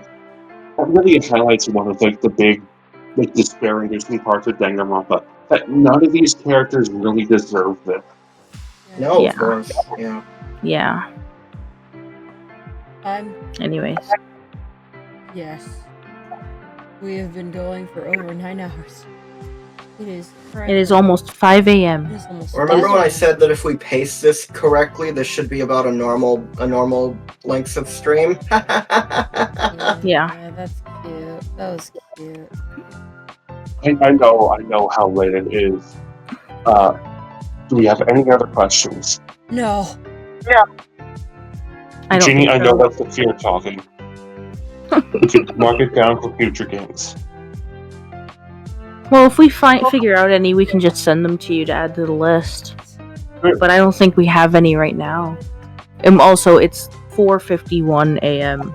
really highlights one of the big despair inducing parts of Danganronpa. That none of these characters really deserve this. No, Yeah. of course. Yeah. Yeah. Anyways. Yes. We have been going for over 9 hours. It is It is almost 5 a.m. It is almost Remember when I 5 said that if we pace this correctly, this should be about a normal length of stream? Yeah, that's cute. That was cute. I know how late it is. Do we have any other questions? No. I don't Jeannie, think I know so. that's the fear talking. We can mark it down for future games. Well, if we figure out any, we can just send them to you to add to the list. Sure. But I don't think we have any right now. And also, it's 4:51 a.m.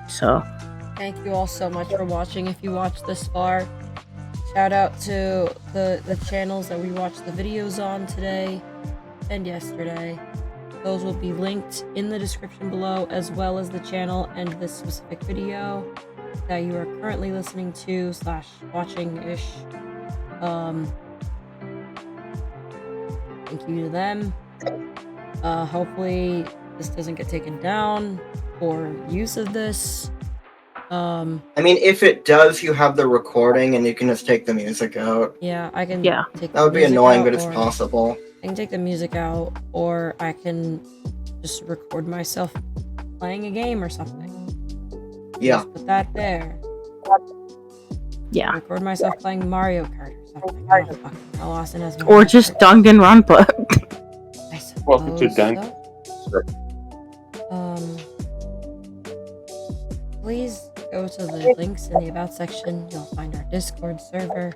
So, Thank you all so much for watching. If you watched this far, shout out to the channels that we watched the videos on today and yesterday. Those will be linked in the description below, as well as the channel and this specific video that you are currently listening to / watching-ish. Thank you to them. Hopefully this doesn't get taken down for use of this. I mean, if it does, you have the recording and you can just take the music out. Yeah, I can Yeah. take That would the be music annoying, out, but it's or possible. I can take the music out, or I can just record myself playing a game or something. Yeah. Just put that there. yeah. Record myself playing Mario Kart or something. I don't fucking know. Austin has Or just I Danganronpa. suppose Welcome to so. Sure. Please go to the links in the About section. You'll find our Discord server.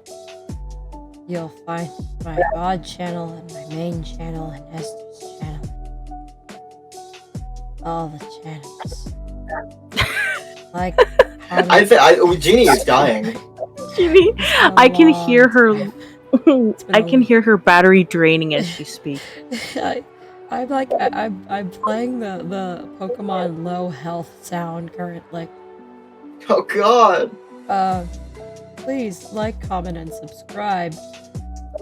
You'll find my VOD channel and my main channel and Esther's channel. All the channels. Like, Jeannie is dying. Jimmy, I can hear her. been I a can hear her battery draining as she speaks. I'm playing the Pokemon low health sound currently. Oh god. Please like, comment, and subscribe.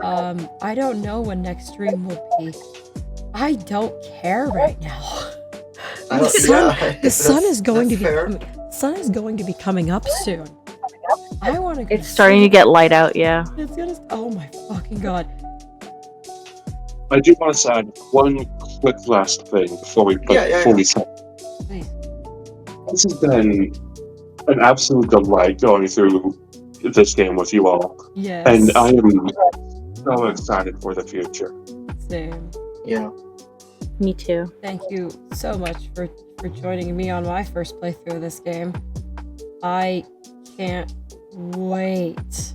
I don't know when next stream will be. I don't care right now. The sun is going to be coming up soon. I want to. It's starting to get light out, yeah. It's gonna. Oh my fucking god. I do want to add one quick last thing before we start. Please. This has been an absolute delight going through this game with you all. Yes. And I am so excited for the future. Same. Yeah. Me too. Thank you so much for joining me on my first playthrough of this game. I can't wait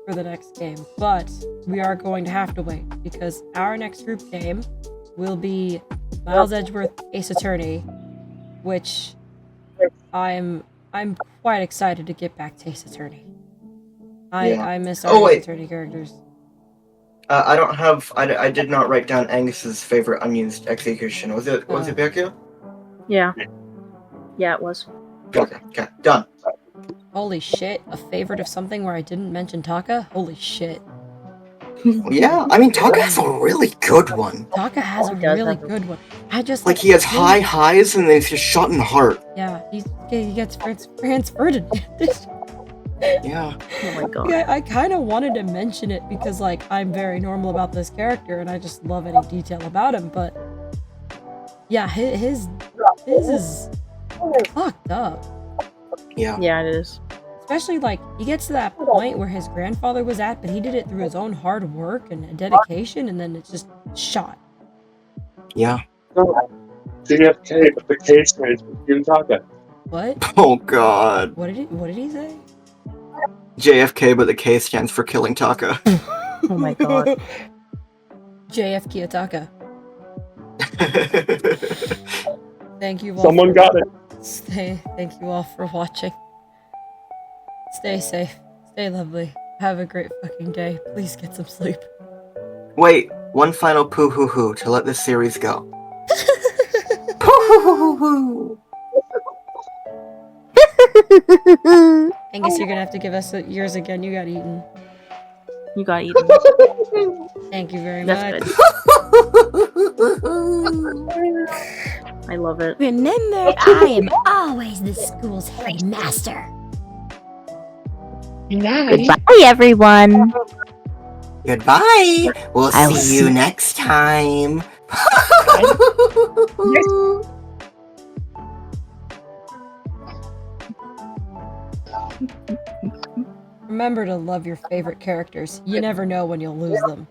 for the next game, but we are going to have to wait because our next group game will be Miles Edgeworth Ace Attorney, which I'm quite excited to get back to Ace Attorney. I miss our Ace Attorney characters. I did not write down Angus's favorite unused execution. Was it Becky? Yeah. Yeah, it was. Okay, done. Holy shit, a favorite of something where I didn't mention Taka? Holy shit. Yeah, I mean, Taka has a really good one. Taka has a really good one. I just he has high highs and then he's just shot in the heart. Yeah, he gets transferred. Yeah. Oh my god. Yeah, I kind of wanted to mention it because, like, I'm very normal about this character and I just love any detail about him, but yeah, his is fucked up. Yeah. Yeah, it is. Especially, like, he gets to that point where his grandfather was at, but he did it through his own hard work and dedication, and then it's just shot. Yeah. JFK, but the case is Taka. What? Oh god. What did he say? JFK, but the K stands for killing Taka. Oh my god. JF Kiyotaka. Thank you all. Someone got it. Thank you all for watching. Stay safe. Stay lovely. Have a great fucking day. Please get some sleep. Wait, one final poo hoo hoo to let this series go. Poo hoo hoo hoo. Angus, you're gonna have to give us yours again. You got eaten. You got eaten. Thank you very That's much. good. I love it. Remember, I am always the school's headmaster. Goodbye, everyone. Goodbye. We'll I'll see you next time. Remember to love your favorite characters. You never know when you'll lose them.